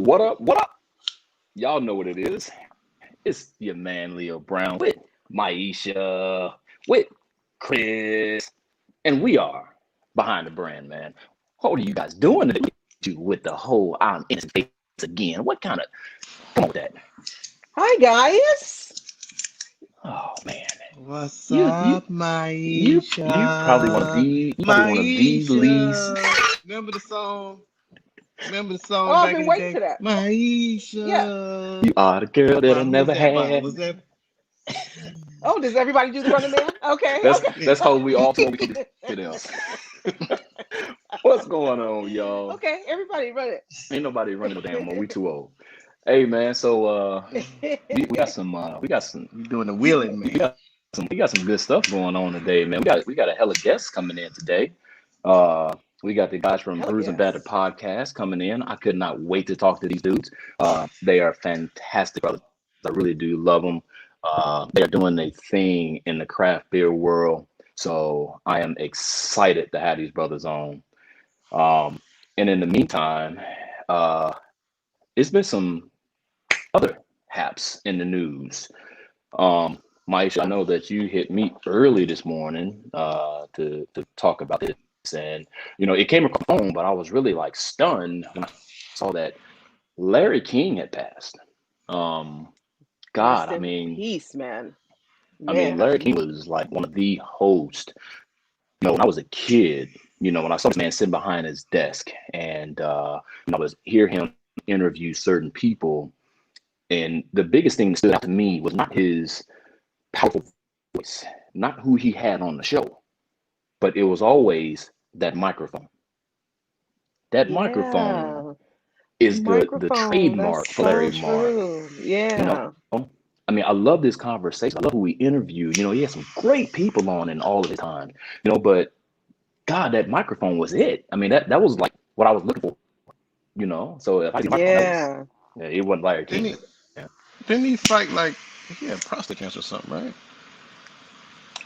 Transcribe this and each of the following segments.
What up? What up? Y'all know what it is. It's your man Leo Brown with Maisha, with Chris, and we are behind the brand, man. What are you guys doing today with the whole I'm innocent face again? What kind of come on with that? Hi guys. Oh man. What's You up, you probably one of Maisha? the least. Maisha. Remember the song? Remember the Oh, song I've back been in the waiting day? for that. Yeah. Maisha. You are the girl that I Who was never that by? Who had. was that? Oh, does everybody do the Running Man? Okay. That's Okay. Yeah. that's how we all we can do shit else. What's going on, y'all? Okay. Everybody run Ain't nobody running no damn more. We too old. Hey man, so we it. got some You doing the wheeling, we man. got we got some good stuff going on today, man. We got a hella guests coming in today. Uh we got the guys from Hell Brewsing Banter yes. podcast coming in. I could not wait to talk to these dudes. They are fantastic brothers. I really do love them. They're doing a thing in the craft beer world. So I am excited to have these brothers on. Um, and in the meantime, uh, it's been some other haps in the news. Maisha, I know that you hit me early this morning to talk about this, and it came across the phone, but I was really like stunned when I saw that Larry King had passed. Um, God, Rest I in mean, peace, man. I mean, Man. Larry King was like one of the hosts. When I was a kid, when I saw this man sitting behind his desk, and I was hear him interview certain people, and the biggest thing that stood out to me was not his powerful voice, not who he had on the show, but it was always that microphone. That microphone Yeah. The is the microphone. That's trademark for so Larry Mark. true. You know, Yeah. I mean, I love this conversation. I love who we interviewed. He had some great people on in all of his time. But God, that microphone was it. I mean, that was like what I was looking for. So if I see a microphone, Yeah. it wasn't Larry Didn't King. he? Yeah. Didn't he fight like he had prostate cancer or something, right?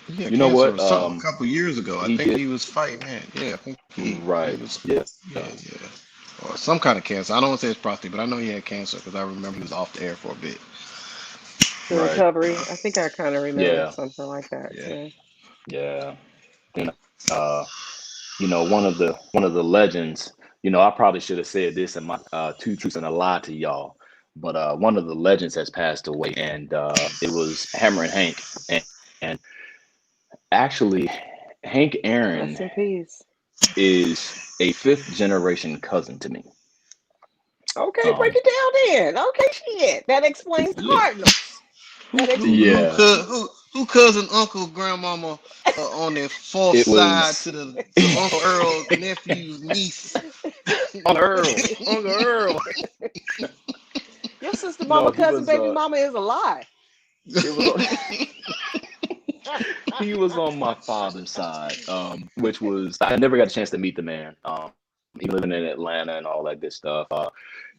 He had You know cancer what? or something a couple years ago. I He think did he was fighting that. Yeah, I think he right. was. Yeah. Yeah. Or some kind of cancer. I don't want to say it's prostate, but I know he had cancer because I remember he was off the air for a bit. The Right. recovery. I think I kind of remember Yeah. something like that Yeah. too. Yeah. And one of the legends. I probably should have said this in my two truths and a lie to y'all, but one of the legends has passed away, and it was Hammer and Hank, and actually, Hank Aaron Rest in peace. is a fifth generation cousin to me. Okay, break Um, it down then. Okay, shit. That explains the Yeah. Cardinals. Who That who explains. who yeah, cou- who who cousin, uncle, grandmama on their fourth it side was to Uncle Earl's nephew's niece? on Earl. Uncle Earl. Your sister, No, mama, he cousin, was baby, mama is alive. it was on, he was on my father's side, which was I never got a chance to meet the man. He living in Atlanta and all that good stuff.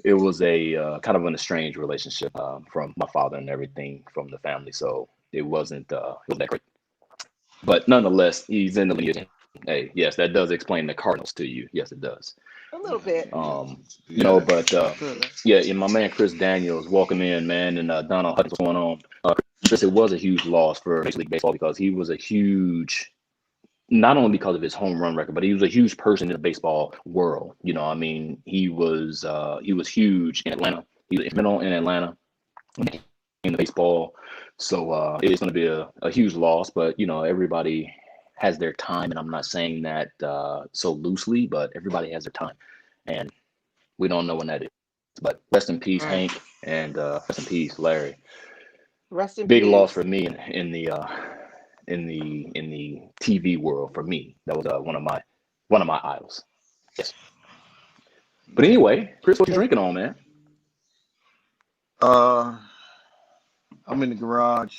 It was a kind of an estranged relationship from my father and everything from the family, so it wasn't that great. But nonetheless, he's in the lineage. Hey, yes, that does explain the Cardinals to you. Yes, it does. A little bit. Yeah, But that's good. yeah, and my man Chris Daniels, welcome in, man, and Donald Hutton, what's going on? Chris, it was a huge loss for Major League Baseball because he was a huge, not only because of his home run record, but he was a huge person in the baseball world. I mean, he was huge in Atlanta. He was instrumental in Atlanta when it came to baseball. So it is going to be a huge loss, but everybody has their time, and I'm not saying that so loosely, but everybody has their time, and we don't know when that is. But rest in peace, Right. Hank, and rest in peace, Larry. Rest in Big loss for peace. me in the TV world. For me, that was one of my idols. Yes. But Yeah. anyway, Chris, what you And drinking on, man? Uh, I'm in the garage,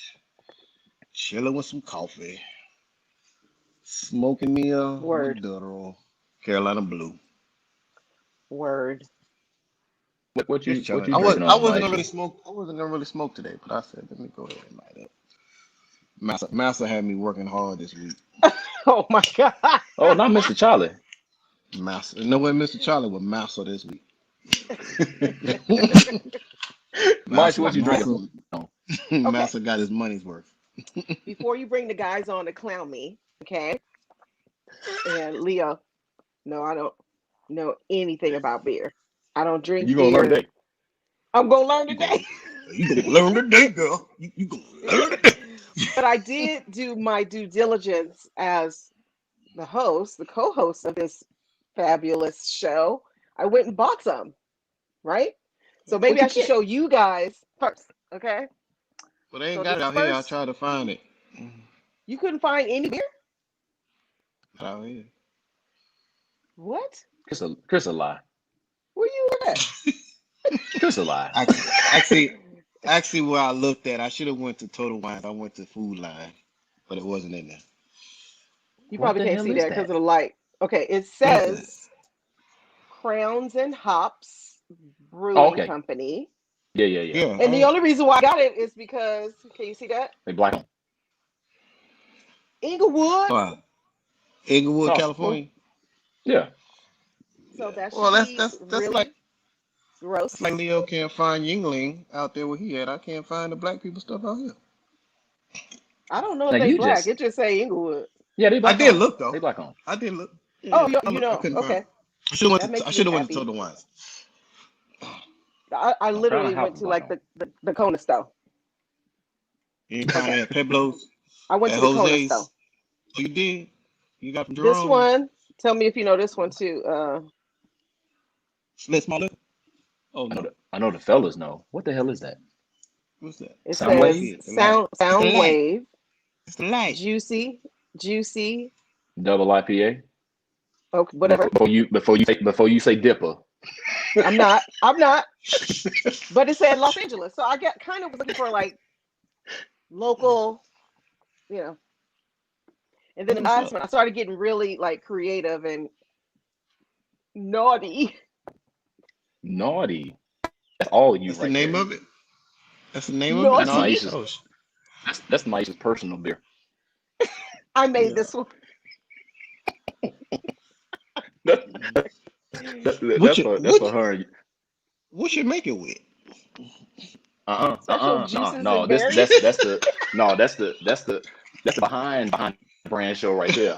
chilling with some coffee, smoking me a word, Maduro, Carolina Blue. word. What Just you what chilling. you I was drinking I on, wasn't gonna really Maisha? smoke. I wasn't gonna really smoke today, but I said let me go ahead and light up. Massa had me working hard this week. Oh my God. Oh, not Mr. Charlie. Massa, no way, Mr. Charlie with Massa this week. Mike, Massa, what you Massa, drinking on? Okay, Massa got his money's worth. before you bring the guys on to clown me, okay? And Leo, no, I don't know anything about beer. I don't drink You gonna learn beer. today. I'm gonna learn You gonna today. you gonna learn today, girl. You gonna learn today. But I did do my due diligence as the host, the co-host of this fabulous show. I went and bought some, right? So maybe What I you should get? show you guys first, okay? Well, they ain't So got it this out here. I first, tried to find it. you couldn't find any beer? Not out here. What? Chris a lie. Where you at? Chris a lie. Actually, actually, where I looked at, I should have went to Total Wines. I went to Food Line, but it wasn't in there. You What probably the can't hell see is that because that? of the light. Okay, it What is that? says Crowns and Hops Oh, Brewing okay. Company. Yeah. Yeah, And the only reason why I got it is because, can you see that? They black on. Inglewood. Inglewood, Oh, well, California. yeah. So Yeah. that Well, should that's be that's that's like really gross. Leo can't find Yingling out there where he at. I can't find the black people stuff out here. I don't know Now if they you black. just It just say Inglewood. yeah, they I black did on. look They though. black on. I did look. Oh, Yeah, you I you looked. I know. couldn't find it. Okay, that I makes should me have went to happy. Total Wines. I Crown literally and went House is to black like on. the Kona store. You ain't find Okay, it at Peblos, I went at to the Kona store. Jose's. Oh, you did. You got from This Jerome's. one, tell me if you know this one too. Slit Smaller. Oh I know no. the fellas know. What the hell is that? What's that? It I don't Soundwave? says see it. The light. It's the Sound light. Wave, It's the light. juicy, juicy. Double IPA? Okay, whatever. Before you say Dipper. I'm not. But it said Los Angeles, so I got kind of was looking for like local, you know. And then That's the what's last up. one, I started getting really like creative and naughty. Naughty. That's all you That's the right name there. of it. That's the name of it. That's Naughty. Naughty. Maisha's. Oh, That's Maisha's personal beer. I made yeah. this one. That, What you that's what for her. what you make it with? Special No, juices no. and This berries. that's the no. That's the behind brand show right there.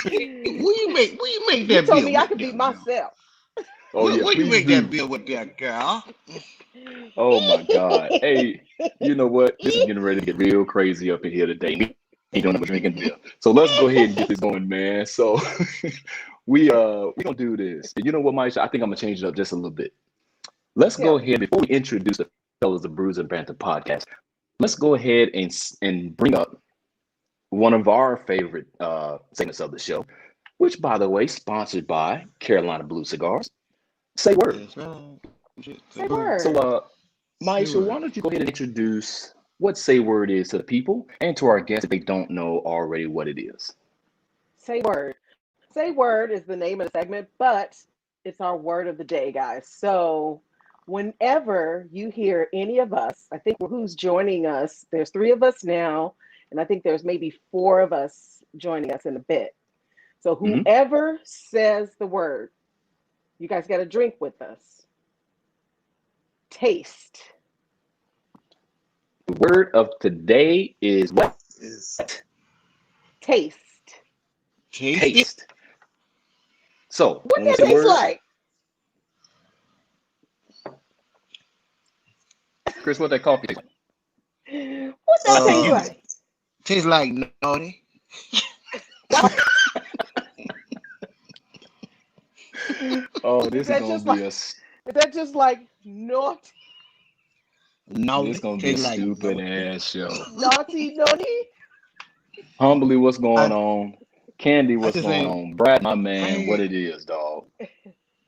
Where you make You that told beer me I with could be there, girl? myself. Oh yeah, Where you please make that do. beer with there, girl? Oh my God. Hey, you know what? This is getting ready to get real crazy up in here today. We don't know drinking beer. So let's go ahead and get this going, man. So we gonna do this. You know what, Maisha? I think I'm gonna change it up just a little bit. Let's go Tell me. ahead before we introduce the fellas of Brews and Banter podcast. Let's go ahead and bring up one of our favorite segments of the show, which, by the way, sponsored by Carolina Blue Cigars. Say word. That's right. Shit, say Say word. So, word. Say Maisha, word. why don't you go ahead and introduce what Say Word is to the people and to our guests if they don't know already what it is. Say word. Say word is the name of the segment, but it's our word of the day, guys. So whenever you hear any of us, I think who's joining us, there's three of us now, and I think there's maybe four of us joining us in a bit. So Hmm. whoever says the word, you guys got to drink with us. Taste. The word of today is what? Is Taste. taste it? Taste. So What when we that say taste word, like? Chris, what that coffee taste What that taste Uh, like? tastes like naughty. like? Oh, Is this is that gonna just be like, a is that just like naughty, this Naughty. gonna be a Tastes like stupid naughty. ass show. naughty? Humbly, what's going I on? Candy, I what's just going ain't on? Brad, my I man, what ain't it is, dog.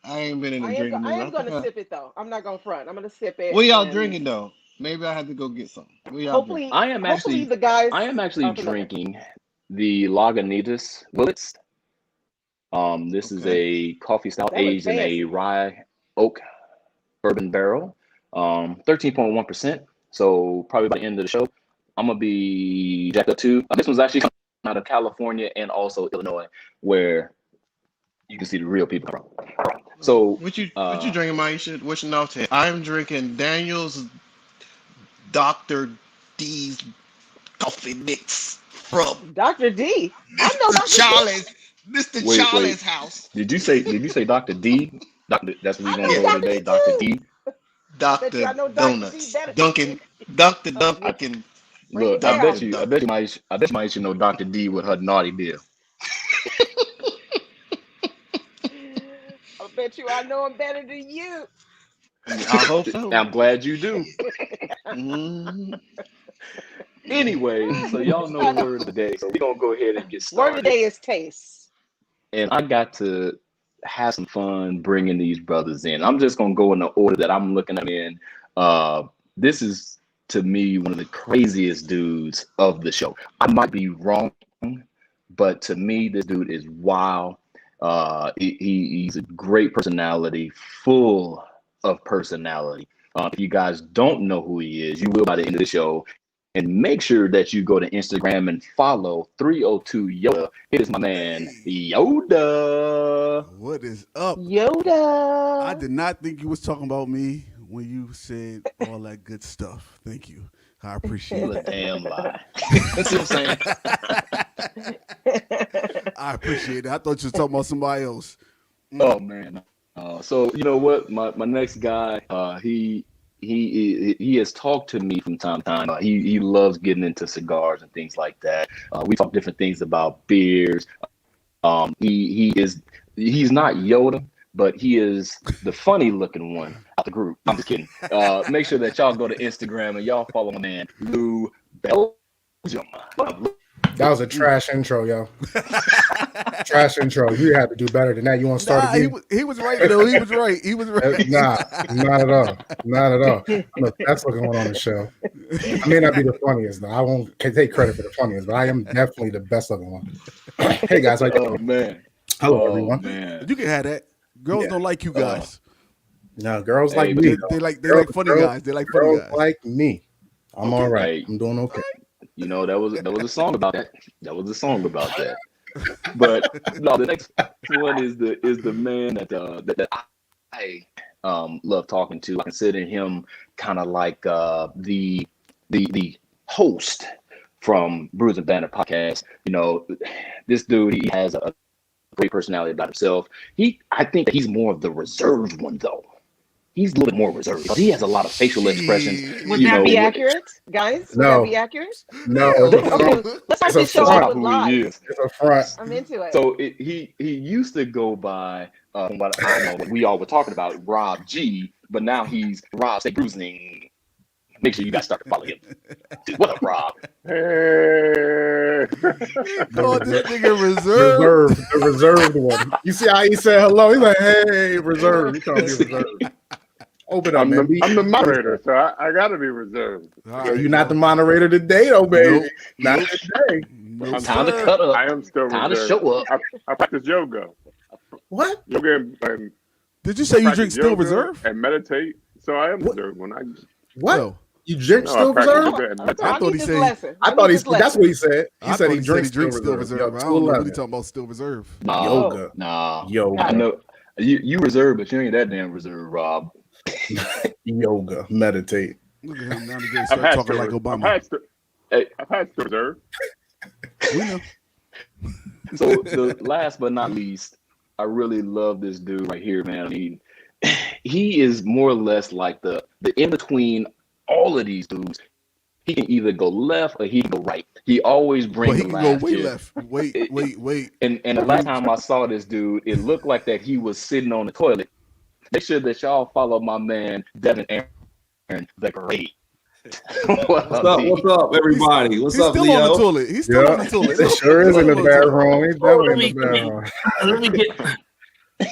I ain't been in the drinking I mood. am gonna sip it though. I'm not gonna front. I'm gonna sip it What y'all and drinking though? Maybe I have to go get some. What y'all drinking? hopefully hopefully the guys I am actually are familiar. drinking the Lagunitas Willets. This is Okay. a coffee stout That looks aged in a fancy. rye oak bourbon barrel, 13.1%. So probably by the end of the show, I'm gonna be jacked up too. This one's actually coming out of California and also Illinois, where you can see the real people from. So, What you drinking, Maisha? What's your note? I'm drinking Daniel's Dr. D's coffee mix from Dr. D. I know Mr. Dr. D. Charlie's Mr. wait. Charlie's house. Did you say Dr. D? Doctor, that's where I we're gonna know Yeah, go Dr. today. D Dr. too. D. I bet you Dr. I know Dr. D Donuts. better. Oh, yeah. Dunkin' Break it Look, I bet Dunkin' down. you, Donuts. I bet you might should know Dr. D with her naughty deal. I bet you I know him better than you. I hope so. I'm glad you do. Mm, Anyway, so y'all know the word of the day. So we're gonna go ahead and get Word of the started. day is taste. And I got to have some fun bringing these brothers in. I'm just gonna go in the order that I'm looking at them in. This is to me one of the craziest dudes of the show. I might be wrong, but to me, this dude is wild. He's a great personality, full of personality. If you guys don't know who he is, you will by the end of the show. And make sure that you go to Instagram and follow 302 Yoda. It is my man Yoda. What is up? I Yoda. did not think you was talking about me when you said all that good stuff. Thank you. I appreciate You a it. damn lie. That's what I'm saying. I appreciate it. I thought you was talking about somebody else. Oh man. So you know what? My next guy, he has talked to me from time to time. He loves getting into cigars and things like that. We talk different things about beers. He's not Yoda, but he is the funny looking one out the group. I'm just kidding. Make sure that y'all go to Instagram and y'all follow my man Lew Belgium. That was a trash intro, yo. Trash intro. You had to do better than that. You want to start again? He was right though. He was right. He was right. Nah, not at all. Not at all. I'm the best looking one on the show. I may not be the funniest, though. I won't take credit for the funniest, but I am definitely the best looking one. Hey, guys. Oh man. Hello, Oh, everyone. man. You can have that. Girls don't like you guys. No, girls Hey, like but me. They like Girls- funny girls- guys. They like funny Girls guys. like me. I'm all right. Hey. I'm doing okay. You know, that was a song about that. That was a song about that. But no, the next one is the man that I love talking to. I consider him kind of like the host from Brewsing Banter podcast. You know, this dude, he has a great personality about himself. I think that he's more of the reserved one though. He's a little bit more reserved because he has a lot of facial expressions. Would you that know, be accurate, guys? Would No. that be accurate? No, Hell it's a no. front. Okay, let's not It's a this show front. off with who he lies. is. It's a front. I'm into it. So he used to go by from what I know, what we all were talking about, Rob G, but now he's Rob Say Brewsing. Make sure you guys start to follow him. Dude, what up, Rob? Called this nigga reserved. Reserved. The reserved one. You see how he said hello? He's like, hey, reserved. You can't be reserved. Open up, man. I'm the moderator, so I gotta be reserved. All right, You're not the moderator today, though, baby. Nope. Not Nope. today. No, I'm Time to sir. cut up. I am still Time to reserved. show up. I practice yoga. What? Yoga and Did you say you drink practice still yoga reserve? and meditate. So I am What? reserved when I What? No. You drink no, still I practice reserved? yoga and I meditate. thought need he this said- lesson. I thought need he's. this That's what he said. He I said thought he drinks drink still still reserved. reserve. Yo, I don't know what he 211. talking about. Still reserve. Nah, Yoga. nah. Yoga. I know you reserve, but you ain't that damn reserved, Rob. Yoga. Meditate. Look at him now. He I've start had talking still, like I've Obama. had still, Hey, I've had still reserved. We know. so the last but not least, I really love this dude right here, man. I mean, he is more or less like the in between all of these dudes. He can either go left or he can go right. He always But brings he the can go laugh way here. left. Wait. And the last time I saw this dude, it looked like that he was sitting on the toilet. Make sure that y'all follow my man Devon Aaron, the great. What's up, everybody? What's He's up, still on the Leo? toilet. He's still on the toilet. It sure is in the Still on toilet. bathroom. He's definitely in the bathroom. Let me get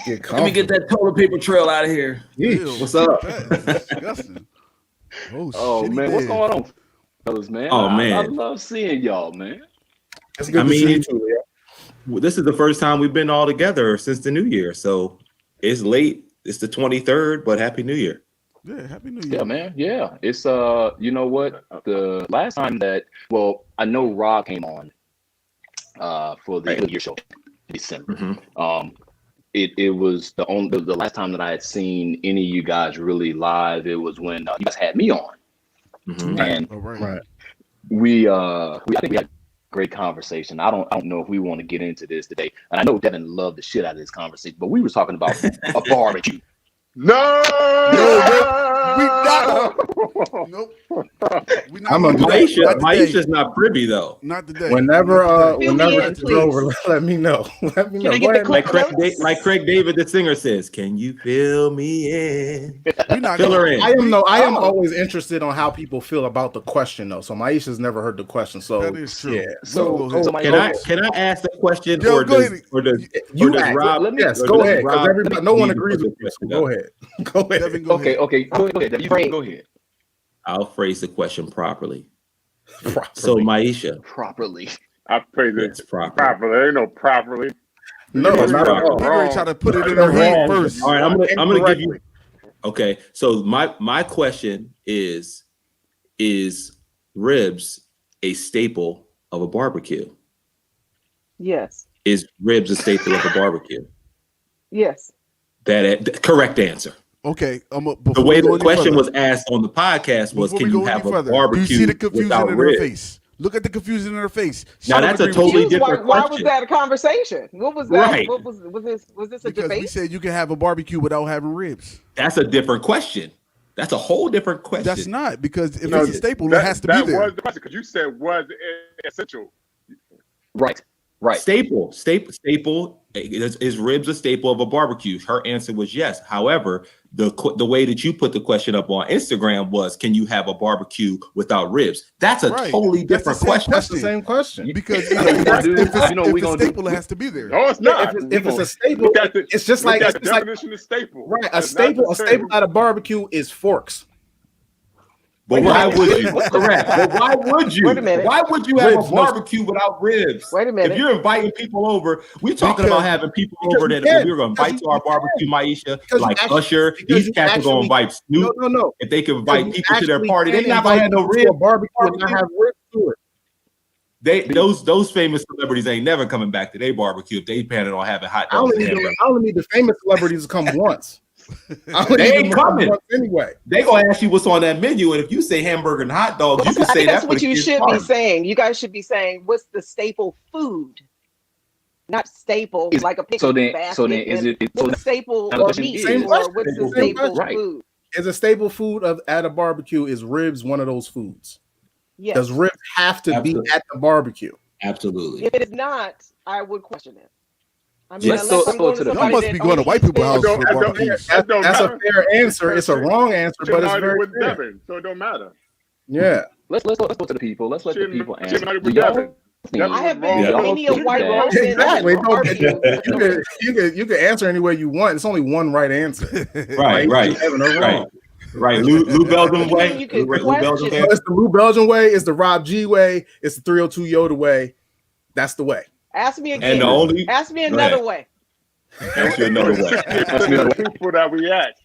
Get let me get that toilet paper trail out of here. Ew, What's up? That is disgusting. Oh shit, he man, what's did. going on, fellas, man? Oh, I man. love seeing y'all, man. It's good I to see you mean- too, Leo. This is the first time we've been all together since the New Year, so it's late. It's the 23rd, but Happy New Year. Yeah, Happy New Year. Yeah, man. Yeah, it's you know what? The last time that, well, I know Rob came on for the end of the year show in December. Mhm. it was the last time that I had seen any of you guys really live. It was when you guys had me on, Mhm. and Right. I think we had a great conversation. I don't know if we want to get into this today, and I know Devin loved the shit out of this conversation, but we were talking about a barbecue. No. Nope. We I'm not a gonna do that. Maisha, Not today. Maisha's not privy though. Not today. Whenever Not today. whenever Fill me in, it's over, please. let me know. Let me Can know. I Go get the ahead. Like clip Craig, notes? like Craig David, the singer says, "Can you fill me in?" We not Fill her gonna. in. I am Oh. always interested on how people feel about the question though. So Maisha's never heard the question. So That is true. yeah. So, Go ahead. so my Can I ask the question, Yo, or go does ahead. You does ask. Rob? Let me- Yes, or go does ahead. Because Rob everybody, no one need to agrees put with the you. So question go up? ahead. Go ahead. Devin, go Okay, ahead. okay, go ahead. You Great. go ahead I'll phrase the question properly. Properly. So, Maisha, properly. I phrase yes, it properly. properly. Ain't no properly. No, Yes, not at all. He gonna try to put it in No, her head wrong. first. All right, I'm gonna give you. Incorrectly. Okay, so my question is ribs a staple of a barbecue? Yes. Is ribs a staple of a barbecue? Yes. That correct answer. Okay. The way the question was asked on the podcast was, before can we you go any have a further, barbecue do you see the confusion without in ribs? her face? Look at the confusion in her face. She Now don't that's a agree with totally you. different Why was question. that a conversation? What was that? Right. What was this a Because debate? we said you can have a barbecue without having ribs. That's a different question. That's a whole different question. That's not, because if No, it's a staple, it has to be that there. was the question because you said was essential. Right. Staple. Is ribs a staple of a barbecue? Her answer was yes. However, the way that you put the question up on Instagram was, can you have a barbecue without ribs? That's a Right. totally That's the different same question. That's the same question. Because You know what we gonna do? if it's, You know what we if it's gonna do? staple, it has to be there. No, it's Yeah, not. if it's a staple, Look at the, it's just look like at it's the just like definition of staple. right. A It's not the staple same. at a barbecue is forks. But Wait a why minute. would you? Correct. But why would you? Wait a minute. Why would you have Ribs, a no- barbecue without ribs? Wait a minute. If you're inviting people over, we're talking Because- about having people because over you that can. we're going to Because invite you to our can. barbecue, Maisha, Because you like actually- Usher. because These you cats are going to actually- invite Snoop. No. If they can Because invite you people to their actually party, can they're not going to invite have no people to ribs. a barbecue and not have ribs to it. Those famous celebrities ain't never coming back to their barbecue if they planning on having hot I dogs. only and need hamburgers. I only need the famous celebrities to come once. I only They need ain't them to come coming. once anyway. They gonna ask you what's on that menu, and if you say hamburger and hot dogs, you can I say think that that's for what the you kids' should party. be saying. You guys should be saying, what's the staple food? Not staple, Is- like a picnic so then- basket. so then is and it- what's so the staple now the or question meat? is- Same Or question. what's the Same staple question. food? Is a staple food at a barbecue, is ribs one of those foods? Yes. Does ribs have to Absolutely. be at the barbecue? Absolutely. If it is not, I would question it. I mean, Yes. unless Let's I'm go going to to the somebody Y'all must that be going to only white people's eats house fish. for It don't- barbecues. That don't That's a matter. fair answer. It's a wrong answer, but it's Gemini very with fair. Devin, so it don't matter. Yeah. Let's go to the people. Let's let the people answer. Gemini Do with y'all Devin. think- Devin I have been was to wrong. many a think white that- person Exactly. No, barbecue. you can answer any way you want. It's only one right answer. Right. Devin are wrong. Right. Lou Belgium way. You can Lou question Belgium it. It's the Lou Belgian way. It's the Rob G way. It's the 302 Yoda way. That's the way. Ask me And again. the only Ask me Go another ahead. way. Answer another way. 68% of the people that we asked.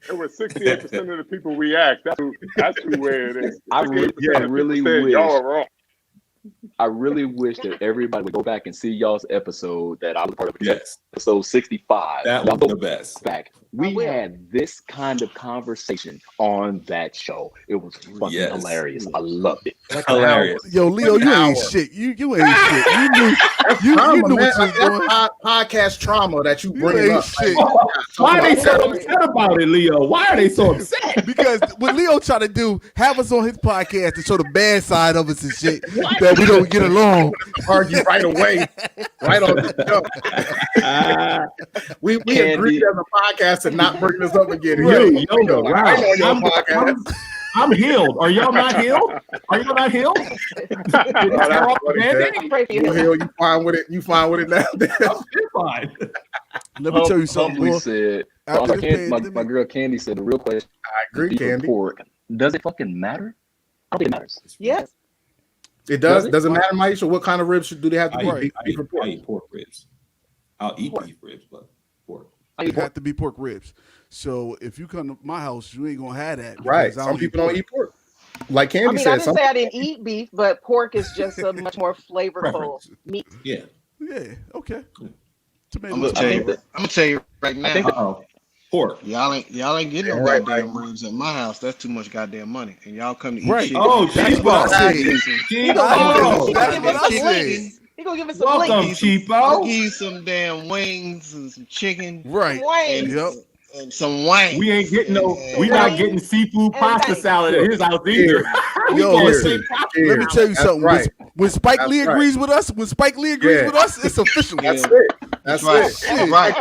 It was 68% of the people we asked. That's who where it is. I 68% of the people really said wish- y'all are wrong. I really wish that everybody would go back and see y'all's episode that I was part of. Yes, Episode 65. that Y'all was go the best. back. We will. had this kind of conversation on that show. It was fucking Yes. hilarious. I loved it. Hilarious. Yo, Leo, you ain't shit. You ain't shit. You knew Trauma, you knew man. what you was doing. That's podcast trauma that you You bring ain't up. shit. Why are they so Hilarious. upset about it, Leo? Why are they so upset? Because what Leo trying to do, have us on his podcast to show the bad side of us and shit that we don't get along. Argue right away, right on the show. We Candy. agreed as a podcast to not bring this up again. Yo, You know, Rob, I know your podcast. I'm healed. Are y'all not healed? Are y'all not healed? Did I tear off the funny, Band-Aid? I pray for You you. heal, you fine with it. You fine with it now. I'm still fine. Let me tell you something, Humbly boy. said, After this my pandemic- girl Candy said the real question. I agree, beef or Candy. pork. Does it fucking matter? I don't think it matters. Yes. It does. Does it? Does it matter, Maisha? What kind of ribs do they have to I be? eat, Beef, I, beef eat, or pork? I eat pork ribs. I'll eat beef ribs, but pork. I It eat pork. have to be pork ribs. So if you come to my house, you ain't gonna have that. Right. because I Some people don't eat pork. Like Candy I mean, I said, didn't some say I didn't eat beef, but pork is just a much more flavorful Preference. meat. Yeah. Yeah. Okay. I'm gonna tell you right now. Pork. Y'all ain't getting no Right, goddamn ribs at my house. That's too much goddamn money. And y'all come to eat Right. chicken. Oh, That's what I said. He gonna That's give what us I some said. links. He gonna give us some Welcome, links. I'll cheapo. give you some damn wings and some chicken Right. Wings. Yep. and some wings. We ain't getting no. And- We not getting seafood And pasta thanks. salad at his house either. We Yo, going listen. straight pasta Let me salad. tell you That's something. right. When Spike That's Lee right. agrees with us, it's official. That's Yeah. it. That's right. it. Right.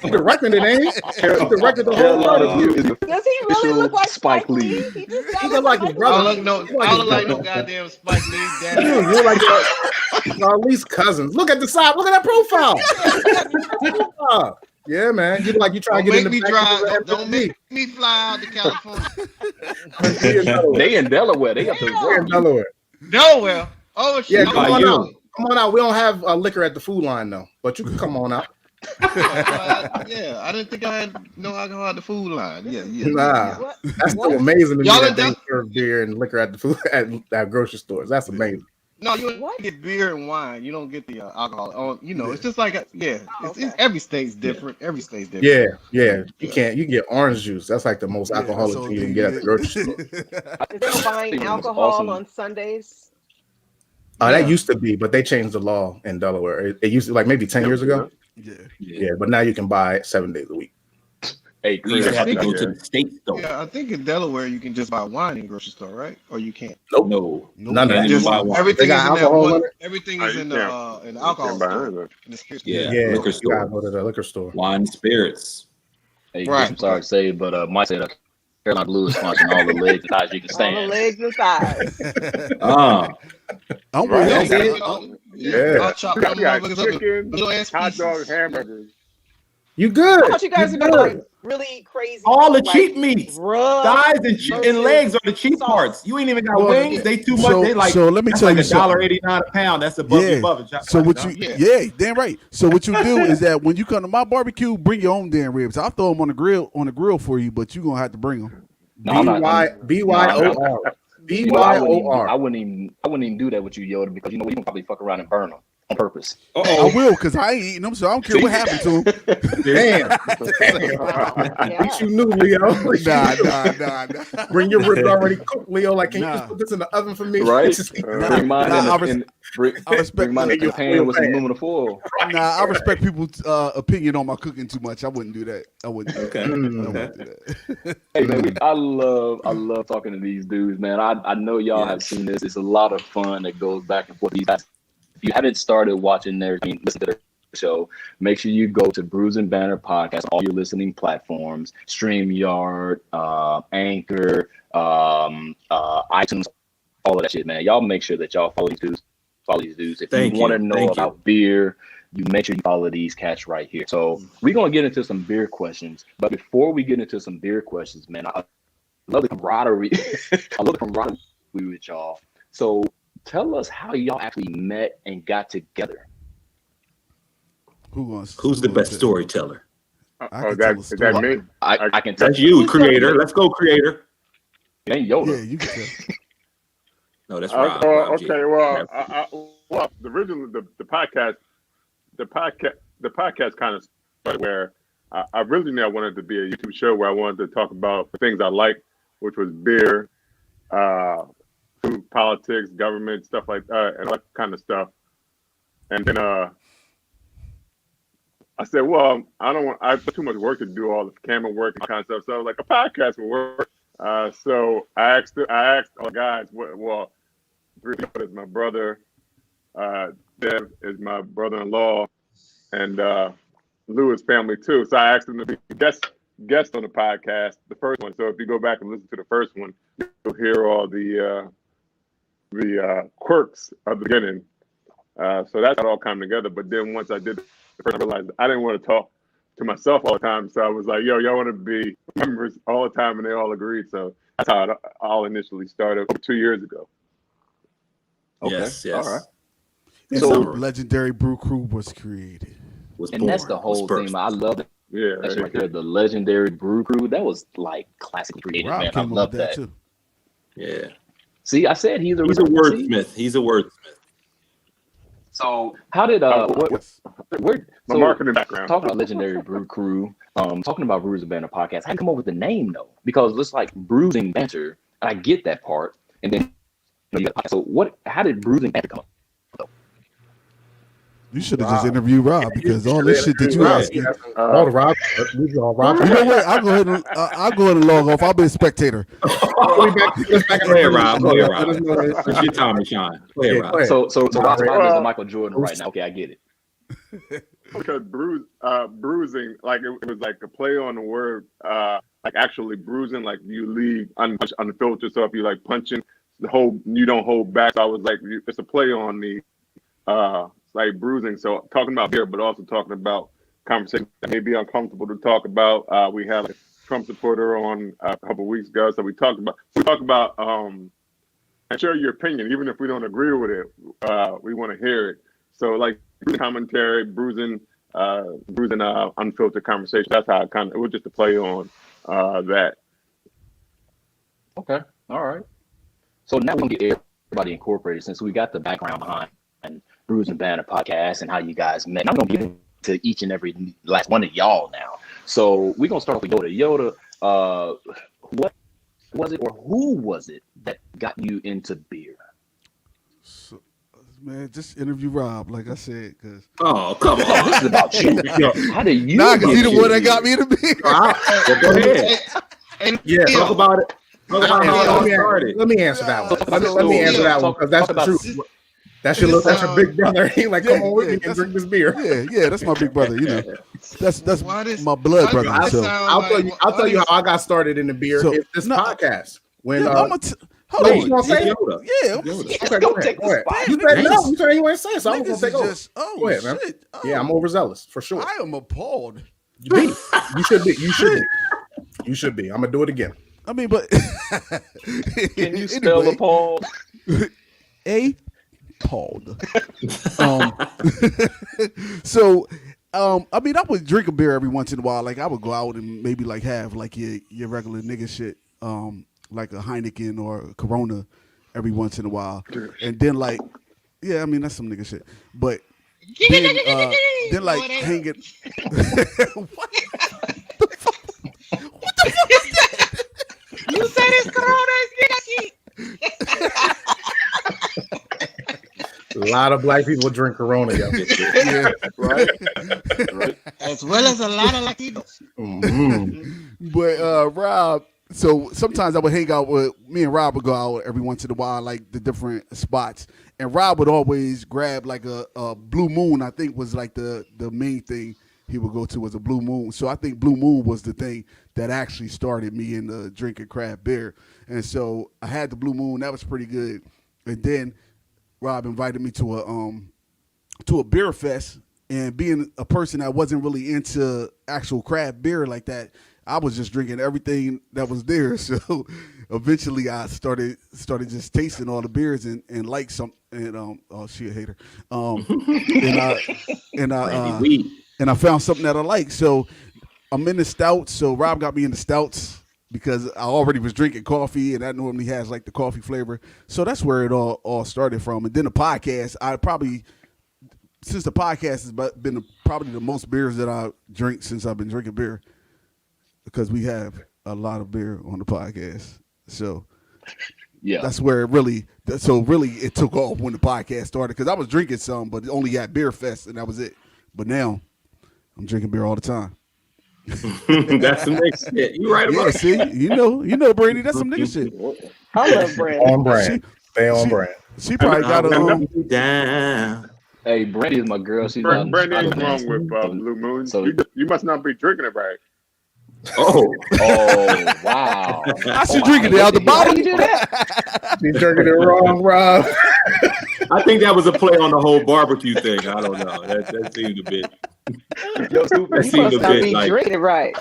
He directed it, ain't he? He directed the whole Carolina thing. View is the Does he really official look like Spike Lee. He just He sounds look like his Spike I brother. Lee. don't look no. I don't look like no goddamn Spike Lee. Damn. You look like y'all at least cousins. Look at the side. Look at that profile. Yeah, man. You like you try to Don't get in make the me back drive. of the Don't make me fly out to California. They in Delaware. They up the We're in road. Delaware. Nowhere. Oh shit. Yeah, I'm come By on you. out. Come on out. We don't have liquor at the food line though, but you can come on out. yeah, I didn't think I had no alcohol at the food line. Yeah. Nah, What? that's still What? amazing to me Y'all that in they Del- serve beer and liquor at the food at grocery stores. That's amazing. No, you What? get beer and wine. You don't get the alcohol. Oh, it's just like it's okay. every state's different. Every state's different. Yeah. You can't. You get orange juice. That's like the most Yeah, alcoholic that's thing you all can get at the grocery store. Is there no buying It was alcohol awesome. on Sundays? That used to be, but they changed the law in Delaware. It used to like maybe 10 years ago. Yeah, but now you can buy it 7 days a week. Hey, We used to have to Chris, go to the state store. Yeah, I think in Delaware you can just buy wine in the grocery store, right? Or you can't. Nope. No. None of Can't that. even Just buy one. everything They is got in that alcohol one. in it? Everything Oh, is you in can't- the you alcohol can't buy store. anything. In the spirit Yeah. Yeah, Liquor you gotta store. go to the liquor store. Wine and spirits. hey, Right. I'm sorry to say, but Mike said Carolina Blue is sponsoring all the legs and thighs you can All the stand. legs and thighs. I'm Right. with Yeah, you. Yeah. I'll chop We them got motherfuckers up in chicken, little ass hot pieces. dogs, hamburgers. You good? I thought you guys You were doing like good. really crazy. All the like, cheap meats. rub Thighs and, versus and legs are the cheap sauce. parts. You ain't even got Well, wings. They too much. They like so let me that's tell like you something. $1.89 a pound. That's above the Yeah. above it. So what you? Yeah. Yeah, damn right. So what you do is that when you come to my barbecue, bring your own damn ribs. I'll throw them on the grill for you, but you are gonna have to bring them. No, I'm not. BYOR. You know, I BYOR. wouldn't even do that with you, Yoda, because you know you can probably fuck around and burn them on purpose. I will, because I ain't eating them, so I don't care what happened to them. Damn. Yeah. At least you knew, Leo. Nah. Bring your ribs already cooked, Leo. Like, can you Nah. just put this in the oven for me? Right? Just- Bring mine I respect bring mine in the your pan with some pan. aluminum foil. Nah, I respect people's opinion on my cooking too much. I wouldn't do that. I wouldn't. Okay. I wouldn't do that. Hey man, I love talking to these dudes, man. I know y'all have seen this. It's a lot of fun that goes back and forth. These guys, if you haven't started watching listen to their show, make sure you go to Brewsing Banter podcast, all your listening platforms, StreamYard, Anchor, iTunes, all of that shit, man. Y'all make sure that y'all follow these dudes. If Thank you want to you. know Thank about beer, you make sure you follow these cats right here. So we're gonna get into some beer questions, but before we get into some beer questions, man, I love the camaraderie. I love the camaraderie with y'all. So tell us how y'all actually met and got together. Who's the best storyteller? Is that me? I can tell That's you, creator. Let's go, creator. it ain't Yoda. Yeah, you can tell. No, that's Rob. Okay. Well, originally the podcast kind of started where I really knew I wanted to be a YouTube show where I wanted to talk about the things I liked, which was beer, food, politics, government, stuff like that, and that kind of stuff. And then I said, well, I have too much work to do all the camera work and kind of stuff. So I was like, a podcast will work. So I asked all the guys, well, three is my brother, Dev is my brother-in-law, and Lew is family too. So I asked them to be guest on the podcast, the first one. So if you go back and listen to the first one, you'll hear all the quirks of the beginning. So that's how it all come together. But then once I did the first, I realized I didn't want to talk to myself all the time. So I was like, yo, y'all want to be members all the time, and they all agreed. So that's how it all initially started over 2 years ago. Okay. Yes. All right. And So- so Legendary Brew Crew was created. And that's the whole thing, man. I love that. Yeah. That shit right there, the Legendary Brew Crew. That was like classically created, Rob man. I came up love with that that. too. Yeah. See, I said he's a He's a wordsmith. He's a wordsmith. So how did Yes. We're My so marketing background. talking about Legendary Brew Crew, talking about Brewsing Banter podcast. How do you come up with the name though? Because it's like Brewsing Banter, and I get that part. And then you got, so what? How did Brewsing Banter come up? You should have just interviewed Rob because all this shit that you asking. All the Rob, we all Rob. You know what? I'll go ahead and log off. I'll be a spectator. Go ahead, Rob. Go ahead, Rob. It's your time to shine. Go ahead, Rob. So Rob's is the Michael Jordan right now. Okay, I get it. Because bruising, like it was like a play on the word, like actually bruising, like you leave unfiltered. So if you like punching you don't hold back. So I was like, it's a play on the like bruising. So talking about beer, but also talking about conversation that may be uncomfortable to talk about. We had a Trump supporter on a couple of weeks ago, so we talked about and share your opinion, even if we don't agree with it. We want to hear it. So like commentary, bruising unfiltered conversation. That's how it was just a play on that. Okay, all right. So now we're gonna get everybody incorporated since we got the background behind Brewsing Banter podcast and how you guys met. I'm gonna get into each and every last one of y'all now. So we're gonna start with Yoda. What was it, or who was it that got you into beer? So, man, just interview Rob, like I said, because Come on, this is about you. How do you? because he the one that got me into beer. Well, go ahead. Yeah, Talk about it. Talk about how it all started. Let me answer that one. Let me answer that one because that's the truth. That's your big brother. He like, come on with me and drink this beer. Yeah, that's my big brother. You know, that's my blood brother. So I'll tell you how I got started in the beer. So, it's this podcast. When hold on. you gonna say Yoda. Yeah, okay, go ahead. You said no. You said you want to say it, so I'm gonna take over. Go ahead, man. Yeah, I'm overzealous for sure. I am appalled. You should be. You should be. I'm gonna do it again. I mean, but can you spell appalled? Appalled. So, I mean, I would drink a beer every once in a while. Like I would go out and maybe like have like your regular nigga shit, like a Heineken or a Corona every once in a while, and then like, yeah, I mean that's some nigga shit. But then like hang it. What the fuck? What the fuck is that? You said it's Corona, A lot of black people drink Corona, yo. Yeah, right. as well as a lot of Latinos. Mm-hmm. But Rob, so sometimes I would hang out with me and Rob would go out every once in a while, like the different spots. And Rob would always grab like a Blue Moon. I think was like the main thing he would go to was a Blue Moon. So I think Blue Moon was the thing that actually started me in drinking craft beer. And so I had the Blue Moon. That was pretty good. And then Rob invited me to a beer fest, and being a person that wasn't really into actual craft beer like that, I was just drinking everything that was there. So eventually I started just tasting all the beers and like some and oh she a hater. And I found something that I like. So I'm in the stouts. So Rob got me into stouts because I already was drinking coffee, and that normally has like the coffee flavor. So that's where it all started from. And then the podcast, since the podcast has been probably the most beers that I drink since I've been drinking beer, because we have a lot of beer on the podcast. So yeah, that's where it really it took off when the podcast started, because I was drinking some, but only at Beer Fest, and that was it. But now I'm drinking beer all the time. That's some nigga shit. You right about that. See, you know, Brady, that's some nigga shit. I love Brady. On brand. Stay on brand. She probably got a down. Hey, Brandy is my girl. She's Brandy ain't wrong with Blue Moon. So you must not be drinking it right. Oh wow! I should drink it out the bottle. You do that? She's drinking it wrong, Rob. I think that was a play on the whole barbecue thing. I don't know. That seemed a bit. You must not be drinking it right.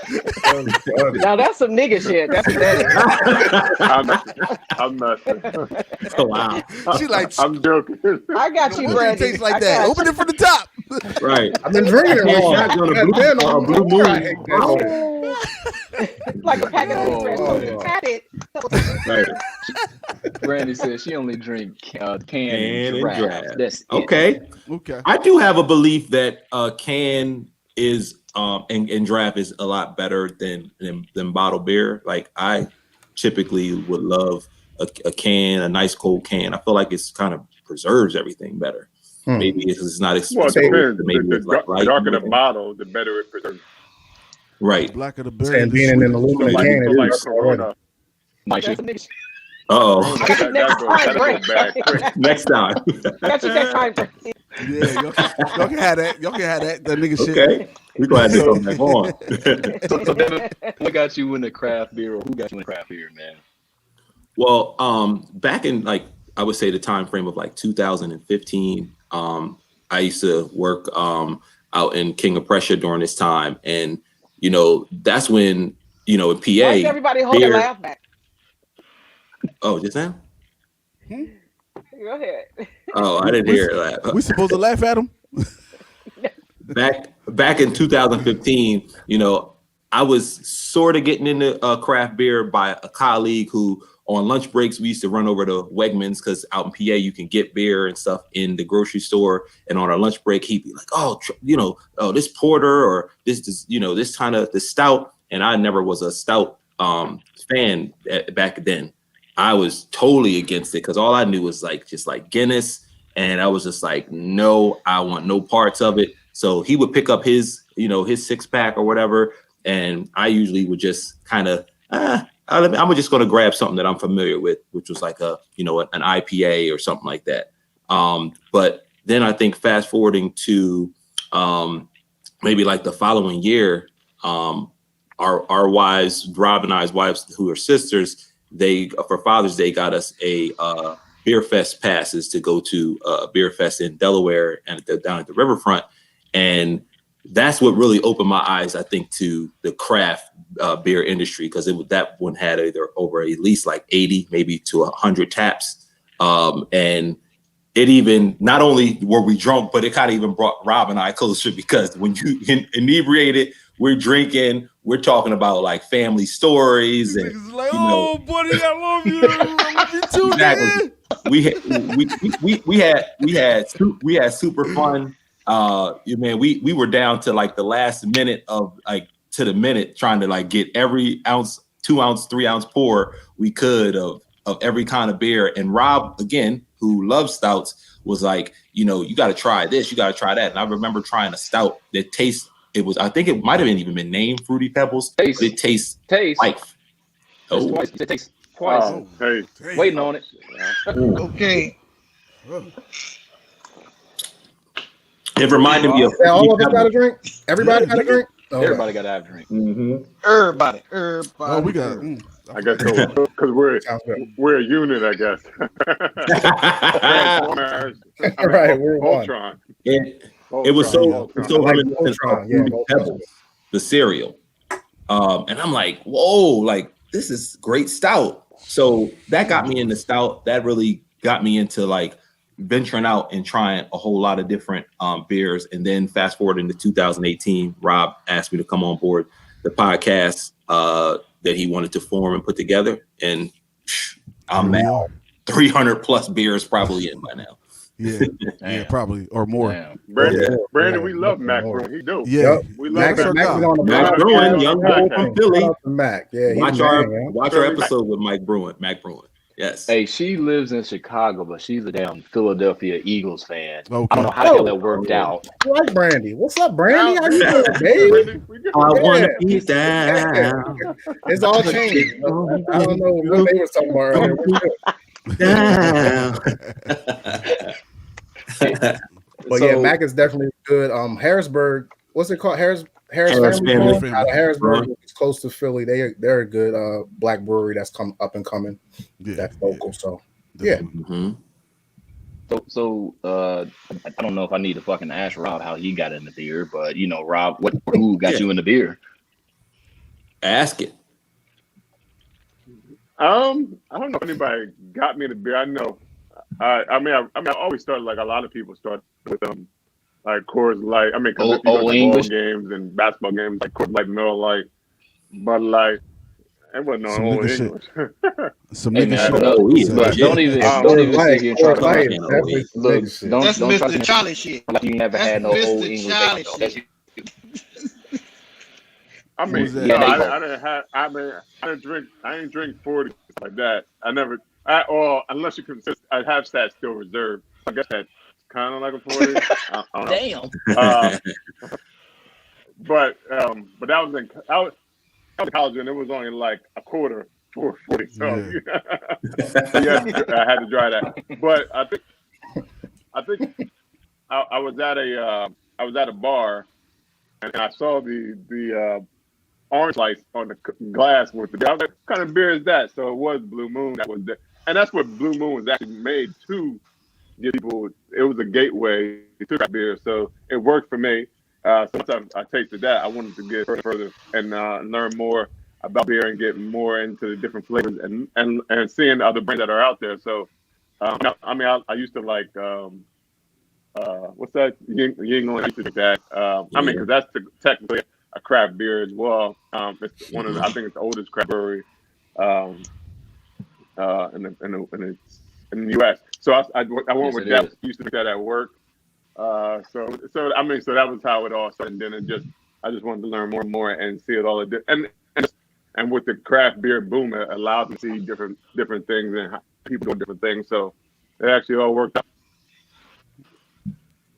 Now that's some nigga shit. That's what that is. I'm not. Oh, wow. She like, I'm joking. I got you, Brandon. It tastes like that. Open it from the top. Right. I've been drinking it wrong. On a blue moon. Like a packet of espresso. Had it. Right. Brandy says she only drink can Can and and draft. draft. That's it. Okay. Okay. I do have a belief that can is and draft is a lot better than bottled beer. Like I typically would love a can, a nice cold can. I feel like it's kind of preserves everything better. Maybe it's not Well, it expensive. depends. Maybe it's like The light. darker the bottle, the better it preserves. Right. Blacker the berry, Saying the being in an sweeter. So aluminum like, can, so it like is already. Corona. Might That's she? a nigga. Oh. Corona, that'll go bad quick. Next time. Got you next time, Brandy. Yeah, y'all can have that. Y'all can have that. That nigga shit. Okay. We're glad to come back on. So Devin, what got you in the craft beer, or who got you in craft beer, man? Well, back in like I would say the time frame of like 2015, I used to work out in King of Prussia during this time, and that's when in PA. Why does everybody hold their beer- laugh back? Oh, just now? Go ahead. Oh, I didn't hear that. We supposed to laugh at him? Back in 2015, I was sort of getting into craft beer by a colleague who, on lunch breaks, we used to run over to Wegmans because out in PA you can get beer and stuff in the grocery store. And on our lunch break, he'd be like, "Oh, this porter or this kind of this stout." And I never was a stout fan back then. I was totally against it because all I knew was just like Guinness, and I was just like, no, I want no parts of it. So he would pick up his 6-pack or whatever, and I usually would just kind of, I'm just going to grab something that I'm familiar with, which was like an IPA or something like that. But then I think fast forwarding to maybe like the following year, our wives, Rob and I's wives, who are sisters, they for Father's Day got us a beer fest passes to go to a beer fest in Delaware and down at the riverfront, and that's what really opened my eyes, I think, to the craft beer industry, because that one had either over at least like 80, maybe to 100 taps, and it even not only were we drunk, but it kind of even brought Rob and I closer, because when you inebriated, we're drinking, we're talking about like family stories, and Niggas like, oh, buddy, I love you. I love you too, exactly. We had super fun. Man, we were down to like the last minute of to the minute trying to like get every ounce, 2 ounce, 3 ounce pour we could of every kind of beer. And Rob, again, who loves stouts, was like, you got to try this, you got to try that. And I remember trying a stout that tastes. I think it might have even been named Fruity Pebbles. It tastes like. Oh, It takes twice. Hey, Waiting on it. Okay. it reminded me of All of us got a drink. Everybody got a drink. Okay. Everybody got to have a drink. Mm-hmm. Everybody. Oh, we got. I guess so, because we're a unit, I guess. Right, we're one. Voltron. It was so Like reminiscent of Voltron, yeah, Fruity Voltron. Pebbles, the cereal. And I'm like, whoa, like this is great stout. So that got me into stout. That really got me into like venturing out and trying a whole lot of different beers. And then fast forward into 2018, Rob asked me to come on board the podcast that he wanted to form and put together. And I'm now 300 plus beers probably in by now. Yeah, probably or more. Damn. Brandon, we love Mac Brew. He do. Yeah, We Mac, love Mac Mac. is on the Mac block. Bruin, young boy from Philly. Shout out to Mac. Yeah, Watch he's our man, watch our episode with Mac Bruin. Yes. Hey, she lives in Chicago, but she's a damn Philadelphia Eagles fan. Okay. I don't know how the hell that worked out. I like Brandy. What's up, Brandy? How you doing, baby? I want to be down. It's all changed. I don't know what they were talking about earlier. But yeah, Mac is definitely good. Harrisburg, what's it called? Harris Family. Farm out of Harrisburg, which is close to Philly. They're a good black brewery that's come up and coming. Yeah, That's local. So yeah. Mm-hmm. So I don't know if I need to fucking ask Rob how he got into beer, but Rob, who got you into beer? Ask it. I don't know if anybody got me into beer. I know. I mean, I always started like a lot of people start with like Coors Light. I mean, because English ball games and basketball games like Coors Light, Miller Light, Bud Light, It wasn't on Some old nigga shit. English. Some Hey nigga man, shit. But don't even Coors sit here and try Light, to Coors come Light like is definitely some look. nigga shit. That's Don't try Mr. to Charlie shit. like you never That's had no old Mr. English Charlie days though. That's shit. I What mean, was that? yeah, no, there you go. I didn't have. I didn't drink. I didn't drink 40 like that. I never. Or unless you consider, I have that still reserved. I guess that's kind of like a 40. I don't know. Damn. Uh, but that was in college and it was only like a quarter for 40. So, Yeah. so I had to dry that. But I think I was at a bar and I saw the orange lights on the glass with the. I was like, what kind of beer is that? So it was Blue Moon that was there, and that's what Blue Moon was actually made to give people. It was a gateway to craft beer, so it worked for me. So once I tasted that, I wanted to get further and learn more about beer and get more into the different flavors and seeing the other brands that are out there. So, I used to like what's that? Yingling. I used to drink that. I mean, because that's technically a craft beer as well. It's one of I think it's the oldest craft brewery um, in the U.S. So I went Yes, with it that. is. Used to drink that at work. So that was how it all started. And then I just wanted to learn more and more and see it all. And with the craft beer boom, it allows me to see different things and how people doing different things. So it actually all worked out.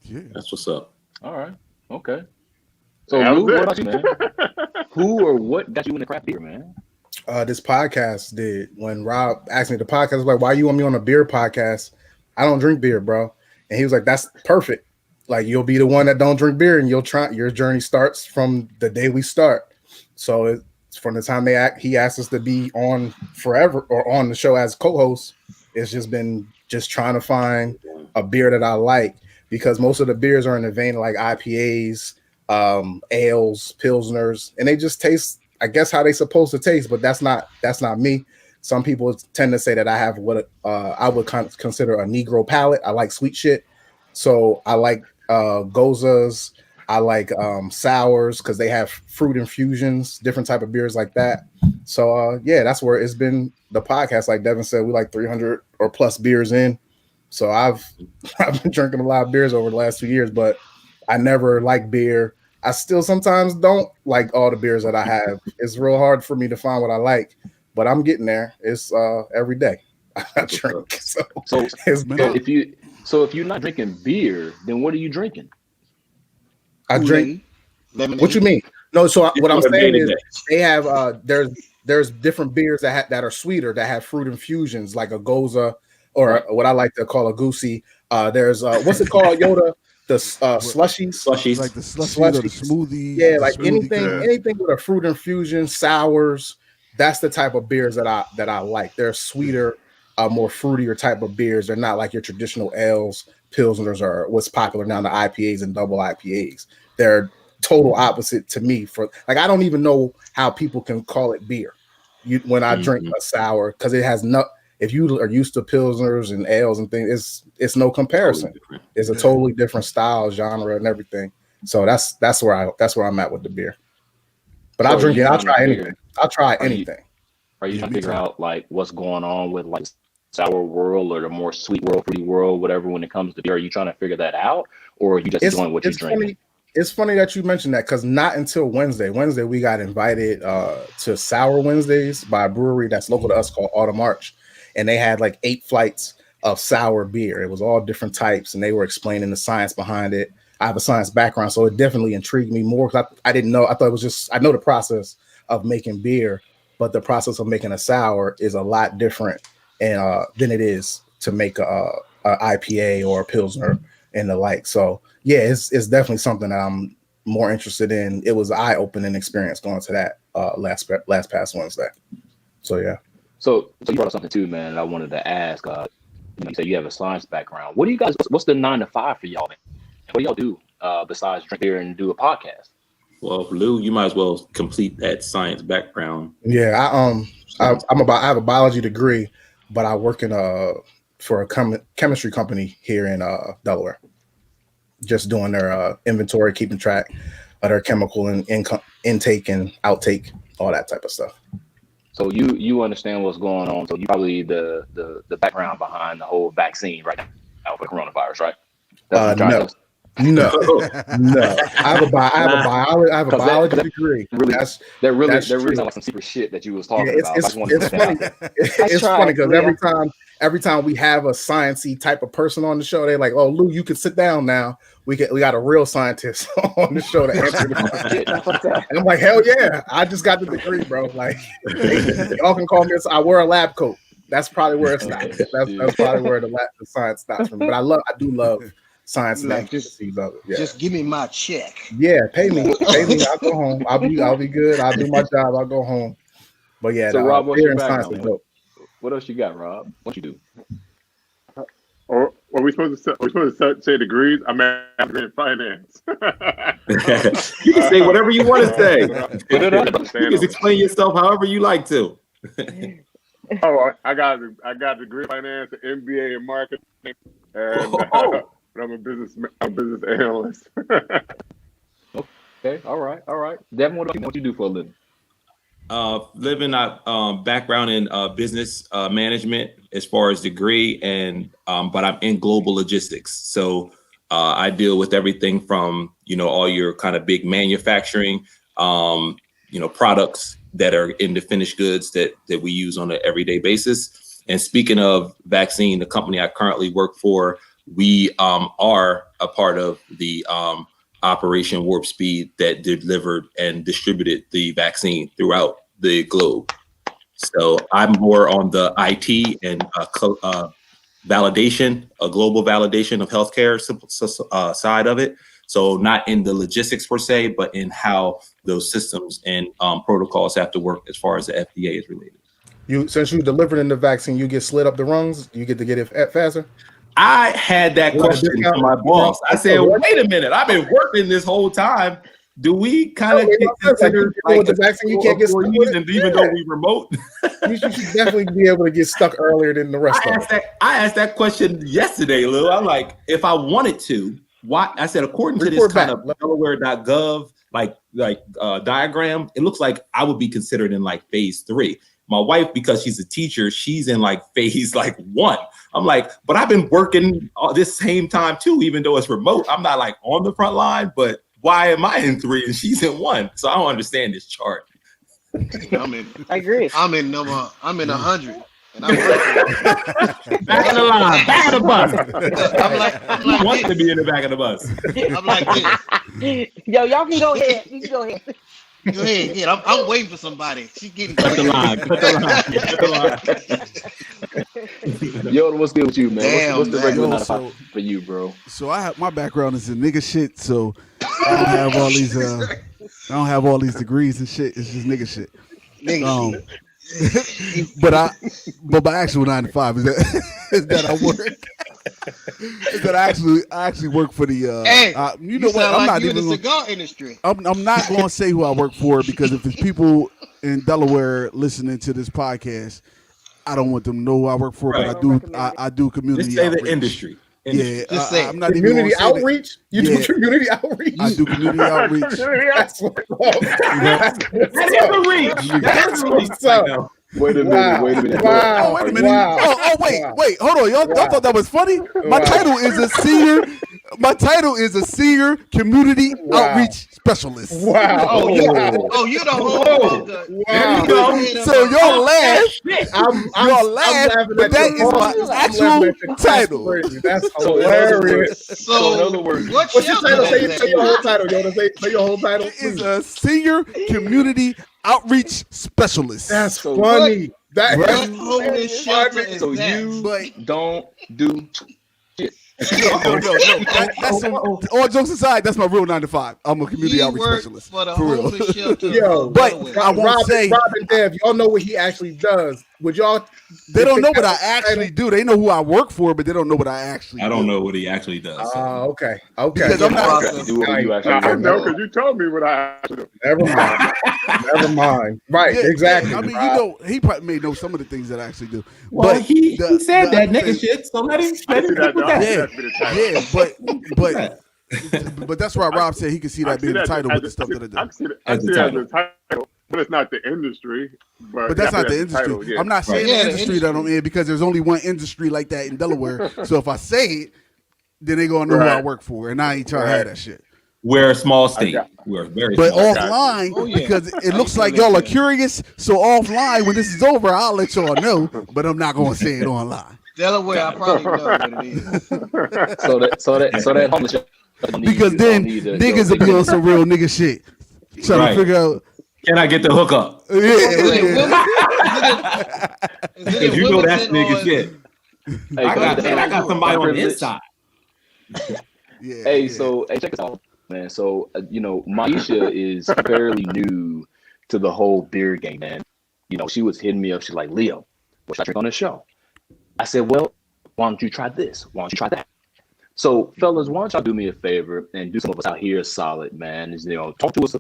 Yeah. That's what's up. All right. Okay. So That Lou, was what it. about you, man? Who or what got you into craft beer, man? This podcast did. When Rob asked me the podcast, I was like, why you want me on a beer podcast? I don't drink beer, bro. And he was like, that's perfect. Like, you'll be the one that don't drink beer and your journey starts from the day we start. So it's from the time he asked us to be on forever or on the show as co-host. It's just been just trying to find a beer that I like, because most of the beers are in the vein of like IPAs, ales, pilsners, and they just taste, I guess, how they supposed to taste, but that's not me. Some people tend to say that I have what I would consider a Negro palate. I like sweet shit, so I like gozas. I like sours because they have fruit infusions, different type of beers like that. So yeah, that's where it's been. The podcast, like Devin said, we like 300 or plus beers in. So I've been drinking a lot of beers over the last 2 years, but I never liked beer. I still sometimes don't like all the beers that I have. It's real hard for me to find what I like, but I'm getting there. It's every day I drink. So it's good. If you're not drinking beer, then what are you drinking? I drink. Lemonade. What you mean? No, so what I'm saying is Lemonade. they have there's different beers that are sweeter, that have fruit infusions, like a goza or what I like to call a goosey. There's what's it called, Yoda? The slushies. Slushies. Like the slushies or the smoothies. Yeah, the like smoothie anything with a fruit infusion, sours. That's the type of beers that I like. They're sweeter, more fruitier type of beers. They're not like your traditional ales, pilsners, or what's popular now, the IPAs and double IPAs. They're total opposite to me. For like, I don't even know how people can call it beer. When I drink a sour, because it has no. If you are used to pilsners and ales and things, it's no comparison. It's a totally different style, genre, and everything. So that's where I'm at with the beer. But So I'll drink it. I'll trying to try figure- anything. I'll try Are you- anything. Are you Yeah, trying to me figure too. out like what's going on with like sour world or the more sweet world, fruity world, whatever when it comes to beer? Are you trying to figure that out, or are you just enjoying what you're drinking? It's funny that you mentioned that, because not until Wednesday we got invited to Sour Wednesdays by a brewery that's local to us called Autumn Arch, and they had like 8 flights of sour beer. It was all different types, and they were explaining the science behind it. I have a science background, so it definitely intrigued me more, because I didn't know. I thought it was just, I know the process of making beer, but the process of making a sour is a lot different than it is to make a IPA or a pilsner and the like. So yeah, it's definitely something that I'm more interested in. It was an eye-opening experience going to that last past Wednesday. So yeah. So you brought up something too, man. That I wanted to ask. You said you have a science background. What do you guys? What's the 9 to 5 for y'all, man? What do y'all do besides drink beer and do a podcast? Well, Lou, you might as well complete that science background. Yeah, I have a biology degree, but I work in for a chemistry company here in Delaware, just doing their inventory, keeping track of their chemical and intake and outtake, all that type of stuff. So you understand what's going on. So you probably the background behind the whole vaccine right now for coronavirus, right? That's what I'm trying No. to No, no. I have a because biology degree. really That's that really true. sound like some secret shit that you was Yeah, talking about. I just wanted to it's point funny. that out. It's tried, funny because Leah. every time we have a sciencey type of person on the show, they're like, "Oh, Lew, you can sit down now. We got a real scientist on the show to answer the question." And I'm like, "Hell yeah! I just got the degree, bro. Like, y'all can call me. I wear a lab coat. That's probably where it stops. That's probably where the science stops from. But I do love science and Like, intricacies of it. Yeah. Just give me my check. Yeah, pay me. I'll go home. I'll be good. I'll do my job. I'll go home. But yeah, So Rob, what's beer your and science background? is dope. What else you got, Rob? What you do? Or are we supposed to say degrees? I'm a degree in finance. You can say whatever you want to say. Put it up. You can explain yourself however you like to. Oh, I got a degree in finance, an MBA in marketing, and but I'm a business analyst. Okay, all right. Devin, what you do for a living? Living background in business management as far as degree, and but I'm in global logistics. So I deal with everything from all your kind of big manufacturing, products that are in the finished goods that we use on an everyday basis. And speaking of vaccine, the company I currently work for, we are a part of the Operation Warp Speed that delivered and distributed the vaccine throughout the globe. So I'm more on the IT and validation, a global validation of healthcare side of it. So not in the logistics per se, but in how those systems and protocols have to work as far as the FDA is related. Since you delivered in the vaccine, you get slid up the rungs. You get to get it faster. I had that question to my boss. I said, "Wait a minute! I've been working this whole time. Do we kind of get considered like the vaccine? You can't get stuck with it, and even though we remote, you should definitely be able to get stuck earlier than the rest of us." I asked that question yesterday, Lou. I'm like, if I wanted to, why? I said, according to this kind of Delaware.gov diagram, it looks like I would be considered in like phase 3. My wife, because she's a teacher, she's in like phase 1. I'm like, but I've been working this same time too, even though it's remote. I'm not like on the front line, but why am I in 3 and she's in 1? So I don't understand this chart. I agree. I'm in 100. And I'm working. Back of the line, back of the bus. I'm like Want to be in the back of the bus. I'm like this. Yo, y'all can go ahead. You can go ahead. Go ahead. Yeah, I'm waiting for somebody. She's getting Cut the line. Yoda, what's good with you, man? Damn, what's the man. regular Yo, 9 to 5 for you, bro? So my background is in nigga shit. So I don't have all these. I don't have all these degrees and shit. It's just nigga shit. But my actual 9 to 5 is that I work. Is that I actually work for the. You know what? I'm not even in the cigar industry. I'm not going to say who I work for because if it's people in Delaware listening to this podcast, I don't want them to know who I work for. Right. But I do community. Just say outreach. the industry. Yeah, Just say I'm not Community even gonna say outreach? You do community outreach? I do community outreach. That's what's up. That's what's up. Wait a minute. Wow. Oh, wait a minute. Wow. Wait. Hold on. Y'all thought that was funny? My title is a senior community outreach specialist. Wow. Oh, you're the whole. Wow. So y'all laugh. I'm laughing but at that your is my voice. actual title. That's hilarious. So in other words, What's your title? Say your whole title, Yoda. Say your whole title. It is a senior community outreach specialist. That's funny. That What is homeless shelter is so that? you don't do shit. No. All jokes aside, that's my real 9 to 5. I'm a community He outreach worked specialist. for the For real. homeless shelter. Yo, But I won't Rob say and Dev, y'all know what he actually does. Would y'all? they don't know what I actually do. They know who I work for, but they don't know what I actually do. I don't know what he actually does. So. Okay. Because I'm not. Do what you actually I do. know because you told me what I actually do. Never mind. Right, Yeah, exactly. I mean, Rob. he probably may know some of the things that I actually do. Well, but he said that other nigga thing- shit, so let him I see that, put dog. that. Yeah, That's been the title. but that's why Rob said he could see that being the title with the stuff that I do. I see that as a title, but it's not the industry. But that's not the industry. title, yeah. I'm not saying Right. the industry that I'm in because there's only one industry like that in Delaware. So if I say it, then they gonna know who I Right. work for, and I ain't trying to have that shit. We're a small state. got- We're very But small. offline, Oh, yeah. because it looks I like used to y'all are live there. curious. So offline, when this is over, I'll let y'all know. But I'm not gonna say it online Delaware, I probably know what it is. So that homeless shelter don't need because you, then don't need to- niggas will be on some real nigga shit, trying Right. to figure out. Can I get the hookup? Yeah, Is it Because in you know that's Wilmington nigga or- shit. Hey, I got somebody on the privilege. inside. yeah. Hey, yeah. so check this out, man. So Maisha is fairly new to the whole beer game, man. She was hitting me up. She's like, Leo, what should I drink on this show? I said, well, why don't you try this? Why don't you try that? So, fellas, why don't y'all do me a favor and do some of us out here solid, man? Is talk to us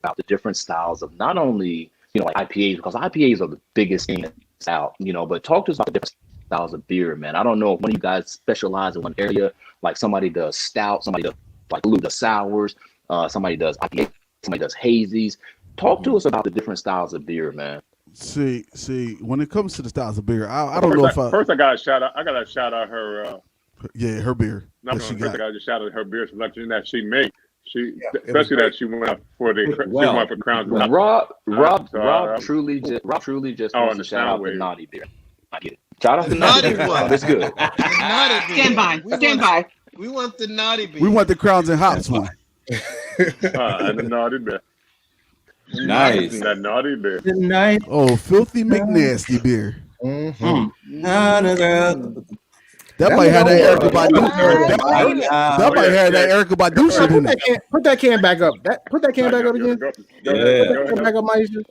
about the different styles of not only like IPAs, because IPAs are the biggest thing that's out, but talk to us about the different styles of beer, man. I don't know if one of you guys specialize in one area, like somebody does stout, somebody does like Lew does sours, somebody does IPA, somebody does hazies. Talk to us about the different styles of beer, man. See, when it comes to the styles of beer, I don't know if First, I gotta shout out her. her beer Not that she first, got. I gotta just shout out her beer selection that she made. was Especially great. that she went out for the she Well, went for Crowns. When Rob sorry. truly just Oh, wants and to the shout out sound the wave. naughty beer. I get it. Shout out the Naughty naughty beer. one. That's good. Naughty beer. Stand by. We Stand want- by. We want the naughty beer. We want the crowns and hops one. And the naughty beer. Nice. That naughty beer. Good night. Oh, filthy McNasty beer. Mhm. That might have that Erica Badu. That might have that Erica Badu shit in it. Put that can back up. Put that can back up again. Put that can back up, Maisha.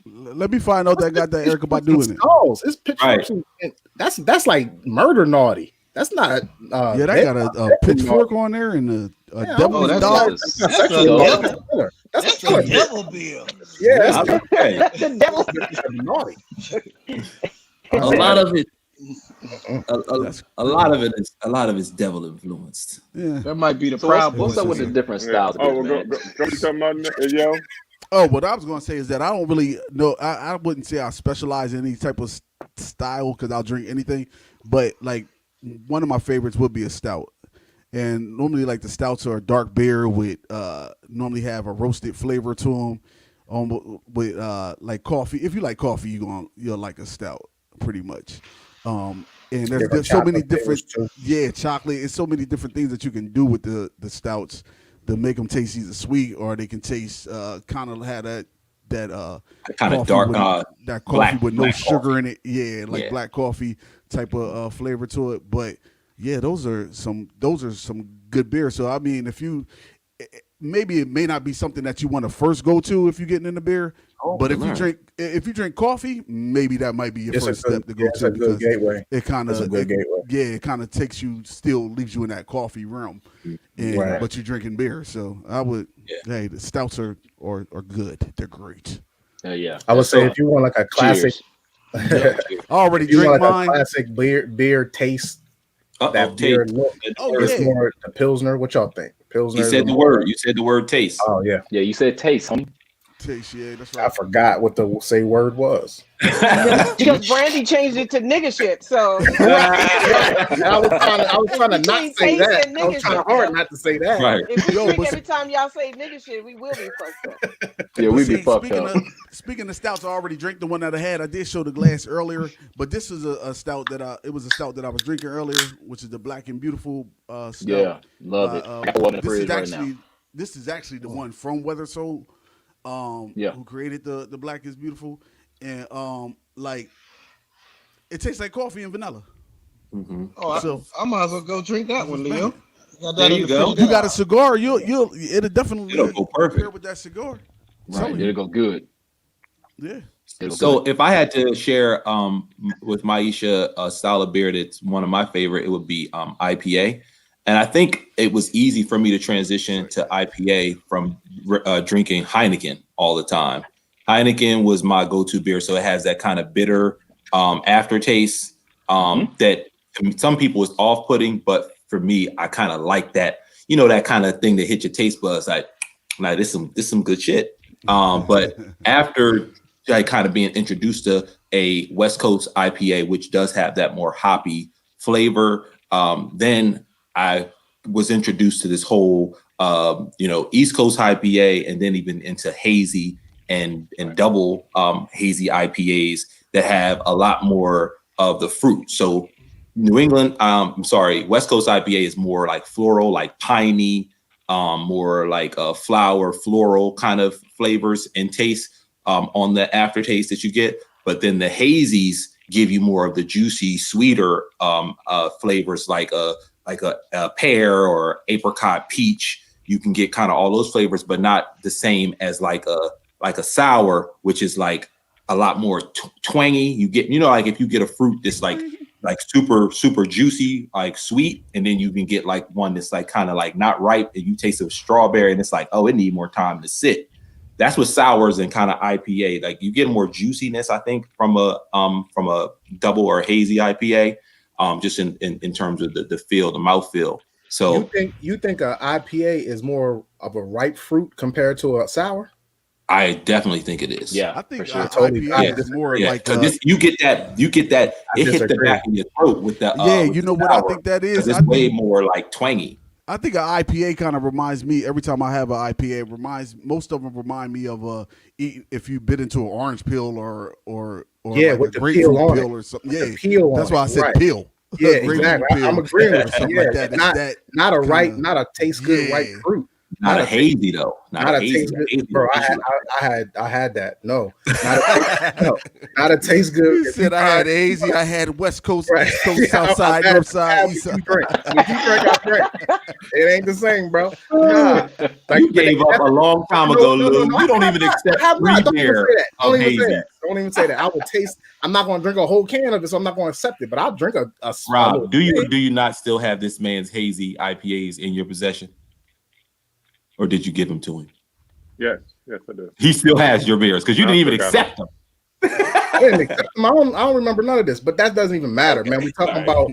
Let me find out that got that Erica Badu in it. Skulls. It's pitchforks. Right. And that's like murder naughty. That's not. Yeah, that got a pitchfork on there and a Yeah, devil's that's dog. That's That's a actually devil. That's That's a killer a beer. devil beer. Yeah, that's Okay. The devil. naughty. A lot of it, That's- a lot of it's devil influenced. Yeah. That might be the So Proud what's Boys. up with the different styles of beer, man? Go talking about yo. Oh, what I was gonna say is that I don't really know. I wouldn't say I specialize in any type of style because I'll drink anything. But like one of my favorites would be a stout, and normally like the stouts are a dark beer with normally have a roasted flavor to them, with like coffee. If you like coffee, you'll like a stout pretty much. And there's so many different chocolate. It's so many different things that you can do with the stouts to make them taste either sweet or they can taste kind of have that Kind of coffee dark, with, that coffee black- with no black sugar coffee. in it. Yeah, like Yeah. black coffee type of flavor to it. But yeah, those are some good beers. So I mean, maybe it may not be something that you want to first go to if you're getting into beer. But if you drink coffee, maybe that might be your It's first a good, step to go it's to a good because gateway. it kind It's a of good gateway. it kind of takes you, still leaves you in that coffee realm, and Right. but you're drinking beer. So I would, hey, the stouts are good. They're great. Yeah. I would say if you want like a classic, Cheers. I already if you drink want like mine. a classic beer taste, that beer look. Oh, It's yeah. more the Pilsner. What y'all think? Pilsner. You said the word. You said the word taste. Oh yeah, Yeah, you said taste, homie. Taste, yeah, that's I right. forgot what the say word was. Because Brandy changed it to nigga shit. So I was trying to not Between say taste that. and I was nigga trying shit, hard so- not to say that. Right. if we Yo, drink but- every time y'all say nigga shit, we will be fucked up. Yeah, But we see, be fucked up. Speaking of stouts, I already drank the one that I had. I did show the glass earlier, but this is a stout that I was drinking earlier, which is the Black and Beautiful stout. Yeah, love it. I got one in the This fridge is right actually now. this is actually the one from Weather Soul, Yeah. who created the Black is Beautiful, and like it tastes like coffee and vanilla. Oh, So- I might as well go drink that one, Leo. Got There that in you the go. fridge. You got a cigar, it'll definitely It'll go perfect. pair with that cigar. Right, it'll go good. Yeah. It'll So go if I had to share with Maisha a style of beer that's one of my favorite, it would be IPA. And I think it was easy for me to transition to IPA from drinking Heineken all the time. Heineken was my go-to beer, so it has that kind of bitter aftertaste that some people is off-putting, but for me, I kind of like that, that kind of thing that hit your taste buds. Like this some good shit. But after like kind of being introduced to a West Coast IPA, which does have that more hoppy flavor, then I was introduced to this whole East Coast IPA, and then even into hazy and double hazy IPAs that have a lot more of the fruit. So West Coast IPA is more like floral, like piney, more like flower, floral kind of flavors and taste on the aftertaste that you get. But then the hazies give you more of the juicy, sweeter flavors, like a pear or apricot, peach. You can get kind of all those flavors, but not the same as like a sour, which is like a lot more twangy. You get, like if you get a fruit that's like super, super juicy, like sweet, and then you can get like one that's like kind of like not ripe, and you taste a strawberry and it's like, oh, it need more time to sit. That's what sours and kind of IPA, like you get more juiciness, I think, from a double or hazy IPA, just in terms of the feel, the mouthfeel. So you think a IPA is more of a ripe fruit compared to a sour? I definitely think it is. Yeah, I think sure. IPA is more like you get that. It hit the back of your throat with the you know what I think that is. It's way more like twangy. I think an IPA kind of reminds me, every time I have an IPA, most of them remind me of if you've been into an orange peel or like with a the grapefruit peel, peel or something. The peel that's why I said right. peel. Yeah, exactly. I'm agreeing with you. Like that. Not a taste good ripe fruit. Not a hazy though. Not a taste good, bro. I had that. No, not a taste good. You said I had hazy. I had West Coast, right. East Coast, South Side, North Side, East Side. If you drink, I drink. It ain't the same, bro. Nah. Like, you gave up a long time ago, Lou. You don't even accept beer of hazy. Don't even say that. I will taste. I'm not going to drink a whole can of it, so I'm not going to accept it. But I'll drink a Rob, do you not still have this man's hazy IPAs in your possession? Or did you give them to him? Yes, I do. He still has your beers because you didn't even accept them. I didn't accept them. I don't remember none of this, but that doesn't even matter, man. We talking about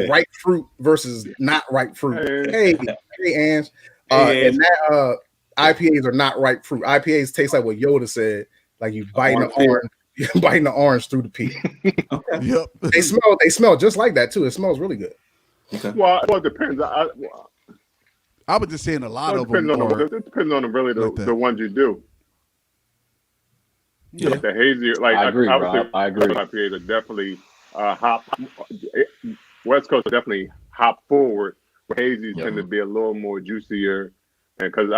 ripe fruit versus not ripe fruit. Hey, Ange, and that IPAs are not ripe fruit. IPAs taste like what Yoda said, like you biting the orange. You're biting the orange through the peel. Okay. Yep. They smell just like that too. It smells really good. Okay. Well, it depends. I was just saying a lot of them. It depends on the ones you do. Yeah. Like the hazy, like I agree, Rob. I agree. IPAs are definitely hop. West Coast are definitely hop forward. Where hazies tend to be a little more juicier, and because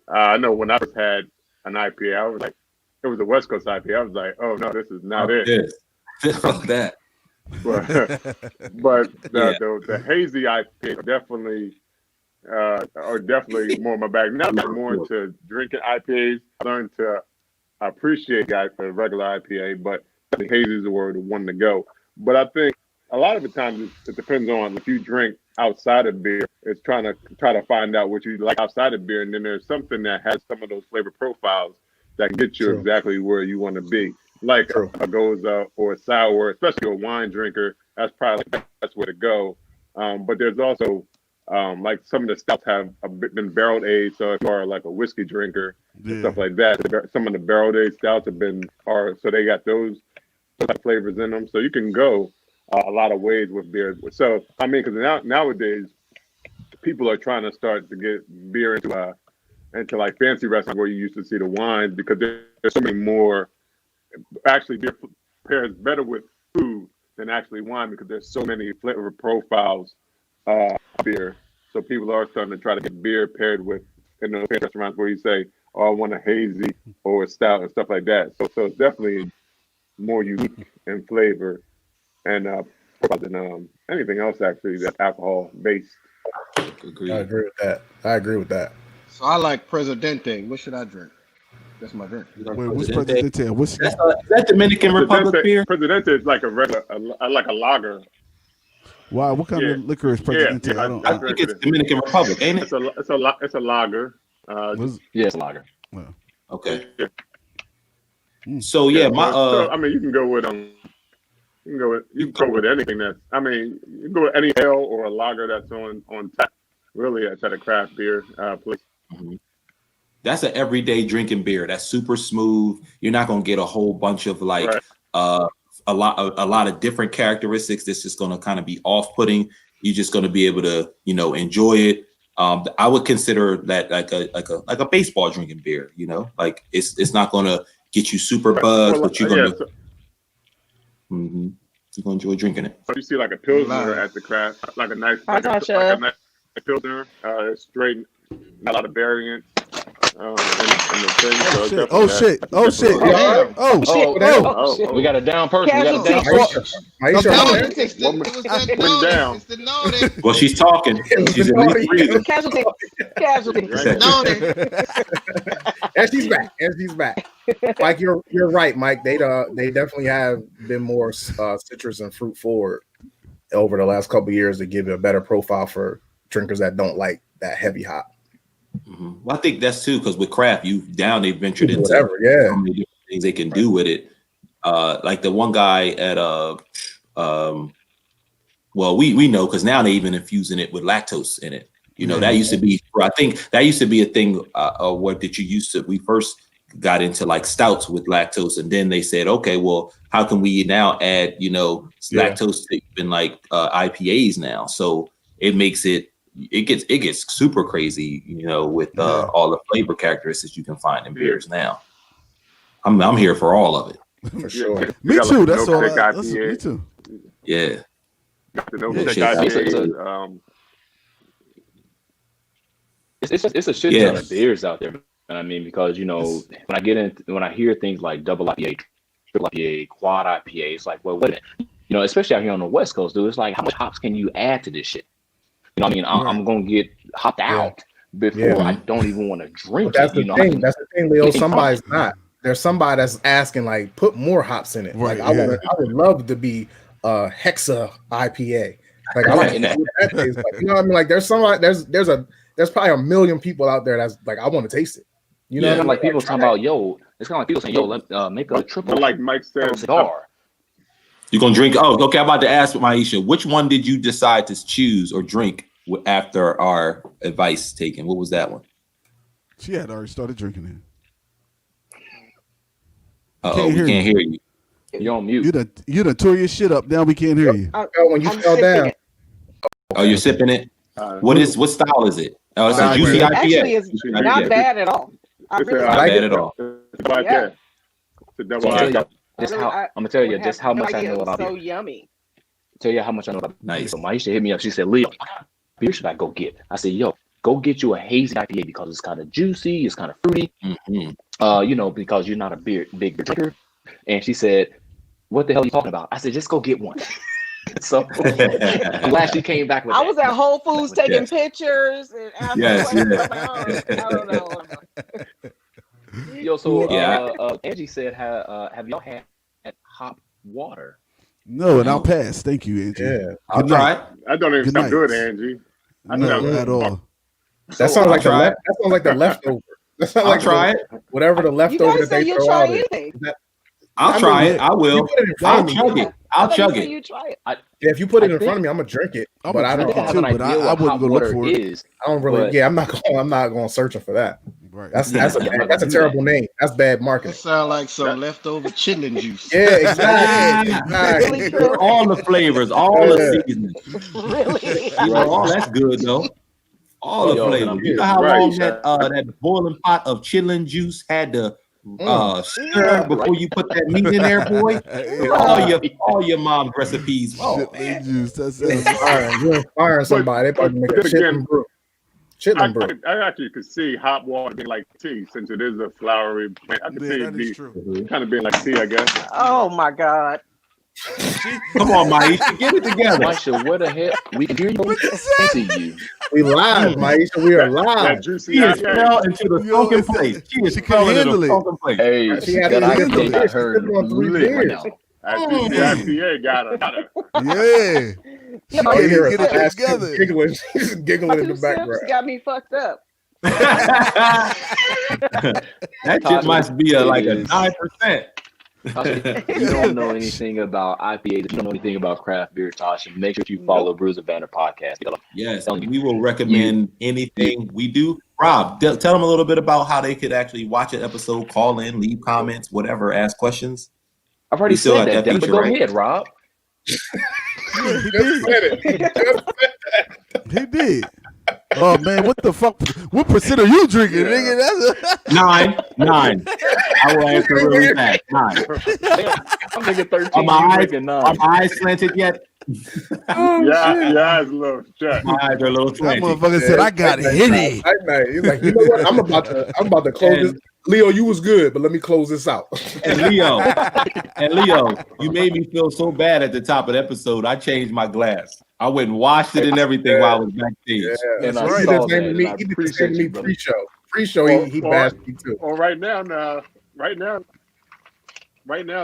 I know when I first had an IPA, I was like, it was a West Coast IPA. I was like, oh no, this is not it. Fuck that. But the hazy IPA are definitely more my bag. Now I'm more into drinking IPAs. I learned to appreciate guys for regular IPA, but the hazies were the one to go. But I think a lot of the times it depends on if you drink outside of beer. It's try to find out what you like outside of beer, and then there's something that has some of those flavor profiles that can get you exactly where you want to be. Like a goza or a sour, especially a wine drinker. That's probably the best way to go. But there's also like some of the stouts have been barrel aged, so if you are like a whiskey drinker and stuff like that, some of the barrel aged stouts so they got those flavors in them. So you can go a lot of ways with beer. So because nowadays people are trying to start to get beer into like fancy restaurants where you used to see the wines, because there's so many more. Actually, beer pairs better with food than actually wine because there's so many flavor profiles. Beer, so people are starting to try to get beer paired with in those restaurants where you say, "Oh, I want a hazy or a stout" and stuff like that. So it's definitely more unique in flavor and than anything else actually that's alcohol based. I agree with that. So I like Presidente. What should I drink? That's my drink. Wait, what's Presidente? What's that Dominican Republic beer? Presidente is like a regular, like a lager. Wow, what kind of liquor is Presidente? I think it's Dominican Republic, ain't it? It's a lager. It's a lager. Well, okay. Yeah. So you can go with you can go with anything you can go with any ale or a lager that's on tap. Really, at a craft beer place. Mm-hmm. That's an everyday drinking beer. That's super smooth. You're not gonna get a whole bunch of like a lot of different characteristics that's just gonna kind of be off-putting. You're just gonna be able to, you know, enjoy it. I would consider that like a baseball drinking beer, you know, like it's not gonna get you super buzzed, but you're gonna you're gonna enjoy drinking it. So you see like a pilsner at the craft, like a nice, like a nice pilsner, straight, not a lot of variants. In the thing, oh shit! We got a down person. We got a down person. Well, she's talking. She's in the Casualty. And she's back. Mike, you're right, Mike. They definitely have been more citrus and fruit forward over the last couple of years to give it a better profile for drinkers that don't like that heavy hop. Mm-hmm. Well, I think that's too because with craft, they've ventured into so many different things they can do with it. Like the one guy at well, we know because now they even infusing it with lactose in it. You know, that used to be, I think that used to be a thing. What did you used to? We first got into like stouts with lactose, and then they said, okay, well, how can we now add, you know, lactose to even like IPAs now? So it makes it gets super crazy, you know, with all the flavor characteristics you can find in beers now. I'm here for all of it. For sure. Me too. That's all. Me too. Yeah. It's a shit ton of beers out there. I mean, because you know, when I hear things like double IPA, triple IPA, quad IPA, it's like, well, wait a minute. You know, especially out here on the West Coast, dude, it's like, how much hops can you add to this shit? You know what I mean? I'm gonna get hopped out before I don't even want to drink that's it. The thing. That's the thing, Leo. Somebody's not. There's somebody that's asking, like, put more hops in it. Right, like, I would love to be hexa IPA. Like, I like that taste. Like, you know what I mean? Like, there's somebody. There's probably a million people out there that's like, I want to taste it. You know, like people talking about, it's kind of like people saying, let's make a triple. Like Mike said, cigar. You're gonna drink. Oh, okay. I'm about to ask Maisha, which one did you decide to choose or drink after our advice taken? What was that one? She had already started drinking it. We can't hear you. You're on mute. You done tore your shit up. Now we can't hear you. When you fell down. Oh, you're sipping it. What style is it? Oh, it's a juicy IPA. Actually, it's not bad at all. Not bad at all. Yeah. I'm gonna tell you just how much I know about it. So beer. yummy. Tell you how much I know about beer. Nice. So Maisha hit me up. She said, Leo, what beer should I go get? I said, go get you a hazy IPA because it's kind of juicy, it's kind of fruity. Mm-hmm. You know, because you're not a big beer drinker. And she said, what the hell are you talking about? I said, just go get one. So I'm glad she came back with I was at Whole Foods taking pictures and asking questions. I don't know. So Angie said, have y'all had hop water? No, and I'll pass. Thank you, Angie. Yeah, I'll try it. That don't even sound good, Angie. No, at all. That sounds like the leftover. That sounds like try it. Whatever the leftover that they throw out. I'll try it. I will. I'll chug it. I'll chug it. You try it. If you put it in front of me, I'm gonna drink it. But I don't. I wouldn't go look for it. I don't really. Yeah, I'm not going searching for that. Right. That's a terrible name. That's bad marketing. It sounds like some leftover chitlin juice. Yeah, exactly. All the flavors, all the seasonings. Really? That's good though. All the flavors. You know how long that boiling pot of chitlin juice had to stir before you put that meat in there, boy? all your mom's recipes. Oh, man. Juice. That's you're inspiring somebody. They probably make a chitlin brew. I actually could see hot water being like tea, since it is a flowery plant. I could see it be kind of being like tea, I guess. Oh my God. Come on, Maisha, get it together. Maisha, what the hell? We can hear you. We can see you. We live, Maisha. We are live. She is fell into the sunken place. She fell into the sunken place. Hey, she got her lit now. IPA got her. Yeah. You can't hear her together. Giggling. She's giggling in the background. Got me fucked up. That shit must be like a 9%. You don't know anything about IPAs. You don't know anything about craft beer, Tasha. Make sure you follow Brewsing Banter podcast. Yes, we will recommend anything we do. Rob, tell them a little bit about how they could actually watch an episode, call in, leave comments, whatever, ask questions. I've already still said got that, that but feature, go right? ahead, Rob. Yeah, he did. He did. Oh man, what the fuck? What percent are you drinking, nigga? That's Nine. I will answer really fast. 9. I'm thinking 13. Are my you eyes slanted yet? Yeah, it's a little check. My eyes are a little that slanted. motherfucker said, "I got Henny." He's like, you know what? I'm about to close this. Leo, you was good, but let me close this out. And Leo, you made me feel so bad at the top of the episode. I changed my glass. I went and washed it and everything while I was backstage. Yeah, And he I did saw the same that, to me. and I He did the appreciate same to me you, brother. pre-show. Pre-show, he bashed me too. Well, right now,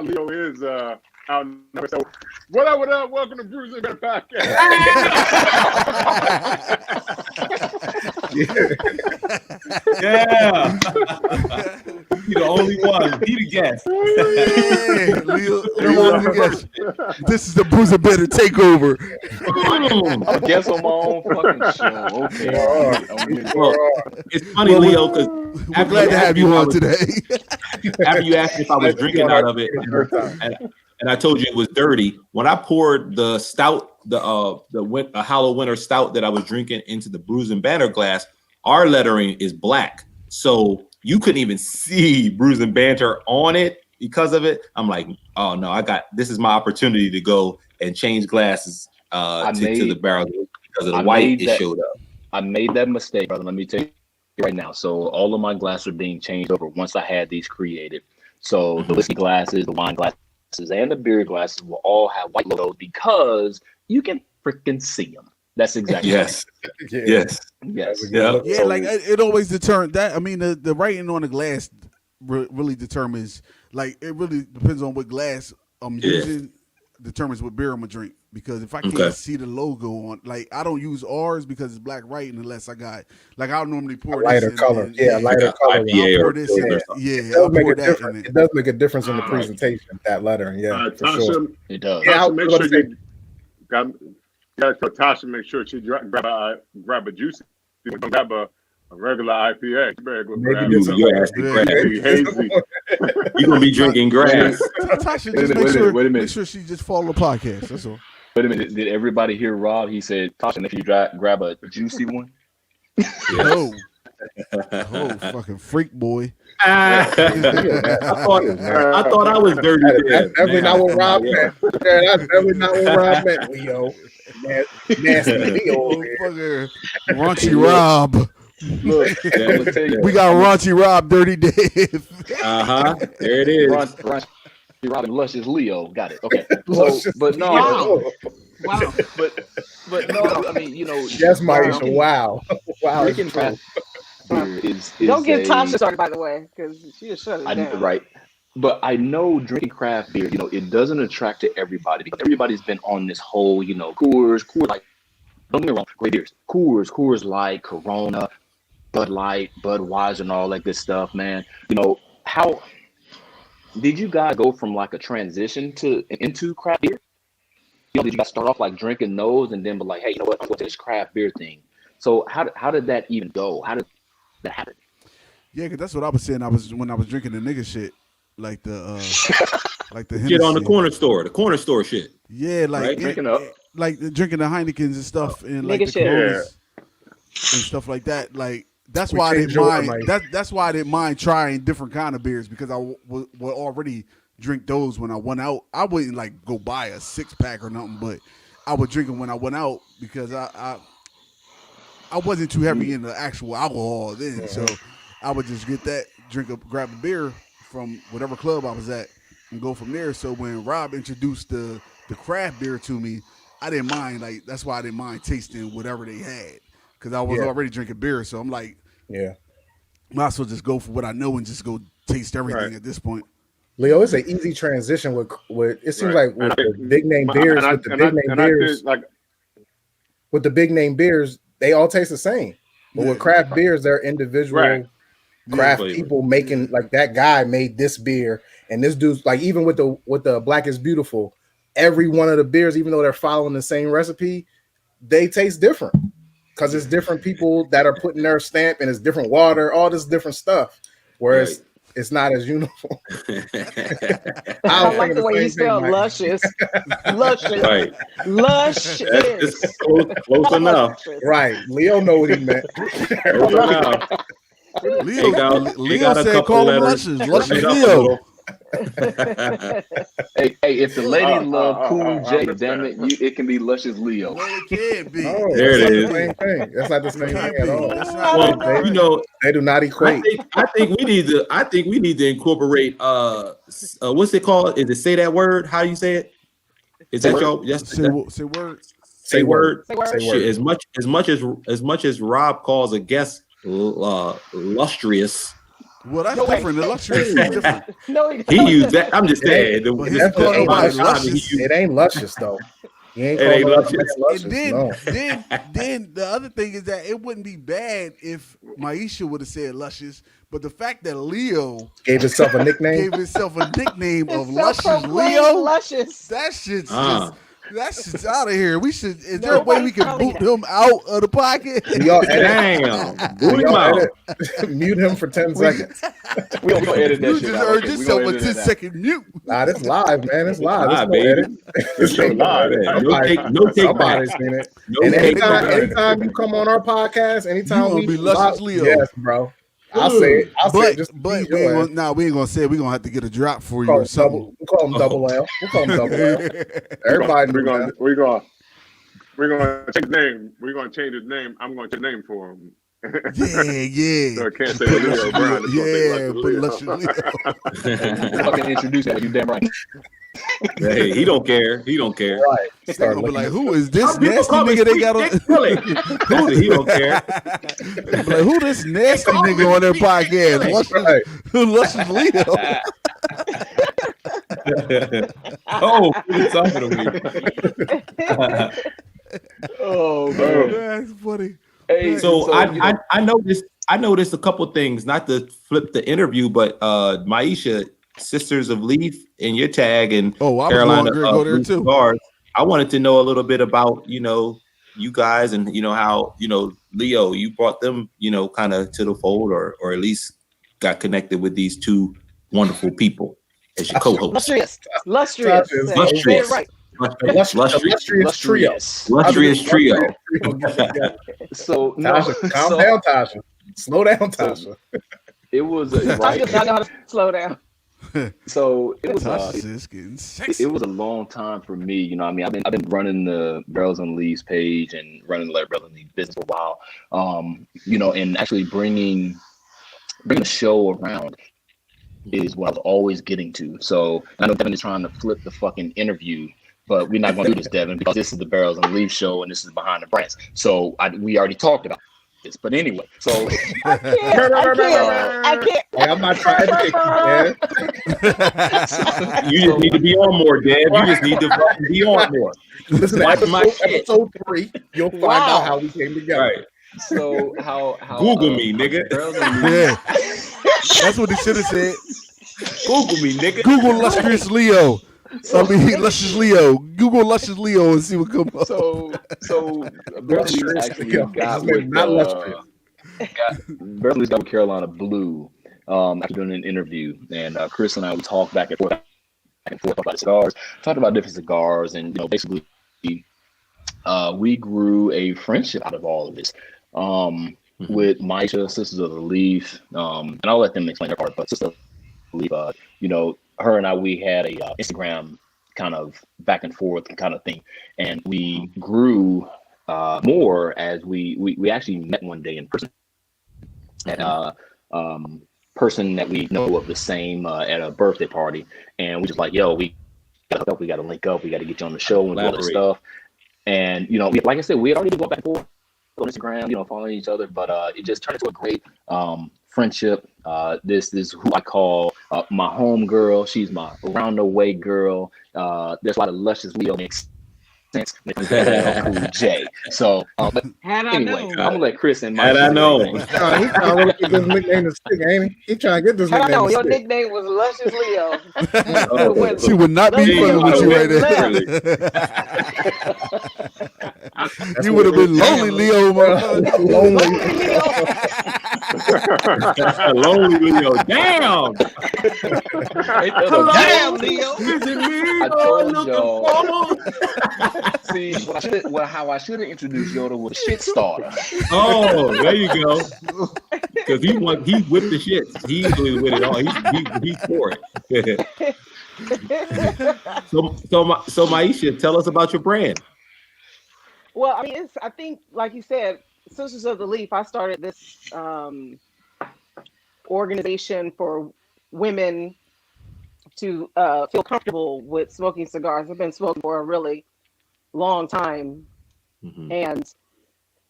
Leo is out now. So, what up? Welcome to Brewsing Banter podcast. Yeah. You're the only one. Be the guest. Yeah, Leo, this is the Brewsing Banter takeover. I'm a guest on my own fucking show. Okay. Well, it's funny, Leo, because We're glad to have you on today. after you asked me if I was drinking out of it, and I told you it was dirty. When I poured the stout, the Hollow Winter Stout that I was drinking into the Brewsing Banter glass, our lettering is black, so you couldn't even see Brewsing Banter on it because of it. I'm like, oh no, this is my opportunity to go and change glasses to the barrel because of the white it showed up. I made that mistake, brother. Let me tell you right now. So all of my glasses are being changed over once I had these created. So the whiskey glasses, the wine glasses, and the beer glasses will all have white logos because you can freaking see them. That's exactly yes. Right. Yes. Yeah, like it always determines that. I mean, the writing on the glass really determines. Like, it really depends on what glass I'm using. Determines what beer I'm gonna drink. Because if I can't see the logo on, like, I don't use ours because it's black writing unless I got, like, I'll normally pour a lighter color. Lighter color. IPA I'll or pour this. I'll pour that in it. It does make a difference in the presentation. That lettering, for sure. It does. Yeah, make sure you got to Tasha. Make sure she grab a juicy. Don't grab a regular IPA. You're gonna be drinking grass. Tasha, just make sure she just follow the podcast. That's all. Wait a minute. Did everybody hear Rob? He said, Tasha, if you grab a juicy one. Oh, fucking freak boy. I thought I was dirty. That's definitely not what Rob meant. That's definitely not what Rob meant, Leo. Nasty Leo. Raunchy Rob. Look, we got Raunchy Rob, Dirty Dave. There it is. Raunchy Rob and Luscious Leo. Got it. Okay. So, but no. Wow. But no, I mean, yes, Maisha. Wow. Drinking craft beer is don't get Tasha started, by the way, because she'll shut it down. Right. But I know drinking craft beer, it doesn't attract to everybody because everybody's been on this whole, Coors Light. Don't get me wrong, great beers. Coors Light, Corona, Bud Light, Budweiser, and all that good stuff, man. How did you guys go from like a transition into craft beer? Did you guys start off like drinking those and then be like, hey, you know what, I'm going to this craft beer thing? So how did that even go? How did that happen? Yeah, because that's what I was saying. When I was drinking the nigga shit, like the shit on the corner store shit. Yeah, like right? Drinking up, like drinking the Heinekens and stuff, and like nigga the shit. Coronas and stuff like that. Like that's why I didn't mind. That's why I didn't mind trying different kind of beers because I would already drink those when I went out. I wouldn't like go buy a 6-pack or nothing, but I would drink them when I went out because I wasn't too heavy in the actual alcohol then, so I would just get that, grab a beer from whatever club I was at, and go from there. So when Rob introduced the craft beer to me, I didn't mind. Like that's why I didn't mind tasting whatever they had because I was already drinking beer. So I'm like, might as well just go for what I know and just go taste everything at this point. Leo, it's an easy transition with it seems like with the big name beers, with the big name beers, they all taste the same. But with craft beers, they're individual craft flavor. people making like that guy made this beer, and this dude's like even with the Black is Beautiful, every one of the beers, even though they're following the same recipe, they taste different because it's different people that are putting their stamp and it's different water, all this different stuff. Whereas it's not as uniform. I like the way you spell luscious. Luscious. Right. Luscious. It's close enough. Right. Leo know what he meant. Close enough. Leo said call him luscious. Luscious Leo. Hey, if the ladies love Cool J, damn it, it can be Luscious Leo. No, it can't be. Oh, There it is. The same thing. That's not the same thing Can't at be. all. That's not Well, right. you know, They do not equate. I think we need to incorporate what's it called? Is it say that word? How do you say it? Is that y'all? Yes. Say word. Say word. Say word. Say Shit, word. as much as Rob calls a guest lustrous, Well, that's different. The luxurious is different. No, he used that. I'm just saying. But he's calling nobody luscious. It ain't luscious though. You ain't It calling ain't nobody luscious. luscious. And No. then the other thing is that it wouldn't be bad if Maisha would have said luscious, but the fact that Leo Gave himself a nickname. gave himself a nickname of it's luscious self-proclaimed Leo, luscious. that shit's Uh. just out of here. We should. Is there a way we can boot him out of the pocket? Y'all edit. Damn, boot him Y'all out. edit. Mute him for 10 seconds. We gonna edit that You shit just out. heard Okay, we yourself gonna a edit 10 that out. second mute. Nah, this live, man. It's live. Live, It's no baby. edit. It's so live. No take Somebody's back. seen it. No And take back. anytime you come on our podcast, anytime You we gonna be luscious Leo. yes, bro. I'll say it. I'll say it just to But tease we your ain't ass. gonna, we ain't gonna say it. We gonna have to get a drop for you Call or him something. we call him double L. We'll call him double L. Everybody We're knows gonna that. change his name. We're gonna change his name. I'm gonna change his name for him. Yeah. So I can't say Put Leo luscious Brown. Leo. It's gonna say Yeah, Luscious put Leo. luscious Leo. Fucking introduce that. You damn right. Hey, he don't care. He don't care. Right. They Start gonna be like, looking who is this Some people nasty call me nigga they Sweet got on? Dick Willie. That's it, he don't care. They be like, who this nasty call me nigga on their Sweet Dick podcast? Willie. Luscious Leo. Oh, who's talking to me? Oh man. That's funny. Hey, So you know, I noticed a couple things, not to flip the interview, but Maisha, Sisters of Leaf in your tag, and Oh, I was Carolina going to go there Blue too. Cigars. I wanted to know a little bit about, you guys, and how, Leo, you brought them, kind of to the fold, or at least got connected with these two wonderful people as your co-hosts. Lustrous. Say it right. illustrious trio. Lustrous trio. so no, Tasha, calm so down, Tasha. Slow down, Tasha. it was I right. just not know how to slow down. So it was Tasha is getting sexy. it was a long time for me. You know, what I mean, I've been running the Barrels and Leaves page and running the Barrels and Leaves business for a while. And actually bringing the show around is what I was always getting to. So I know Devin is trying to flip the fucking interview, but we're not going to do this, Devin, because this is the Barrels and Leaves show and this is Behind the Brands. So we already talked about this. But anyway, so I can't. Hey, I'm not trying to educate you, man. You just need to be on more, Dad. You just need to fucking be on more. Listen to Wipe my shit. episode 3. You'll find Wow. out how we came together. Right. so how Google me, nigga. Barrels and Leaves, Yeah. That's what he should have said. Google me, nigga. Google Lustrous Leo. Luscious Leo. Google Luscious Leo and see what comes up. so Barrels and Leaves actually got His name with not lustrous. Barrels and Leaves got with Carolina Blue after doing an interview, and Chris and I would talk back and forth about cigars, talked about different cigars, and basically we grew a friendship out of all of this. With Maisha, Sisters of the Leaf, and I'll let them explain their part, but Sisters of the Leaf, her and I, we had a Instagram kind of back and forth kind of thing, and we grew more as we actually met one day in person at person that we know of the same at a birthday party, and we just like, yo, we gotta link up, we gotta get you on the show and all this stuff. And like I said, we had already gone back and forth on Instagram, following each other, but it just turned into a great friendship. This is who I call my home girl. She's my around the way girl. There's a lot of luscious Leo mixed sense. Cool J. So, but Had I anyway, known. I'm gonna let Chris and Had Mike. I known. He's trying to really get this nickname to stick, ain't he? He's trying to get this Had I nickname known to your stick. nickname was Luscious Leo. Oh, She would not be Leo fucking with you right left. there. You would have been lonely, Leo. motherfucker. Lonely. Lonely Leo. Lonely Leo. Damn. Damn, Leo. Is it me? I told looking y'all. for? See, how I should have introduced Yoda was shit starter. Oh, there you go. Because he whipped the shit. He was with it all. He's for it. So Maisha, tell us about your brand. Well, I mean, I think, like you said, Sisters of the Leaf. I started this organization for women to feel comfortable with smoking cigars. I've been smoking for a really long time, and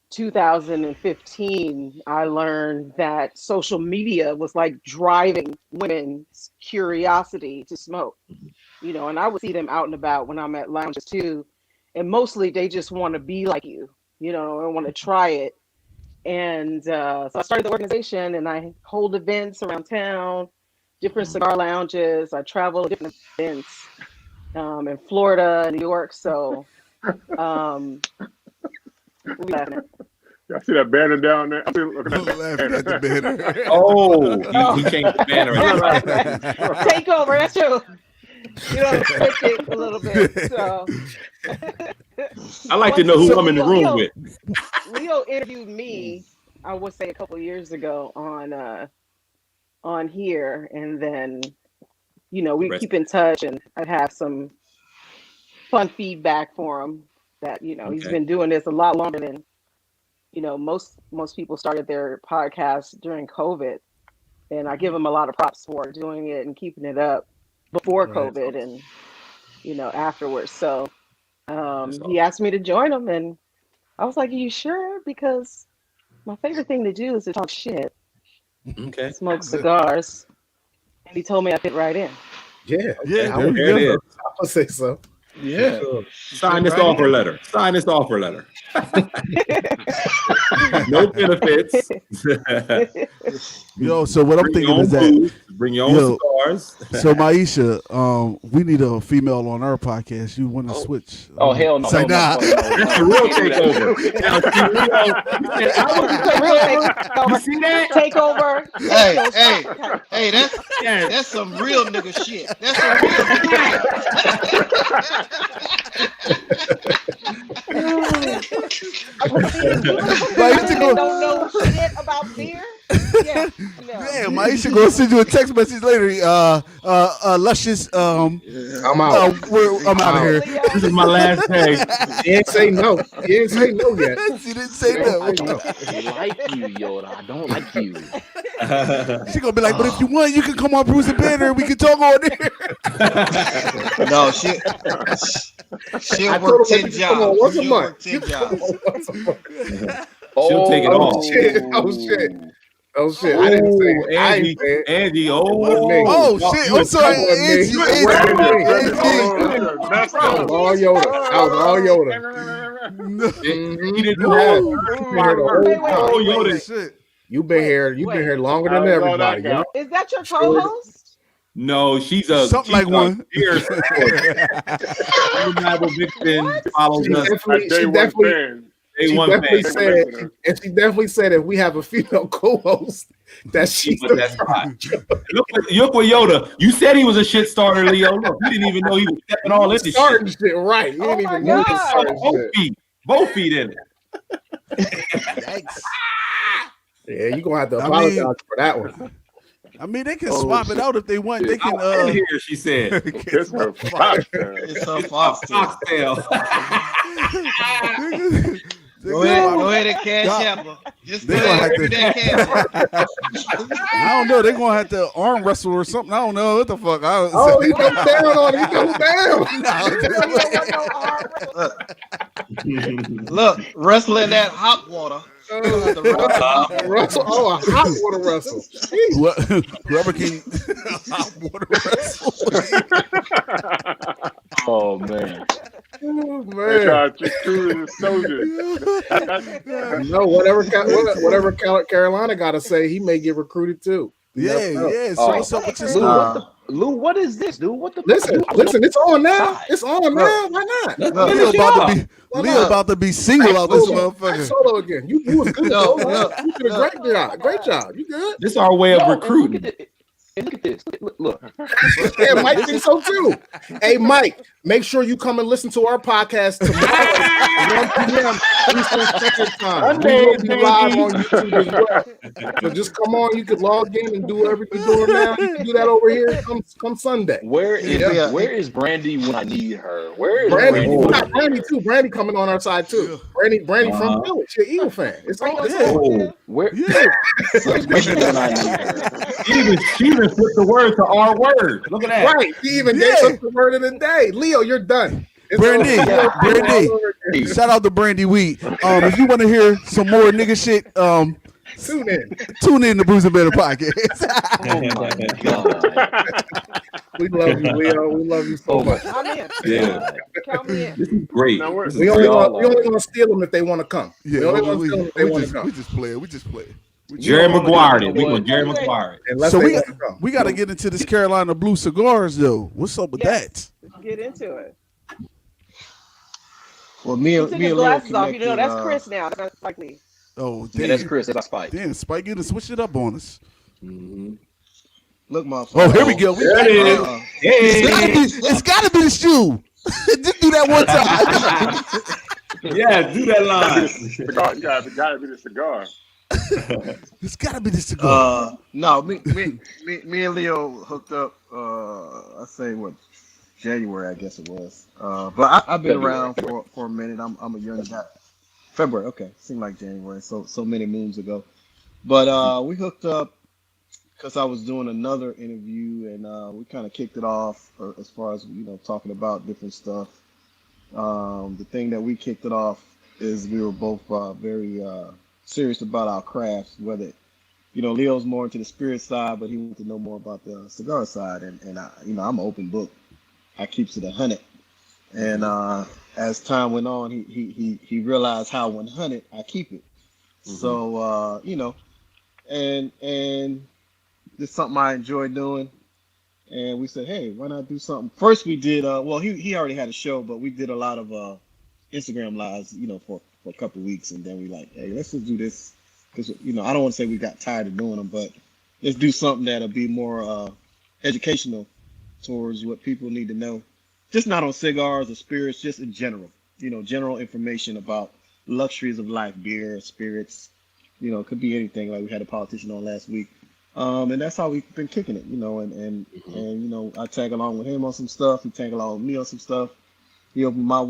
2015, I learned that social media was like driving women's curiosity to smoke. And I would see them out and about when I'm at lounges too. And mostly they just want to be like you, and want to try it. And so I started the organization, and I hold events around town, different cigar lounges. I travel to different events in Florida, New York. So what are we laughing at? I see that banner down there. I'm looking at that banner. Oh, he changed the banner. Takeover, that's true. Switch it a little bit. So I like to know who I'm in the room with. Leo interviewed me, I would say a couple years ago on here, and then we keep in touch, and I have some fun feedback for him that he's been doing this a lot longer than most people started their podcasts during COVID, and I give him a lot of props for doing it and keeping it up before COVID and afterwards. So he asked me to join him, and I was like, "Are you sure?" Because my favorite thing to do is to talk shit, smoke cigars, and he told me I fit right in. Yeah, there it is. I would say so. Yeah. Sign this offer letter. No benefits. So what I'm thinking is that bring your own cigars. So Maisha, we need a female on our podcast. You want to switch? Oh hell no! Say nah. That's a real takeover. You see that? Takeover. Hey, that's some real nigga shit. That's some real nigga shit. Maisha don't know shit about beer. Yeah, Damn, Maisha gonna send you a text message later. Luscious. I'm out. I'm out of here. This is my last day. He didn't say no. He didn't say no yet. She didn't say no. I don't like you, Yoda. I don't like you. She gonna be like, but if you want, you can come on Brewsing Banter and we can talk on there. No, she'll work 10 jobs. Come on, once a month. 10 jobs. She'll take it all. Oh shit! I didn't say it. Andy. Oh shit! I'm sorry, Angie. That was all Yoda. He didn't do that. Oh, Yoda. Shit. You've been here longer than everybody. Is that your co-host? No, she's something like one. Fierce. Follows us. She definitely said if we have a female co-host, that she's that's right. Look with Yoda. You said he was a shit starter, Leo. Look, you didn't even know he was stepping all in this starting shit. Right. You didn't even know he started shit. Both feet in it. Yikes. Yeah, you're gonna have to apologize for that one. I mean, they can swap it out if they want. They can. Here, she said. It's her foxtail. It's her foxtail. Go ahead and cash out. Just go ahead and do that cash. I don't know. They're gonna have to arm wrestle or something. I don't know what the fuck. He goes down on it. He goes down. Look, wrestling that hot water. A hot water wrestle. Whoever can hot water wrestle. Oh man. They try to recruit the soldiers. No, whatever Carolina got to say, he may get recruited too. You never know. Yeah. So Oh, what's up with your Lou, stuff? Lou, what is this, dude? What the Listen, it's on now. It's on now. Why not? Leo about to be single out this motherfucker. Solo again. You was good. No, Solo. You did a great job. Great job. You good? This is our way of Yo, recruiting. And look at this. Look. Yeah, Mike thinks so too. Hey, Mike, make sure you come and listen to our podcast tomorrow, 1 p.m. Eastern Standard Time. We will be live on YouTube as well. So just come on. You can log in and do whatever you're doing now. You can do that over here. Come Sunday. Where is Brandy when I need her? Where is Brandy? Brandy? We got Brandy too. Brandy coming on our side too. Brandy from Village. You're Eagle fan. It's all Where? Where's Brandy when I need her? She even flipped the word to our word. Look at that. Right. He even gave us the word of the day. Leo, you're done. Brandy. Shout out to Brandy Wheat. If you want to hear some more nigga shit, tune in to Brewsing Banter podcast. Oh my god. We love you, Leo. We love you so much. I'm in. Yeah. Count me in. This is great. Now, where- We only want to steal them if they want to come. Yeah, we only want to steal them if they want to come. we just play. Jerry Maguire. We want Jerry Maguire. Unless So they want to come. we got to get into this Carolina Blue cigars though. What's up with Yes. that? Get into it. Well, me He and took me his and Leo glasses off. You know, connected, that's Chris now. That's like me. Oh, Yeah, that's Chris. That's Spike. Damn, Spike, you done switched it up on us. Look, motherfucker. Oh, here we go. There it is. It's gotta be the shoe. Just do that one time. Yeah, do that line. Cigar, gotta be the cigar. It's gotta be the cigar. No, me and Leo hooked up. I say what, January, I guess it was. But I've been around for a minute. I'm a young guy. February, okay. Seemed like January. So many moons ago. But we hooked up because I was doing another interview, and we kind of kicked it off as far as talking about different stuff. The thing that we kicked it off is we were both very serious about our crafts. Whether Leo's more into the spirit side, but he wanted to know more about the cigar side, and I'm an open book. I keeps it 100, and as time went on, he realized how 100 I keep it. So and it's something I enjoy doing. And we said, hey, why not do something? First we did, he already had a show, but we did a lot of Instagram lives, for a couple of weeks. And then we like, hey, let's just do this. Because, I don't want to say we got tired of doing them, but let's do something that'll be more educational towards what people need to know. Just not on cigars or spirits, just in general. General information about luxuries of life, beer, spirits. It could be anything. Like we had a politician on last week. And that's how we've been kicking it, and I tag along with him on some stuff. He tag along with me on some stuff. He opened my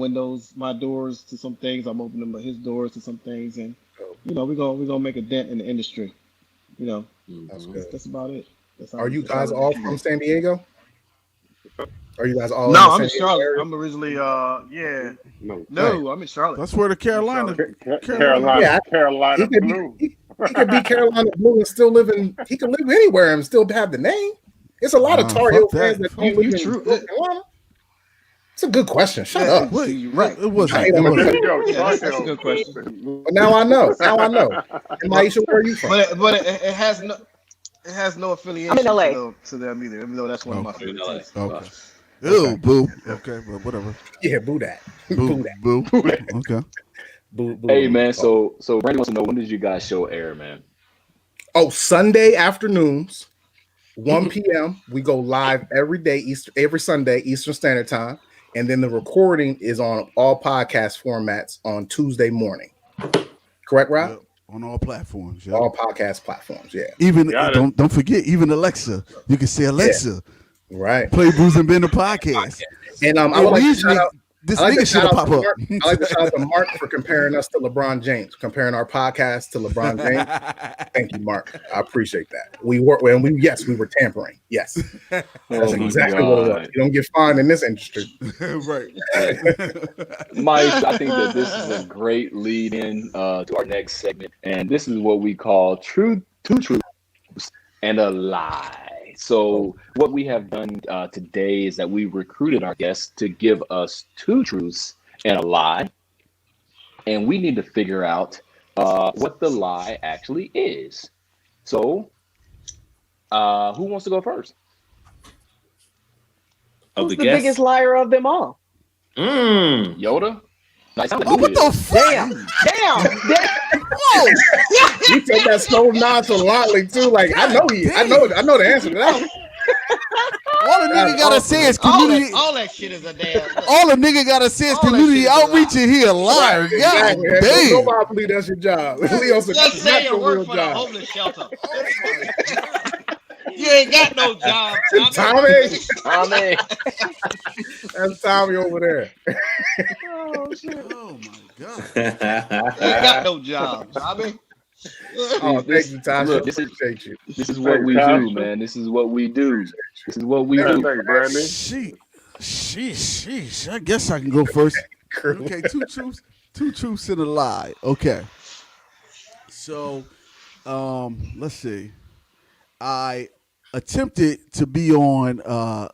doors to some things. I'm opening his doors to some things, and we're gonna make a dent in the industry. That's good. That's about it. Are you guys all from San Diego? Are you guys all? No, I'm in Charlotte. I'm originally, No, I'm in Charlotte. That's where the Carolina. Carolina He Blue. could be Carolina Blue and still live in. He could live anywhere and still have the name. It's a lot of Tar Heel fans that don't live in North Carolina. It's a good question. Shut up. Right. It wasn't. I hate him. There you go. Yeah, that's a good question. But now I know. And Maisha, where are you from? But it has no affiliation I'm in LA. to them either, even though that's one of my favorites. Okay. Ew, boo. Okay, but whatever. Yeah, boo that. Boo, that. boo. Okay. Boo, boo. Hey man, so Brandy wants to know, when did you guys show air, man? Oh, Sunday afternoons, 1 p.m. We go live every Sunday Eastern Standard Time, and then the recording is on all podcast formats on Tuesday morning. Correct, Rob? Yep. On all platforms. Yep. All podcast platforms. Yeah. Even don't forget, even Alexa. You can say Alexa. Yeah. Right. Play Brewsing Banter podcast. And I would like to shout out. This nigga should pop up. I like to shout out to Mark for comparing us to LeBron James, comparing our podcast to LeBron James. Thank you, Mark. I appreciate that. We were tampering. Yes, that's exactly what it was. You don't get fined in this industry, Right. Mike, I think that this is a great lead in to our next segment, and this is what we call two truths and a lie. So what we have done today is that we recruited our guests to give us two truths and a lie, and we need to figure out what the lie actually is. So, who wants to go first? Of Who's the the guests. biggest liar of them all? Yoda? Nice. Oh, what the fuck? Damn. Whoa! He said that so nonchalantly too. Like I know the answer to that. All the nigga gotta say is community. All that shit is a damn. All the nigga gotta say is All that community shit is a outreach, and he a liar. Right, God exactly. damn. Nobody believe that's your job. Leo said Just that's not say you your work real for the job. homeless shelter. You ain't got no job, Tommy. Tommy. That's Tommy over there. Oh shit. Oh my god. You ain't got no job, Tommy. Oh, thank you, Tasha. Look, Appreciate you. This is what we do, man. This is what we do. This is what we do. Thanks, Brandy. Sheesh. I guess I can go first. Okay, two truths and a lie. Okay. So, let's see. I attempted to be on. Nah.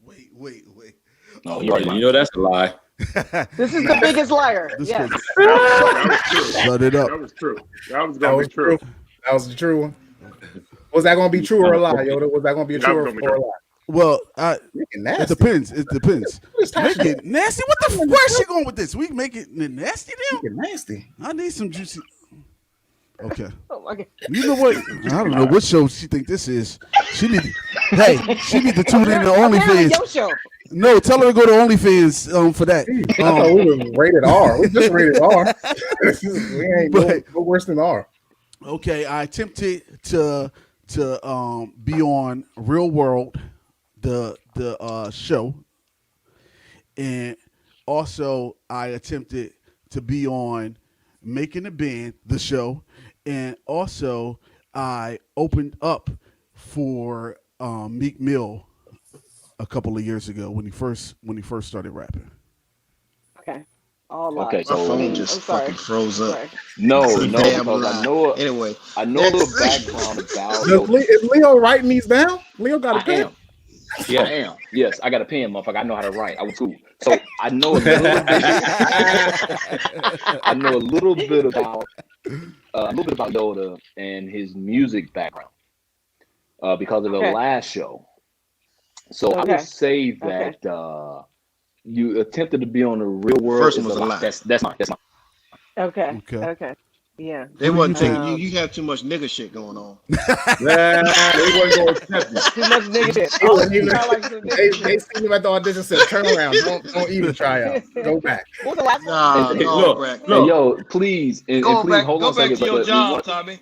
Wait. No, You know that's a lie. This is the biggest liar. This Yes. was- That was true. Shut it up. That was true. That was That gonna was be true. true. That was the true one. Was that going to be true or a lie, Yoda? Was that going to be a That true was or gonna be a lie? Well, Making it nasty. depends. It depends. What is Make Tasha it nasty. What the? Where's she going with this? We make it nasty now. making nasty? I need some juicy. Okay. Oh my god. You know what? I don't know what show she think this is. She need to tune in to Apparently OnlyFans. your show. No, tell her to go to OnlyFans for that. I thought we were rated R. We just rated R. We ain't no worse than R. Okay, I attempted to be on Real World, the show, and also I attempted to be on Making the Band, the show, and also I opened up for Meek Mill a couple of years ago when he first started rapping. Okay. All lies. Okay, My so phone I'm just sorry. fucking froze up. Sorry. no, It's a damn because lie. Anyway, I know a little background about. Is Leo writing these down? Leo got a I pen? am. I am. Yes, I got a pen, motherfucker. I know how to write. I went to school, so I know a little bit. I know a little bit about Yoda and his music background because of the last show. So I would say that you attempted to be on the Real World. First one was a lie. That's mine. Okay. Yeah. they wasn't think? taking you. You have too much nigga shit going on. Nah, they wasn't going to accept it. Too much nigga shit. He wasn't even- Sound like some They nigga shit. seen him at the audition and said, turn around. Don't even try out. Go back. What was the last one? Nah, Hey, go look, back. Hey, yo, please, and Go please back. hold Go on a back second. to your but job, Tommy.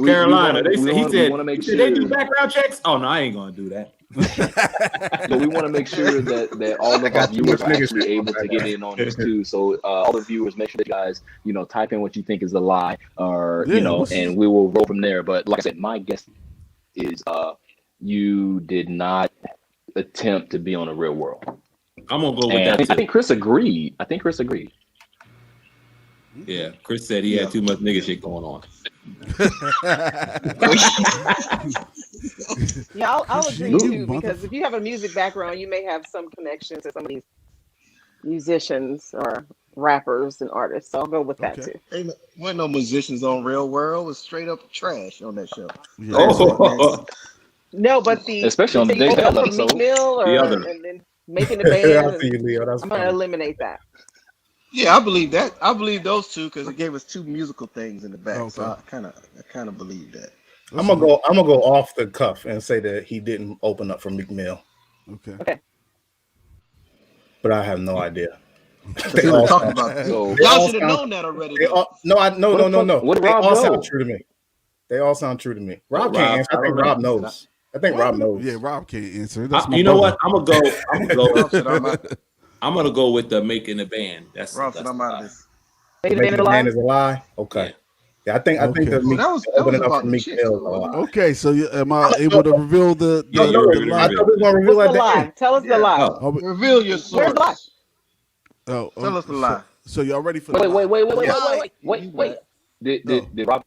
Carolina, we he want to make said sure. they do background checks. Oh no, I ain't gonna do that. So we want to make sure that all of our got too viewers much are nigga actually shit able to get in on this too. So all the viewers, make sure that you guys, type in what you think is a lie, or Yeah, and we will roll from there. But like I said, my guess is you did not attempt to be on the Real World. I'm gonna go with And that. I think Chris agreed. Yeah, Chris said he had too much nigga shit going on. Yeah, I'll agree You too, because if you have a music background, you may have some connection to some of these musicians or rappers and artists. So I'll go with that Okay. too. Wasn't no musicians on Real World. It was straight up trash on that show. Yeah. Oh, No, but the Especially on the you Dave go Chappelle from Meek episode. Mill The other. and then making the I band. see you, Leo. That's I'm gonna funny. eliminate that. Yeah, I believe that. I believe those two because it gave us two musical things in the back. So Okay. I kind of believe that. I'm gonna go off the cuff and say that he didn't open up for Meek Mill, Okay. but I have no idea. We were talking about that. So Y'all should have known that already. though. No. What did They Rob all know? sound true to me. They all sound true to me. Rob Rob, can't answer. I I think don't Rob know. knows. I think Rob knows. Yeah, Rob can't answer. That's my you know brother. what? I'm gonna Rob said I'm go. out. I'm gonna go with the making the band. That's Rob said I'm out of this. Making the Making band the man alive. is a lie. Okay. Yeah, I think Okay. the Meek That was opening up about for the Meek chicks, Mill is a though, lie. Okay, so am I able to reveal the No, you're ready the to lie? I thought we were gonna reveal What's at the the lie? end. Tell us the lie. Oh, Are we- Reveal your Where's the lie? source. oh, Tell us the lie. So y'all ready for the wait. lie? Did Rob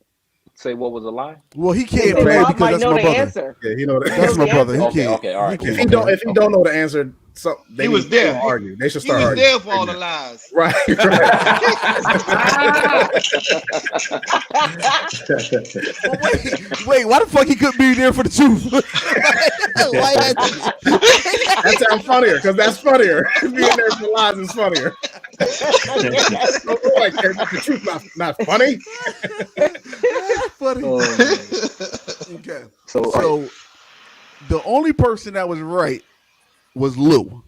say what was a lie? Well, he They can't say play Rob because might that's know my the brother. answer. Yeah, you know that. That's knows my the brother. He answer. can't. Okay, all right, He cool. can't. If he don't know the answer, so they He need was to there. argue. They should He start was arguing. there for all the lies. Right, right. But wait, why the fuck he couldn't be there for the truth? Why had to- That sounds funnier because that's funnier. Being there for lies is funnier. Don't look like that. The truth not funny. That's funny. Okay. So, all right. So the only person that was right was Lew.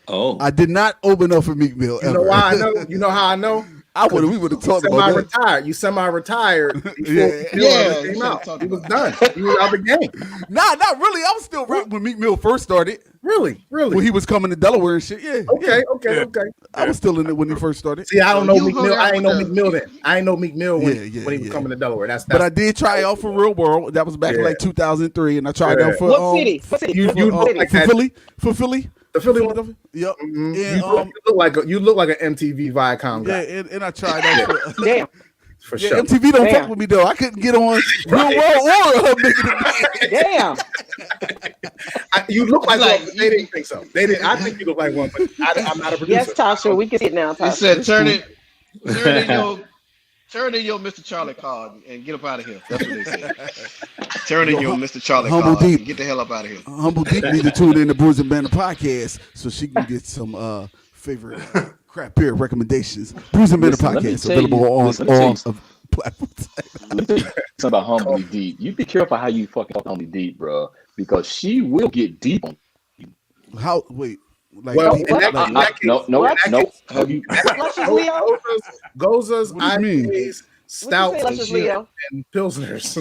Oh, I did not open up for Meek Mill You ever. know why I know? You know how I know? We would have talked about that. Semi-retired. You semi-retired before Yeah. Meek Mill Yeah, ever we came should've out. talked He was about done. He was out the game. Nah, not really. I was still rapping when Meek Mill first started. Really? When he was coming to Delaware and shit. Yeah. Okay, yeah. okay. I was still in it when he first started. See, I don't So know you Meek hung Mill. out I ain't with know the- Meek Mill then. I ain't know Meek Mill when he was Yeah. coming to Delaware. That's But I did try out for Real World. That was back in Yeah. like 2003, and I tried out for What city? What city? You What look city? like for that. Philly. For Philly. The Philly one. Philadelphia. Yep. Mhm. And You look like an MTV Viacom yeah, guy and I tried out for Damn. for yeah, sure. MTV don't Damn. fuck with me though. I couldn't get on Real World or Making It Damn. You look like Like, one, but they didn't think so. They didn't. I think you look like one, but I'm not a producer. Yes, Tasha, we can see it now, He Tasha. said, turn in your Mr. Charlie card and get up out of here. That's what they said. Turn in your Mr. Charlie Humble card Deep. and get the hell up out of here. Humble Deep need to tune in to Brewsing Banter podcast so she can get some favorite craft beer recommendations. Brewsing Banter Listen, let me podcast tell you- available on listen, let me tell all you of platforms. Let me tell you something about Humbly Deep. You be careful how you fucking talk to Humbly Deep, bro, because she will get deep on. How? Wait. Like, Well, deep- in that- like- in that case- No. Luscious Leo? Gozas, What do you mean? IPAs, stouts, and Luscious Leo? pilsners.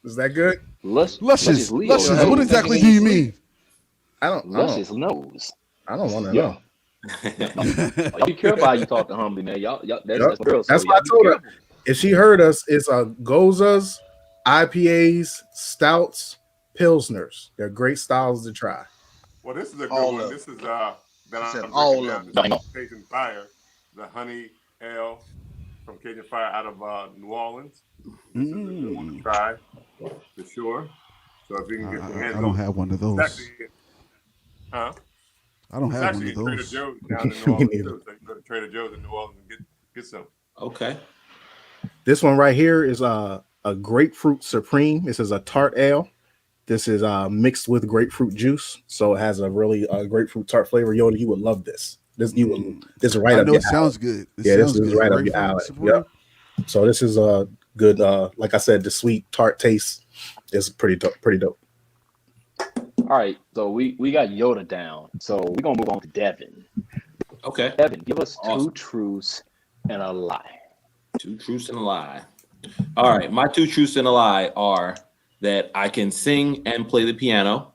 Is that good? Luscious. Leo. Luscious. What exactly do you mean? I don't Luscious nose. I don't want to Yeah. know. Y'all be careful how you talk to Humbly, man. Y'all that's my girl. That's so why I y'all be told her. careful. If she heard us, it's Gozas, IPAs, stouts, pilsners. They're great styles to try. Well, this is a good All one. of This is He said I'm all drinking of now. them. Cajun Fire, the honey ale from Cajun Fire out of New Orleans. This is a good one to try for sure. So if you can get your hands I don't have one of those. Huh? I don't It's have one actually of Trader those. Joe's down in New Orleans too. So you go to Trader Joe's in New Orleans and get some. Okay. This one right here is a grapefruit supreme. This is a tart ale. This is mixed with grapefruit juice, so it has a really grapefruit tart flavor. Yoda, you would love this. This is right I up know your it alley. sounds good. It Yeah, this sounds is good. right up your Grapefruit alley. Supreme? Yep. So this is a good, like I said, the sweet tart taste is pretty dope. Pretty dope. All right, so we got Yoda down. So we're gonna move on to Devin. Okay. Devin, give us Awesome. 2 truths and a lie. 2 truths and a lie. All right. My 2 truths and a lie are that I can sing and play the piano.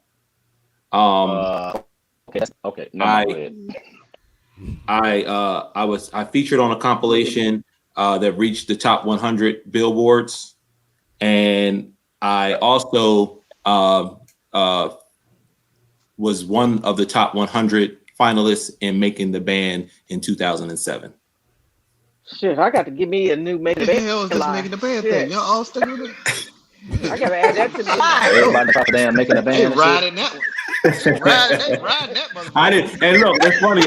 Okay. No, I- go ahead. I featured on a compilation that reached the top 100 billboards, and I also was one of the top 100 finalists in Making the Band in 2007. Shit, I got to give me a new Making What the the Band hell is this lie. making the band Shit. thing? Y'all all stuck with it? I got to add that to the lie. Everybody top of damn making a band. Hey, and shit. riding that one. Riding that motherfucker. I didn't, and look, it's funny.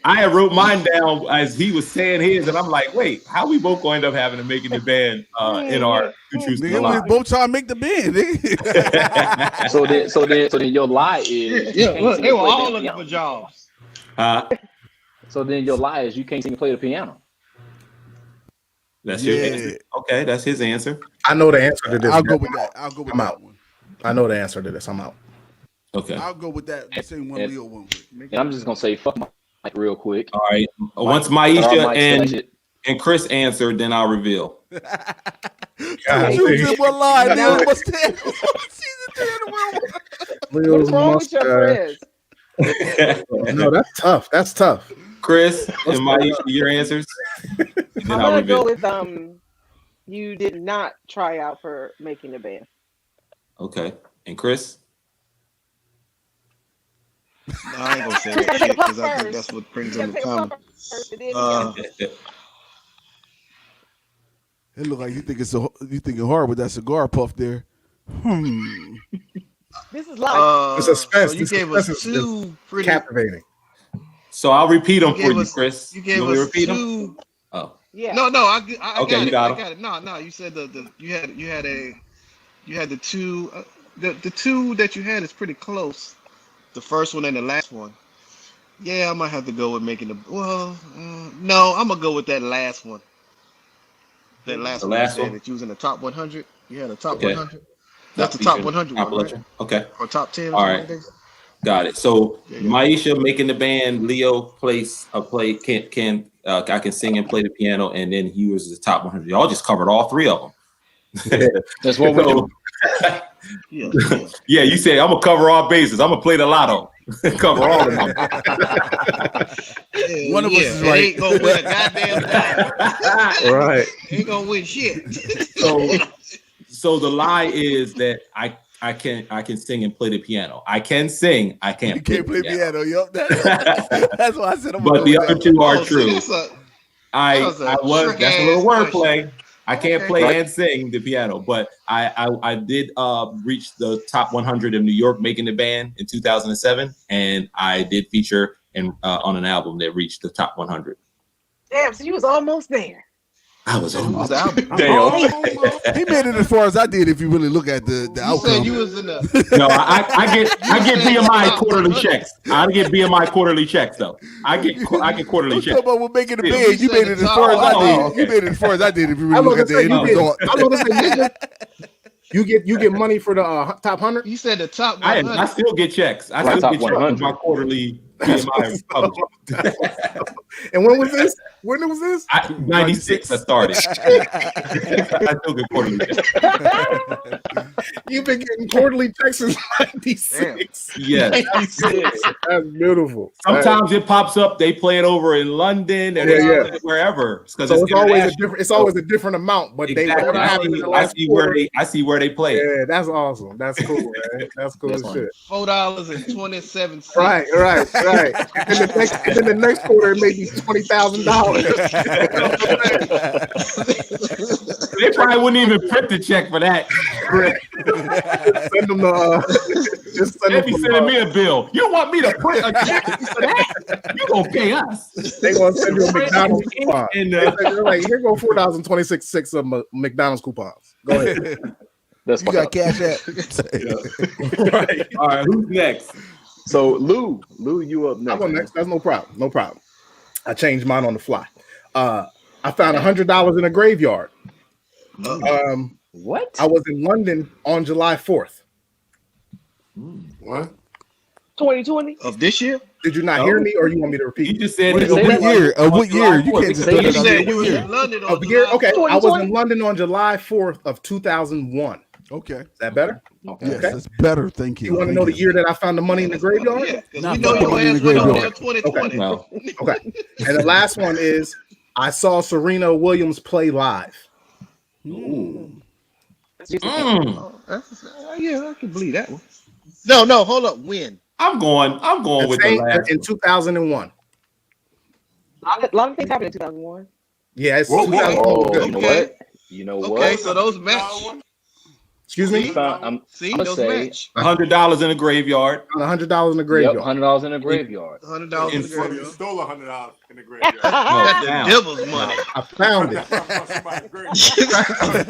I had wrote mine down as he was saying his, and I'm like, wait, how we both going to end up having to Making the Band in our 2 truths and a Nigga, we lie? both trying to make the band. Nigga. So then your lie is you Yeah, can't look, sing they and were play all the looking piano. for jobs. So then your lie is you can't sing and play the piano. That's your Yeah. answer. Okay, that's his answer. I know the answer to this. I'll go with that. I'll go with I'm that out. one. I know the answer to this. I'm out. Okay. I'll go with that. The same one And- Leo went with. And I'm just gonna say fuck Mike real quick. All right. Once Mike Maisha and Chris answered, then I'll reveal. God, She was in one line. You know- Leo must have. Season 3 in a row. Leo's What's wrong with your mustache. Chris? No, that's tough. That's tough. Chris and Maisha, your answers. And then I'm I'll going to reveal. go with you did not try out for Making the Band. Okay. And Chris? I ain't gonna say that shit because I think that's what brings them to comment. It look like you thinking hard with that cigar puff there. This is like The suspense. So you the gave suspense us is two pretty. captivating. So I'll repeat them for gave you, us- Chris. You gave want me to us repeat them? two. Oh, yeah. No, I Okay, got you it. got I 'em. got it. No. You said you had the two. The two that you had is pretty close. The first one and the last one. Yeah, I might have to go with making the. Well, no, I'm gonna go with that last one. That last The one last you said one? that you was in the top 100. You had a top Okay. 100. That's the top 100 Top one, right? legend. Okay, Or top 10 or All something right. like that. got it. So Yeah. Maisha making the band, Leo plays I can sing and play the piano, and then he was the top 100. Y'all just covered all three of them. That's what we do. Yeah. Yeah, you said I'm gonna cover all bases. I'm gonna play the lotto, cover all of them. One of us is It right. ain't gonna win a goddamn thing. Right. Ain't gonna win shit. So the lie is that I can sing and play the piano. I can sing. I can't. You can't play piano. Yup. That's why I said I'm But gonna the go with other that two one. are true. That was I a was that's a little trick-ass wordplay. I can't Okay. play Right. and sing the piano, but I did reach the top 100 in New York making the band in 2007, and I did feature on an album that reached the top 100. Damn, so you was almost there. I was Who was almost the album? Damn. He made it as far as I did. If you really look at the You outcome. said you was in the. No, I get said BMI top quarterly 100. checks. I get BMI quarterly checks though. I get quarterly I'm checks. talking about we're making the Yeah. bed. You You made said it the as far as top- I did. oh, okay. You made it as far as I did. If you I really was look at the gonna end say you result. get. I was gonna say you get money for the top 100. You said the top I 100. still get checks. I Right, still top get checks for 100. my quarterly BMI publishing. And when was this? When was this? 96 I started. I still get quarterly checks. You've been getting quarterly checks since '96. Yes. That's beautiful. Sometimes it pops up. They play it over in London and Yeah. wherever. Because So it's always a different. It's always a different amount, but Exactly. whatever happened in the last quarter. I see where they play. Yeah, that's awesome. That's cool, man. That's cool That's as funny. shit. $4.27. Right. And then the next quarter it may be $20,000. They probably wouldn't even print the check for that. Send them just send They them be sending me a bill. You want me to print a check for that? You gonna pay us? They gonna send you a McDonald's coupon. And, They're like, here go $4.26 of McDonald's coupons. Go ahead. That's You fucked got up. cash app. Right. All right, who's next? So Lew, you up I next. go next. That's no problem. No problem. I changed mine on the fly. I found $100 in a graveyard. What? I was in London on July 4th. What? 2020. Of this year? Did you not hear me, or you want me to You repeat? just said What it did you was say? What year? You can't just Say throw it that You out said there. you What was year? in London on Of the year? July Okay, I was 2020. in London on July 4th of 2001. Okay. Is that better? Okay. Yes, Okay. that's better. Thank you. You want to know the year that I found the money in the graveyard? Yeah, because Not we know fucking your in the ass went on there graveyard. 2020. No. Okay. And the last one is I saw Serena Williams play live. Mm. Yeah, I can believe that one. No, hold up. When? I'm going with the last. In 2001. A lot of things happened in 2001. Yeah, it's Whoa, 2001. Oh, Good. you know Okay. what? You know Okay, what? so those match. Excuse me? See, I'ma those say- match. $100 in a graveyard. $100 in the Yep, graveyard. $100 in a graveyard. $100 in the Well, you graveyard. stole $100 in the graveyard. That's Now. the devil's money. I found it. Somebody's graveyard.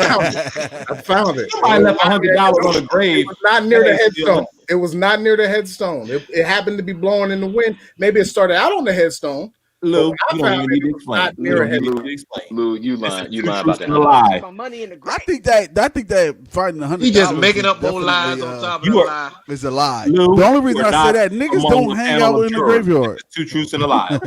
I found it. Somebody left $100 on the grave. It was not near the Hey, headstone. It was not near the headstone. It happened to be blowing in the wind. Maybe it started out on the headstone. Lou, I you don't found even need to it explain. not You near don't a need headstone. to explain. Lew, you lying about Truth that. and a lie. Some money in the I grave. think that finding $100. He just making is up more lies definitely, on top of you the are- lie. It's a lie. Lou, The only reason you are I say not that niggas among don't the hang panel out of in the jurors. graveyard. It's two truths and a lie.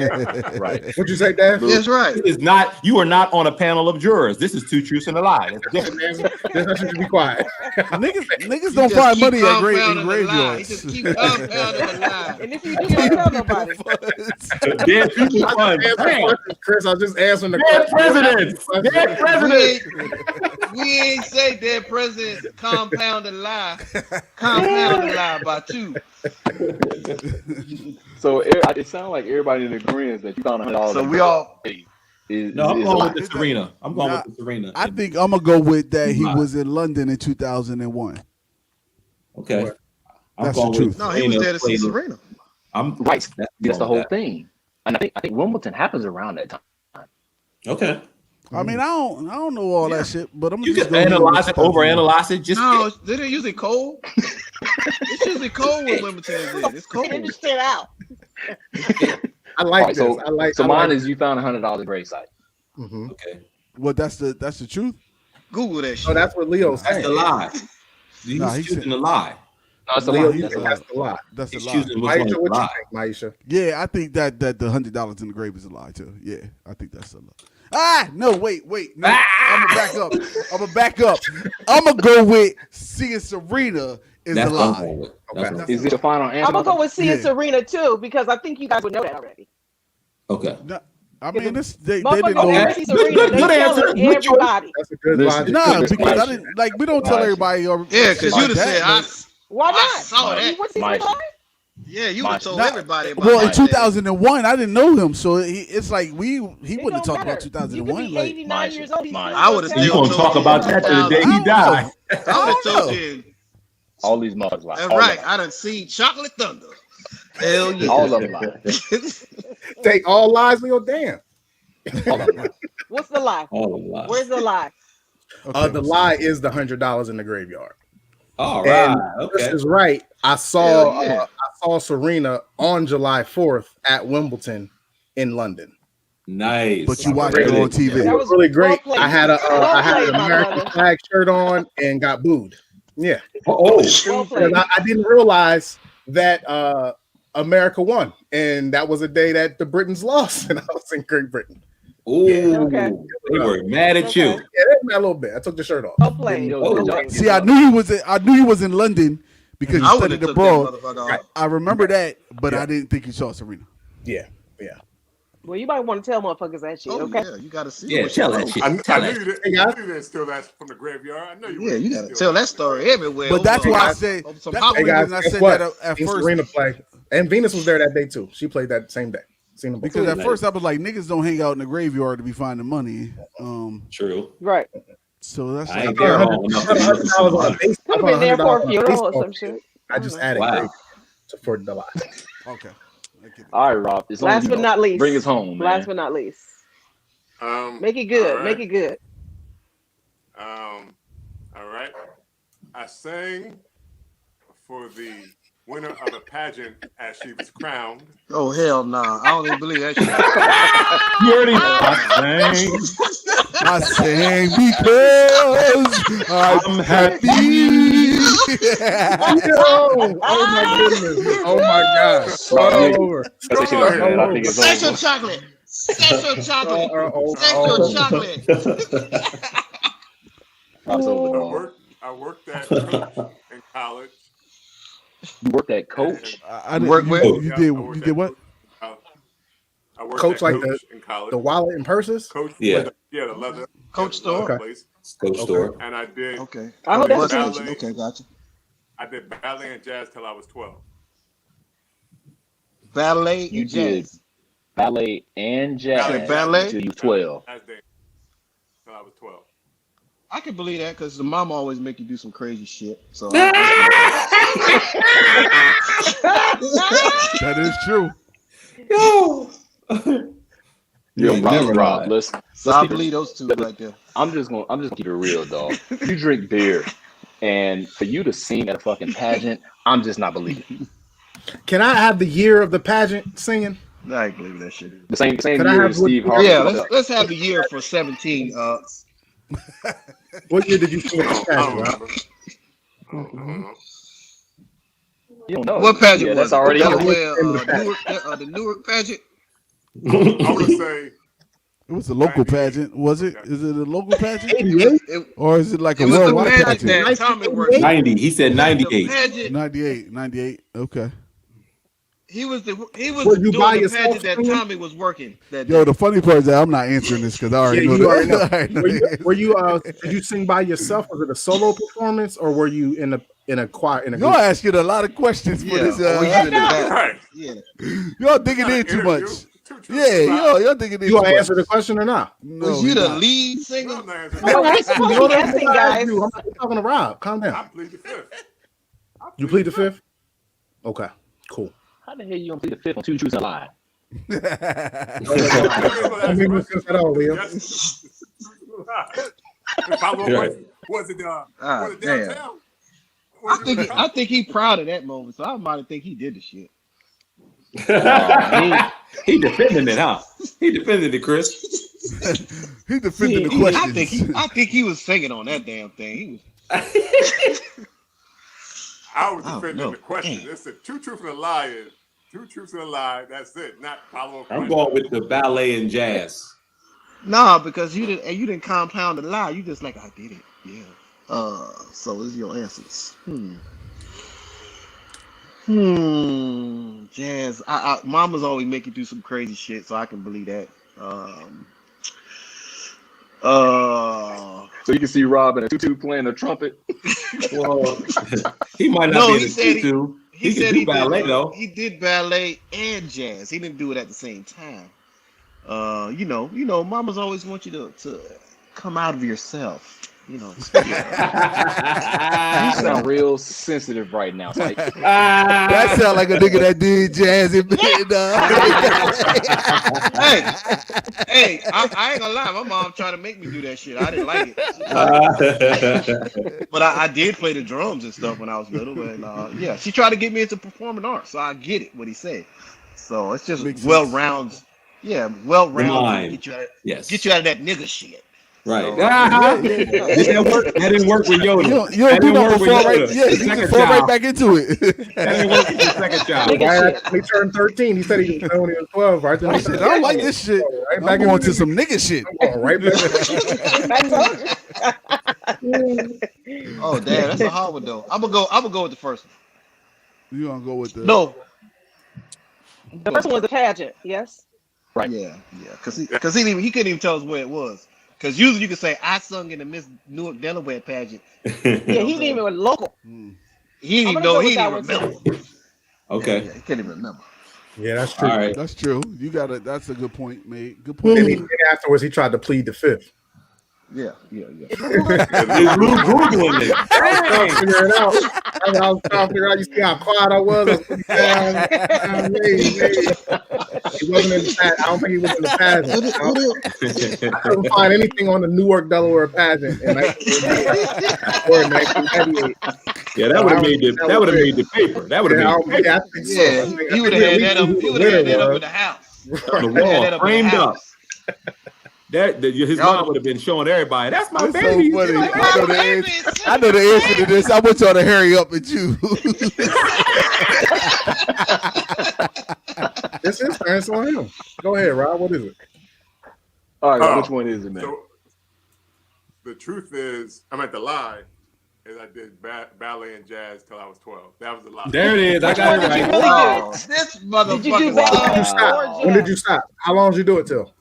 Right. What'd you say, Dad? That's right. This is not. You are not on a panel of jurors. This is two truths and a lie. That's different. I should be quiet. Niggas don't find money at in He graveyards. just keep compounding the lie. And if you do, don't tell nobody. Dead people fun. Damn. Chris, I was just answering the Dead question. presidents. Dead presidents. We ain't say dead president compound the lie. Compound the lie by 2. So it sounds like everybody in agreement that you found $100. So we all No, I'm is a going lie. with the Serena. I'm going Nah, with the Serena. I think I'm gonna go with that. He Lie. was in London in 2001. Okay. What? I'm That's going the truth. with No, he was Serena there to see played- Serena. I'm Right. That's That's the whole thing. And I think Wimbledon happens around that time. Okay. I mean, I don't know all that shit, but I'm You just can going analyze it, overanalyze it. Just No, did it usually cold? It's usually cold when Wimbledon is in. It's cold. Finish it out. I like Right, this. so I like. so I mine like, is you found $100 gravesite. Mhm. okay. Well, that's the truth. Google that shit. So that's what Leo's That's saying. the lie. He's Nah, he choosing said- the lie. No, it's a Leo, lie. you That's a think lie. that's the lie. That's a He's lie. choosing which one is Maisha, the what you lie. think, Maisha? Yeah, I think that the $100 in the grave is a lie too. Yeah, I think that's a lie. No, wait, no. I'm gonna back up. I'm gonna go with seeing Serena is That's a what I'm lie. going with. Okay. That's Is it a final answer? I'm gonna go with seeing Yeah. Serena too because I think you guys would know that already. okay. No, I mean, they didn't Motherfuckers know. never see Serena. They Good tell answer. Good choice. everybody. That's a good Listen, logic. Nah, It's because I Maisha. didn't like. We don't tell Maisha. everybody. Or Yeah, because shit you'd have like said, that, Why I not? saw You that. want to see Mike. Serena live? Yeah, you would have told Nah, everybody about well, in that. 2001, I didn't know him, so it's like he It wouldn't have don't talked about matter. 2001. You could be Like, 89 years old. He's Mike. still I would've tell You still gonna talk about that to the day I he don't died? know. I would have I don't told know. you. All these mugs lie. That's All right. of I done seen Chocolate Thunder. Hell them. yeah. All of them lie. Take all lies, Leo. Damn. All of them lie. What's the lie? All of lies. Where's the lie? Okay, The lie is the $100 in the graveyard. All And right. Chris Okay. is right. I Hell saw yeah. I saw Serena on July 4th at Wimbledon in London. Nice. but you watched it Really? on TV. It That was was really great. well played. I had Well I had played, an my American brother. flag shirt on and got booed. Yeah, Oh, Well because played. I didn't realize that America won, and that was a day that the Britons lost, and I was in Great Britain. ooh, Okay. they were mad at you. Okay. Yeah, that was a little bit. I took the shirt off. Well played. Yo, Well did y'all- played. See, I knew he was in London because I he would have studied took abroad. that motherfucker off. I remember that, but Yeah. I didn't think you saw Serena. Yeah. Well, you might want to tell motherfuckers that shit, Oh, okay? yeah, you got to see Yeah, what tell you that know. shit. I Tell knew that. you didn't. Hey, I guys. knew you didn't steal that from the graveyard. I know you. Yeah, you got to steal tell that story everywhere. But that's over- why I over said some that's pop- the Hey only guys, reason I guess said what? that at Seen first Serena play, and Venus was there that day too. She played that same day. Seen them both. because at Nice. first I was like, niggas don't hang out in the graveyard to be finding money. True. Right. So that's I like, ain't there long enough to be looking $100 on a smart. base. Could have been there for a funeral or some shit. I just added Wow. gravy for the lie. okay. I get it. All right, Rob. It's on Last you. but not least. Bring us home, man. Last but not least. Make it good. all right. Make it good. All right. I sang for the winner of a pageant as she was crowned. Oh, hell nah. I don't even believe that shit. You already I sang because I'm happy. Oh my goodness! Oh my gosh! Rob, Start you- over. That's what she was saying. I think it's Special over. chocolate. Special chocolate. Oh, Special chocolate. It's over, dog. I worked at Coach in college. You worked at Coach. I didn't, Work you, with- you Yeah, I did worked you at did what? I worked Coach at like Coach in college. The wallet and purses. Coach, Yeah. the leather. Coach the leather store? place. Coach store. And I did. Okay. I hope that's Ballet. what Ballet. Okay, gotcha. I did ballet and jazz till I was 12. Ballet You and did. jazz. Ballet and jazz. Said ballet? Until you 12. That's day till I was 12. I can believe that because the mom always make you do some crazy shit. So That is true. Yo. Yo, ain't Rob, never Rob, lied. let's I keep it- believe those two right there. I'm just gonna keep it real, dog. You drink beer, and for you to sing at a fucking pageant, I'm just not believing it. Can I have the year of the pageant singing? I ain't believe that shit. The same Can I year have as Steve what- Harvey. Yeah, let's have the year for 17. What year did you sing at the I don't pageant, Rob? remember. I don't know. You don't know. What pageant Yeah, was that's already it? out. The Newark pageant. I would say It was a local 98. pageant, was it? Is it a local pageant, 88? or is it like a It was the worldwide pageant pageant? that Tommy worked. 90. He said 98. 98. Okay. He was Were doing you by the yourself pageant that singing? Tommy was working. That Yo, day. the funny part is that I'm not answering this because I already Yeah, know you that. already know. I already know Were the you, answer. did you sing by yourself? Was it a solo performance or were you in a choir in a Y'all group? asking a lot of questions for Yeah, this. or was you in the back? right. Yeah. Y'all digging Not an in too interview. much. Too Y'all think it is. You want to answer the question or not? No, was you the lead singer? No, I'm not No, we're supposed to be guessing, guys. I'm talking to Rob. Calm down. I plead the fifth. You plead the fifth? Okay, cool. How the hell you gonna plead the fifth on two truths and a lie? Don't make no sense at all, Leo. Was it damn. downtown? I think he proud of that moment, so I might think he did the shit. He defending it, huh? He defended it, Chris. He defended the question. I think he was singing on that damn thing. He was. I was defending the question. Damn. It's a two truths and a lie. Is two truths and a lie. That's it. Not follow. I'm going with the ballet and jazz. Nah, because you didn't compound the lie. You just like I did it. Yeah. So is your answers. Jazz. Mamas always make you do some crazy shit, so I can believe that. So you can see Rob in a tutu playing the trumpet. Well, he might not be in a tutu. He can said do he ballet did, though. He did ballet and jazz. He didn't do it at the same time. You know, mamas always want you to come out of yourself. You know. You sound real sensitive right now. Like, that sound like a nigga that did jazz in bed. Hey, I ain't gonna lie. My mom tried to make me do that shit. I didn't like it. But I did play the drums and stuff when I was little. And yeah, she tried to get me into performing arts. So I get it, what he said. So it's just well-rounded. Yeah, well-rounded. Get you out of that nigga shit. Right. So, Did that work? That didn't work with Yoda. You don't do nothing before you fall right back into it. That didn't work with the second child. He turned 13. He said he was when he was 12. Right? I don't like this shit. Right back going to some nigga shit. Right back. Oh damn, that's a hard one though. I'm gonna go with the first one. You gonna go with the The first one was a pageant, yes? Right. Yeah. Because he couldn't even tell us where it was. Because usually you can say I sung in the Miss Newark Delaware pageant. Yeah, he didn't even was local. He didn't even know. He didn't remember. Okay. Yeah, he can't even remember. Yeah, that's true. All right. That's true. You got it. That's a good point, mate. Good point. And afterwards, he tried to plead the fifth. Yeah. Is Lou Googling it? I was trying to figure it out. You see how quiet I was? He wasn't in the pageant. I don't think he was in the pageant. I couldn't find anything on the Newark, Delaware pageant in 1998. Yeah, that would have made the paper. That would have made the paper. He would have had that up. He would have had that up in the house. On the wall, framed up. His mom would have been showing everybody. That's my baby. So funny. I know the answer to this. I want y'all to hurry up and choose. This is answer on him. Go ahead, Rob. What is it? All right, which one is it, man? So, the truth is, the lie is I did ballet and jazz till I was 12. That was the lie. There it is. I got it right. Wow. This motherfucker. Did you do ballet? When did you stop? How long did you do it till?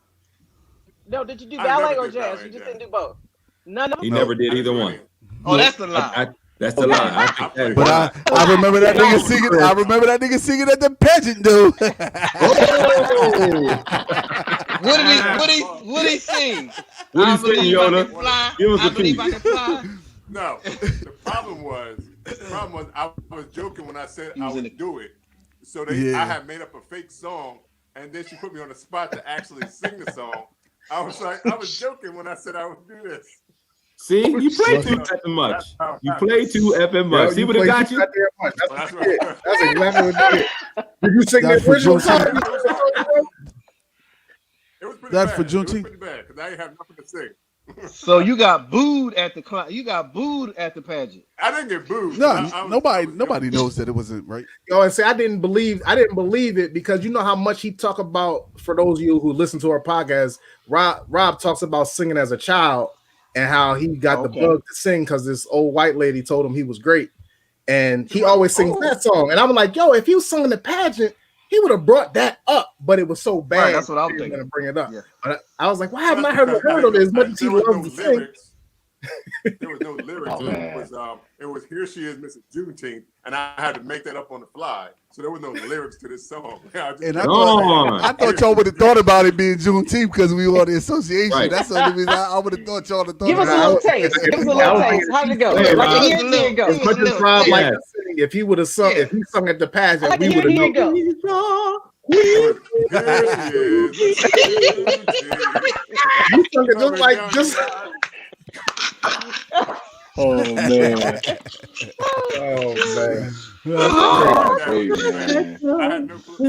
No, did you do ballet or jazz? You just didn't do both. None of them. He never did either one. Oh, that's the lie. That's the lie. I think that But I remember that nigga singing. I remember that nigga singing at the pageant, dude. What did he sing? What did he sing, Yoda? Give us a piece. No, the problem was I was joking when I said I would do it. So I had made up a fake song, and then she put me on the spot to actually sing the song. I was joking when I said I would do this. See, you play too effing much. You play too effing much. See what it got you? That's exactly what it did. Did you sing the original song? It was pretty That's bad. for Juneteenth. It was pretty bad because I didn't have nothing to sing. So you got booed at the pageant. I didn't get booed. No, nobody knows that it wasn't right. Yo, and say I didn't believe it because you know how much he talk about. For those of you who listen to our podcast, Rob talks about singing as a child and how he got the bug to sing because this old white lady told him he was great, and he always sings that song. And I'm like, yo, if he was singing the pageant, he would have brought that up, but it was so bad. Right, that's what I'm thinking. Going to bring it up. Yeah. But I was like, why haven't I heard of it as much as he loves to sing? There was no lyrics. It was Here She Is, Mrs. Juneteenth, and I had to make that up on the fly. So there was no lyrics to this song. And I thought y'all would have thought about it being Juneteenth because we were the association. Right. That's the only reason I would have thought y'all would have thought Give us a little taste. Give us a little taste. How'd it go? Here it goes. As much as Rob liked to sing, if he would have sung, if he sung at the pageant, we would have known. Here it goes. You sung it just like just. Oh man! Oh man! Great, man. I had no clue.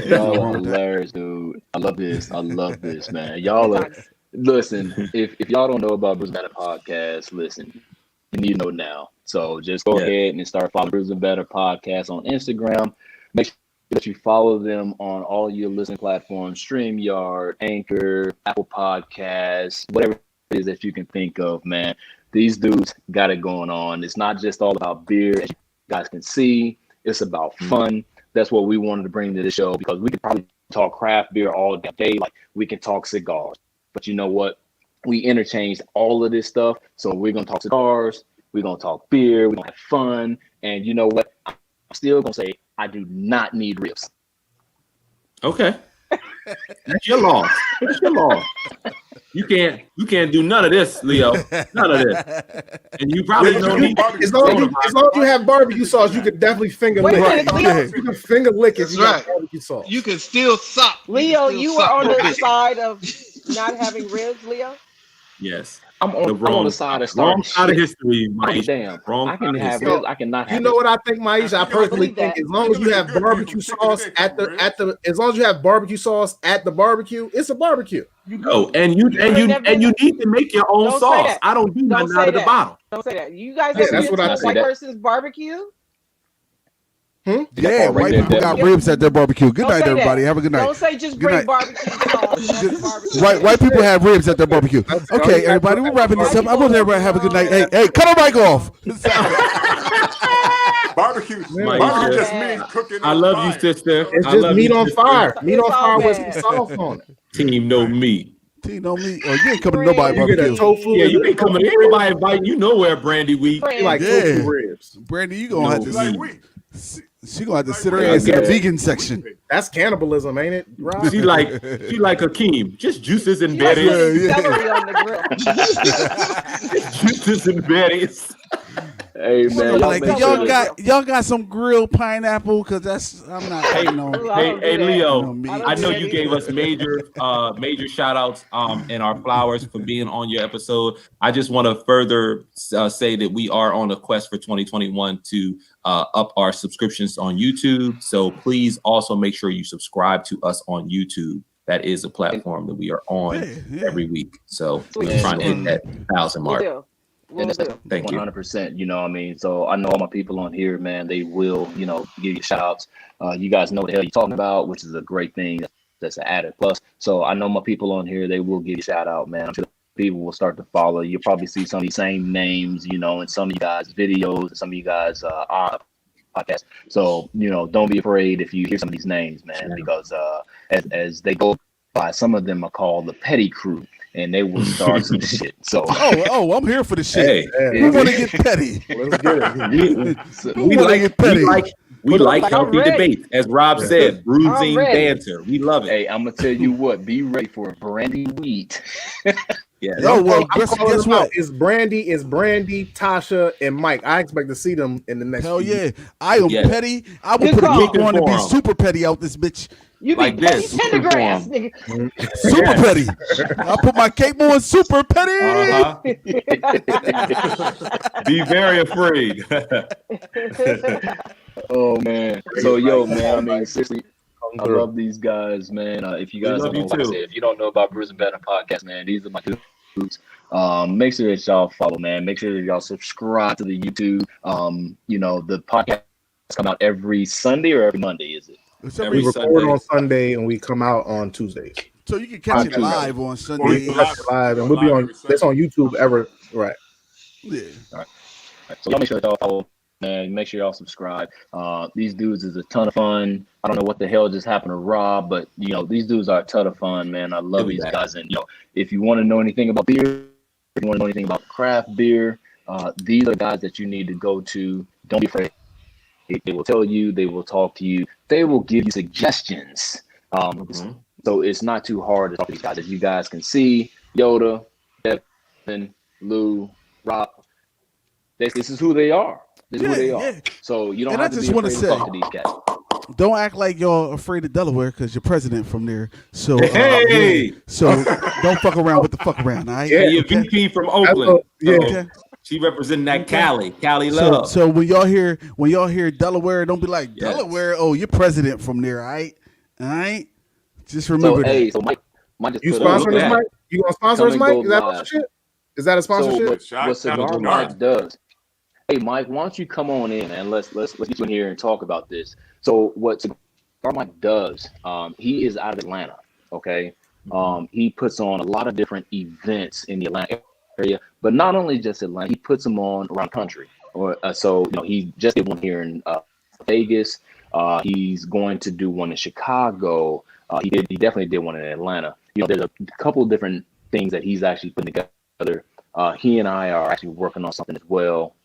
Y'all are hilarious, dude. I love this, man. Y'all are listen. If y'all don't know about Brewsing Banter podcast, listen. You need to know now. So just go ahead and start following Brewsing Banter podcast on Instagram. Make sure that you follow them on all your listening platforms: StreamYard, Anchor, Apple Podcasts, whatever it is that you can think of, man. These dudes got it going on. It's not just all about beer, as you guys can see. It's about fun. That's what we wanted to bring to the show, because we could probably talk craft beer all day. Like we can talk cigars, but you know what? We interchanged all of this stuff. So we're going to talk cigars. We're going to talk beer. We're going to have fun. And you know what? I'm still going to say I do not need ribs. Okay. That's your loss. That's your loss. You can't do none of this, Leo. None of this. And you probably don't need as long as you have barbecue sauce, you could definitely finger lick it. You can finger lick it. That's right. Barbecue sauce. You can still suck. Leo, you were on the side of not having ribs, Leo? Yes. I'm on the side of wrong side of history, Mike. Damn. Wrong I can side have of ribs. I cannot have You know what I think, Maisha? I personally think as long as you have barbecue sauce as long as you have barbecue sauce at the barbecue, it's a barbecue. Oh, and you need to make your own sauce. I don't do nothing out of the bottle. Don't say that. You guys Yeah, that's what I white person's barbecue? Yeah, white people got ribs at their barbecue. Good night, everybody. Have a good night. Don't say just bring barbecue sauce. White people have ribs at their barbecue. Okay, everybody, we're wrapping this up. I want everybody to have a good night. Hey, cut our mic off. Barbecue just means cooking. I love you, sister. It's just meat on fire. Meat on fire with some sauce on it. Team no meat. Team no meat. Oh, you ain't coming to nobody barbecue. Yeah, you ain't coming to everybody inviting you nowhere, Brandy Week. Like tofu ribs. Brandy, you gonna have to she gonna have to sit her ass in the vegan section. That's cannibalism, ain't it? Rob? She like Hakeem, just juices and berries. Juices and berries. Hey man, y'all got some grilled pineapple, because that's I'm not hating on. Hey Leo, I know you gave us major shout outs in our flowers for being on your episode. I just want to further say that we are on a quest for 2021 to up our subscriptions on YouTube. So please also make sure you subscribe to us on YouTube. That is a platform that we are on every week. So we're trying to hit that 1,000 mark. Thank you. 100%. You know what I mean? So I know all my people on here, man, they will, give you shout outs. You guys know what the hell you're talking about, which is a great thing. That's an added plus. So I know my people on here, they will give you a shout out, man. I'm sure people will start to follow. You'll probably see some of these same names, in some of you guys' videos and some of you guys' podcasts. So, don't be afraid if you hear some of these names, man, because as they go by, some of them are called the Petty Crew. And they will start some shit. So, I'm here for the shit. Hey, we want to get petty. Let's get it. We like healthy debate, as Rob said. Brewsing banter. We love it. Hey, I'm gonna tell you what. Be ready for Brandy Wheat. Yeah. Guess what? It's Brandy, Tasha, and Mike. I expect to see them in the next. Hell yeah! I am petty. I will put a kick on to be super petty out this bitch. You like be this. petty Pendergrass, nigga. Super petty. I'll put my cape on super petty. Be very afraid. Oh man. So man, I mean, seriously, I love these guys, man. If you guys don't know, like I said, if you don't know about Brewsing Banter podcast, man, these are my dudes. Make sure that y'all follow, man. Make sure that y'all subscribe to the YouTube. The podcast come out every Sunday or every Monday, is it? We record on Sunday and we come out on Tuesdays. So you can catch it live on Sunday. We catch it live, and we'll be on. It's on YouTube right. Yeah. All right. So y'all make sure that y'all follow man. Make sure y'all subscribe. These dudes is a ton of fun. I don't know what the hell just happened to Rob, but these dudes are a ton of fun, man. I love these guys. And if you want to know anything about beer, if you want to know anything about craft beer, these are guys that you need to go to. Don't be afraid. They will tell you. They will talk to you. They will give you suggestions. So it's not too hard to talk to these guys. As you guys can see, Yoda, Devon, Lew, Rob, this is who they are. This is who they are. Yeah. So you don't have to be afraid to talk to these guys. Don't act like you're afraid of Delaware because you're president from there. So, so don't fuck around with the fuck around. All right? Yeah, your VP from Oakland. Okay. She representing that Cali love. So when y'all hear Delaware, don't be like Delaware. Oh, you're president from there. All right. Just remember that. So Mike just you sponsor us, Mike? You gonna sponsor us, Mike? Is that sponsorship? Is that a sponsorship? So what Cigar Mike does? Hey, Mike, why don't you come on in and let's get you in here and talk about this. So what Cigar Mike does, he is out of Atlanta. Okay, he puts on a lot of different events in the Atlanta area, but not only just Atlanta, he puts them on around the country. He just did one here in Vegas. He's going to do one in Chicago. He definitely did one in Atlanta. There's a couple of different things that he's actually putting together. He and I are actually working on something as well.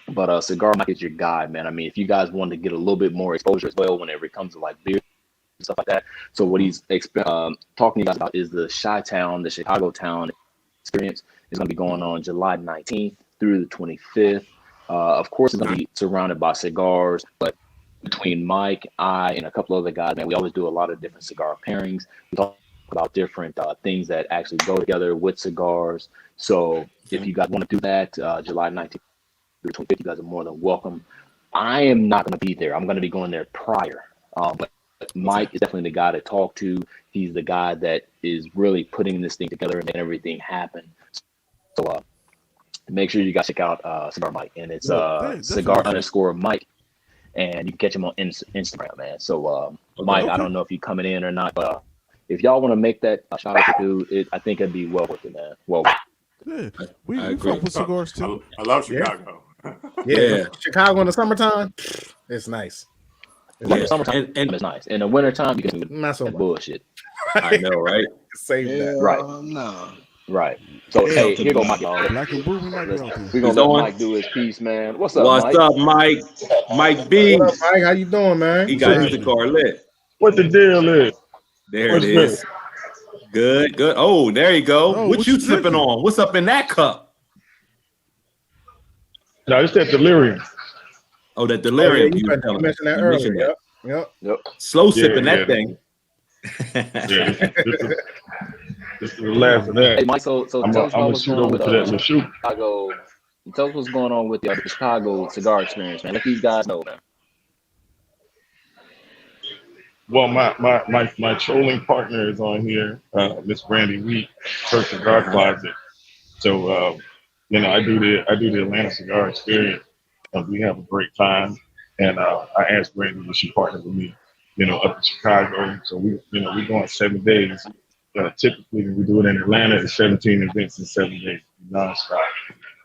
But Cigar Mike is your guy, man. I mean, if you guys want to get a little bit more exposure as well whenever it comes to like beer and stuff like that. So what he's talking to you guys about is the Chi-Town, the Chicago Town experience is going to be going on July 19th through the 25th. Of course, it's going to be surrounded by cigars, but between Mike, I, and a couple other guys, man, we always do a lot of different cigar pairings. We talk about different things that actually go together with cigars. So if you guys want to do that, July 19th through 25th, you guys are more than welcome. I am not going to be there. I'm going to be going there prior. But Mike is definitely the guy to talk to. He's the guy that is really putting this thing together and making everything happen. So make sure you guys check out Cigar Mike, and it's cigar_Mike. And you can catch him on Instagram, man. So, Mike, I don't know if you're coming in or not, but if y'all want to make that shout out to dude, I think it'd be well worth it, man. Well worth it. We fuck with cigars too. I love Chicago. Yeah. Chicago in the summertime, it's nice. The summertime it's nice. In the wintertime, you can do not so bullshit. I know, right? Save that. Right. No. Right. So, hey, here go Mike, y'all. Black and Brew, we might be out there. We're going to let Mike do his piece, man. What's up, Mike? Mike B. What up, Mike? How you doing, man? He got his cigar lit. What the deal is? There it is. Good. Oh, there you go. What you sipping on? What's up in that cup? No, it's that delirium. Oh, that delirium. You mentioned that earlier. Yep. Slow sipping that thing. This is the last of that. Hey, Mike, so tell us what's going on with Chicago. Tell us what's going on with the Chicago cigar experience, man. Let these guys know, man. Well, my trolling partner is on here, Miss Brandy Wheat, her cigar closet. So I do the Atlanta cigar experience. We have a great time, and I asked Brandy if she partnered with me, up in Chicago. So we're going 7 days. Typically, when we do it in Atlanta, it's 17 events in 7 days, nonstop.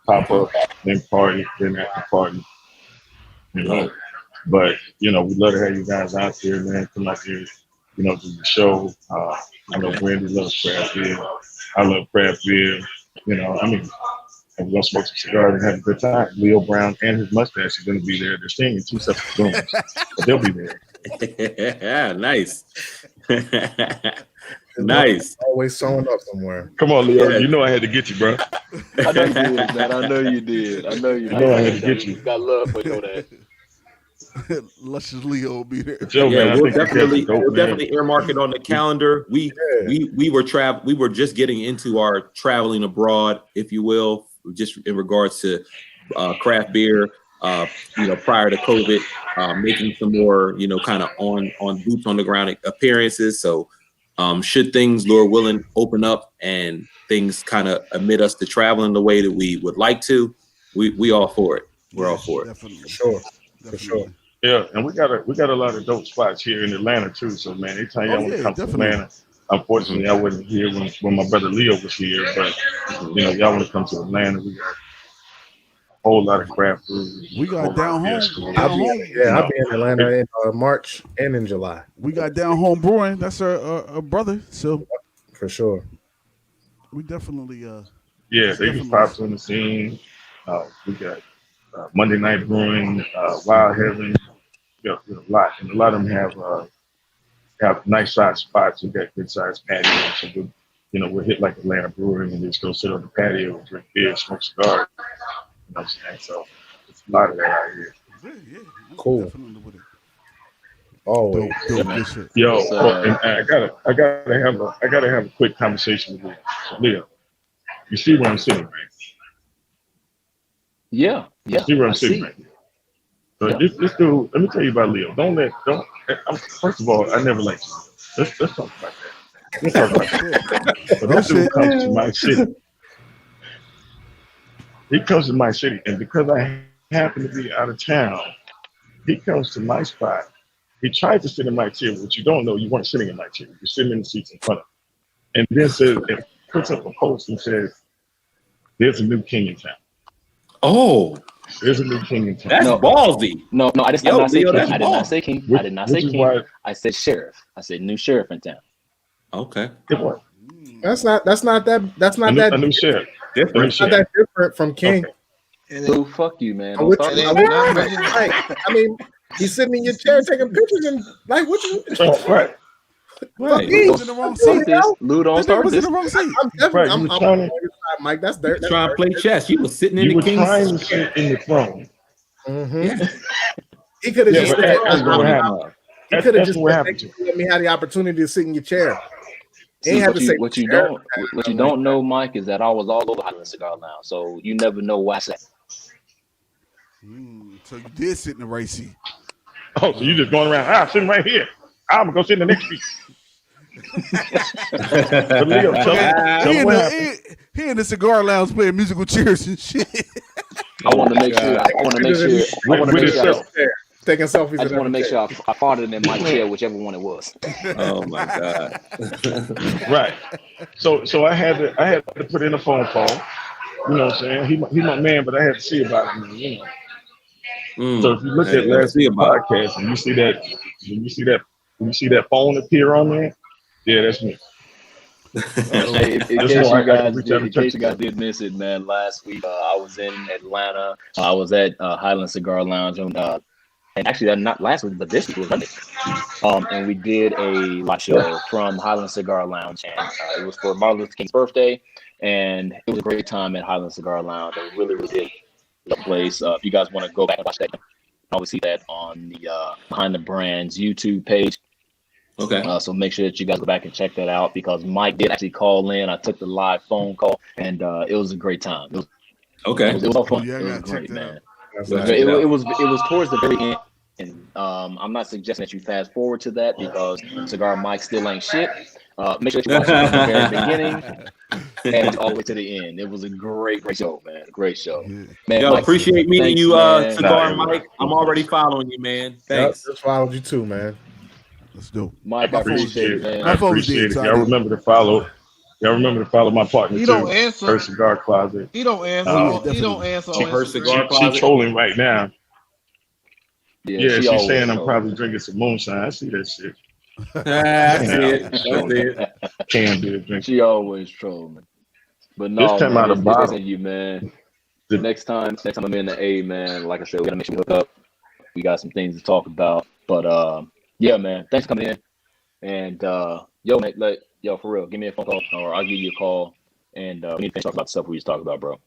Pop up, then party, then after party. But we'd love to have you guys out there, man. Come out here, do the show. I know Brandy loves craft beer. I love craft beer. And we're gonna smoke some cigars and have a good time. Leo Brown and his mustache is gonna be there. They're staying in 2 separate rooms, but they'll be there. Yeah, nice. Nice. Always sewing up somewhere. Come on, Leo. You know I had to get you, bro. I know you did, man. I know you did. I had to get you. Got love for Yoda. Luscious Leo will be there. We'll definitely earmark it on the calendar. We were just getting into our traveling abroad, if you will, just in regards to craft beer. Prior to COVID, making some more, kind of on boots on the ground appearances. So, should things, Lord willing, open up and things kind of admit us to traveling the way that we would like to, we all for it. We're all for it. Definitely. For sure. Yeah, and we got a lot of dope spots here in Atlanta too. So man, anytime y'all want to come to Atlanta, unfortunately I wasn't here when my brother Leo was here, but y'all want to come to Atlanta, we got whole lot of craft brews. We got down home. I'll be in Atlanta in March and in July. We got Down Home Brewing. That's our brother. So for sure, we definitely yeah, they just popped on the scene. We got Monday Night Brewing, Wild Heaven. A lot, and a lot of them have nice size spots. We got good sized patios. So we'll hit like Atlanta Brewing and just go sit on the patio, drink beer, smoke cigars. You know what I'm saying? So it's a lot of that out here. Yeah, cool. Always. Dope shit. Yo, and I gotta have a quick conversation with Leo. So, Leo, you see where I'm sitting, right? Yeah. You see where I'm sitting right here. So this dude, let me tell you about Leo. First of all, I never liked you. Let's talk about that. Let's talk about that. But this dude comes to my city. He comes to my city, and because I happen to be out of town, he comes to my spot. He tried to sit in my chair, but you don't know you weren't sitting in my chair. You're sitting in the seats in front of him. And then puts up a post and says, "There's a new king in town." Oh. There's a new king in town. That's ballsy. No, I did not say king. I did not say king. I did not say king. Why, I said sheriff. I said new sheriff in town. Okay. That's not a new sheriff. Different. It's not that different from king. Okay. So fuck you, man. I mean, he's sitting in your chair taking pictures and like what you. Right. Right. He was in the wrong seat. Lou don't start this. In the wrong seat. I'm Mike. That's there. Trying to play chess. You was sitting in the king's. You were trying to sit in the throne. Mm-hmm. Yeah. He could have just. He could have just let me have the opportunity to sit in your chair. What you don't know, Mike, is that I was all over Highland Cigar Lounge, so you never know why I said. So you did sit in the right seat. Oh, so you just going around? I'm sitting right here. I'm gonna go sit in the next seat. Leo, he in the cigar lounge playing musical chairs and shit. I want to make sure. Taking selfies. I just want to make sure I farted in my chair, whichever one it was. Oh my god! Right. So I had to put in a phone call. You know what I'm saying? He my man, but I had to see about him. You know. So if you look at last week's podcast and you see that phone appear on there, yeah, that's me. In case you guys did miss it, man, last week I was in Atlanta. I was at Highland Cigar Lounge and actually not last week, but this week was Monday. And we did a live show from Highland Cigar Lounge, and it was for Martin Luther King's birthday, and it was a great time at Highland Cigar Lounge. I really did the place. If you guys want to go back and watch that, you can always see that on the Behind the Brands YouTube page. Okay. So make sure that you guys go back and check that out because Mike did actually call in. I took the live phone call, and it was a great time. It was all fun. It was great, man. It was towards the very end. And I'm not suggesting that you fast forward to that because Cigar Mike still ain't shit. Make sure you watch it from the very beginning and all the way to the end. It was a great show, man. Great show. Man, Yo, Mike, appreciate meeting you, man. Cigar Mike. I'm already following you, man. Thanks. Just followed you too, man. Let's do. Mike, I appreciate it, man. I appreciate it. Y'all remember to follow. my partner. He don't answer. Her Cigar Closet. He don't answer. He don't answer. Her Cigar Closet. She's trolling right now. Yeah, she's saying I'm trolling. probably drinking some moonshine. I see that shit. I see it. Can be a drink. She always trolling. But no, This time out of bottle. You, man. Next time I'm in the A, man. Like I said, we gotta make sure we hook up. We got some things to talk about. But yeah, man. Thanks for coming in. And yo, mate, for real, give me a phone call or I'll give you a call. And we need to talk about the stuff we just talked about, bro.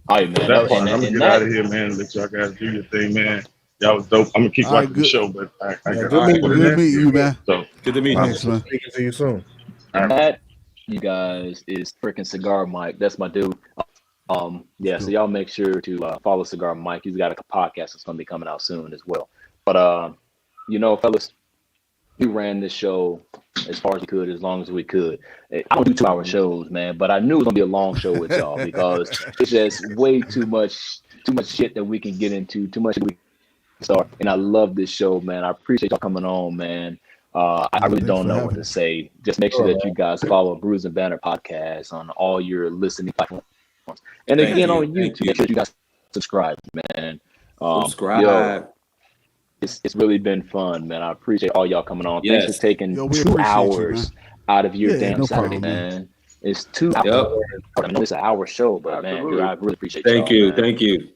All right, man. I'm gonna get out of here, man. Let y'all guys do your thing, man. Y'all was dope. I'm gonna keep watching the show, but I got good to meet you, man. So good to meet you. Thanks, man. Speaking to you soon. And that, you guys, is freaking Cigar Mike. That's my dude. Yeah, so y'all make sure to follow Cigar Mike. He's got a podcast that's gonna be coming out soon as well. But fellas, we ran this show as far as we could, as long as we could. I don't do 2-hour shows, man, but I knew it was gonna be a long show with y'all because it's just way too much shit that we can get into, too much we can start. And I love this show, man. I appreciate y'all coming on, man. I really don't know what to say. Just make sure that you guys follow Brewsing Banter podcast on all your listening platforms. And Thank again you. on Thank YouTube, you. make sure you guys subscribe, man. Subscribe. Yo, it's really been fun, man. I appreciate all y'all coming on. Thanks for Yes. taking Yo, we 2 appreciate you, hours man. out of your Yeah, damn no Saturday, problem, man. man. It's 2 hours. Yep. I know it's an hour show, but man, dude, Absolutely. I really appreciate Thank y'all, you. man. Thank you.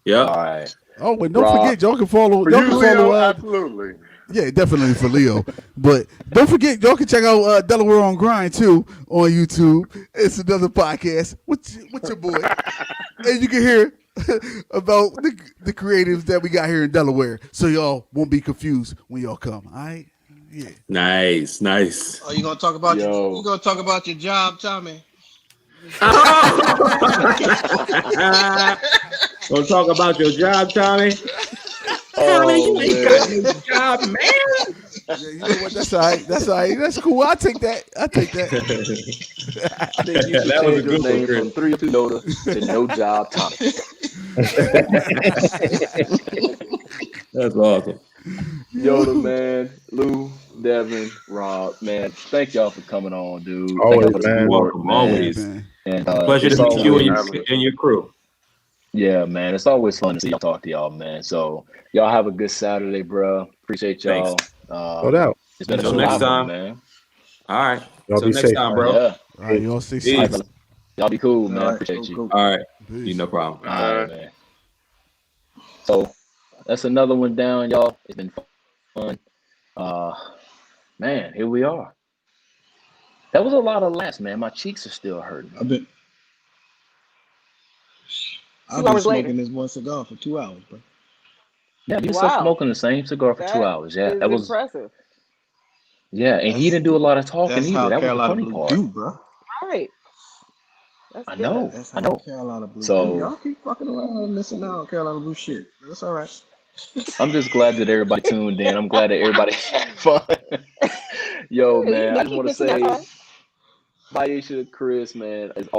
Yep. All right. Oh, and don't Rob, forget, y'all can follow. For Y'all you, can Leo, follow. absolutely. Yeah, definitely for Leo. But don't forget, y'all can check out Delaware on Grind too on YouTube. It's another podcast with your boy, and you can hear about the creatives that we got here in Delaware, so y'all won't be confused when y'all come. All right? Yeah. Nice. Nice. Oh, you gonna talk about Yo. you gonna talk about your job, Tommy? Gonna talk about your job, Tommy. Tommy, you ain't got no job, man. Yeah, you know what? That's all right. That's all right. That's cool. I'll take that. I think you should That was a change your good one, name Chris. from 302 Yoda to No Job Tommy. That's awesome. Yoda, man, Lew, Devon, Rob, man, thank y'all for coming on, dude. Thank Always, y'all for the man. You're support, welcome. man. Always. Man. And Pleasure it's to meet you always, and your crew. yeah, man, it's always fun to see y'all talk to y'all, man. So y'all have a good Saturday, bro. Appreciate y'all. No doubt. It's been a Until good next live one, time. man. All right. Y'all Until be next safe, time, man. bro. Yeah. All right, y'all stay Peace. All right, safe. fellas. Y'all be cool, All man. right, Appreciate you. cool. All right. Peace. No problem. All right, man. So that's another one down, y'all. It's been fun. Man, here we are. That was a lot of laughs, man. My cheeks are still hurting. I've been 2 hours smoking later. this one cigar for 2 hours, bro. Yeah, you still Wow. smoking the same cigar for 2 That hours. Yeah, is that was. impressive. Yeah, and he didn't do a lot of talking That's either. how That was the Carolina funny Blue part. do, bro. All right. That's I good. know. That's I how know. Carolina Blue do. So Y'all keep fucking around and missing out on Carolina Blue shit. That's all right. I'm just glad that everybody tuned in. I'm glad that everybody had fun. Yo, Yeah, you man, I just keep want to missing that say, time. Maisha, Chris, man, it's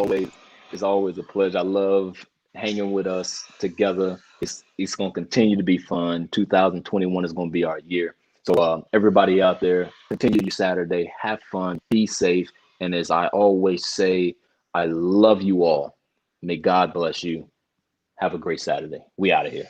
always a pleasure. I love hanging with us together. It's gonna continue to be fun. 2021 is gonna be our year. So everybody out there, continue your Saturday, have fun, be safe, and as I always say, I love you all. May God bless you. Have a great Saturday. We out of here.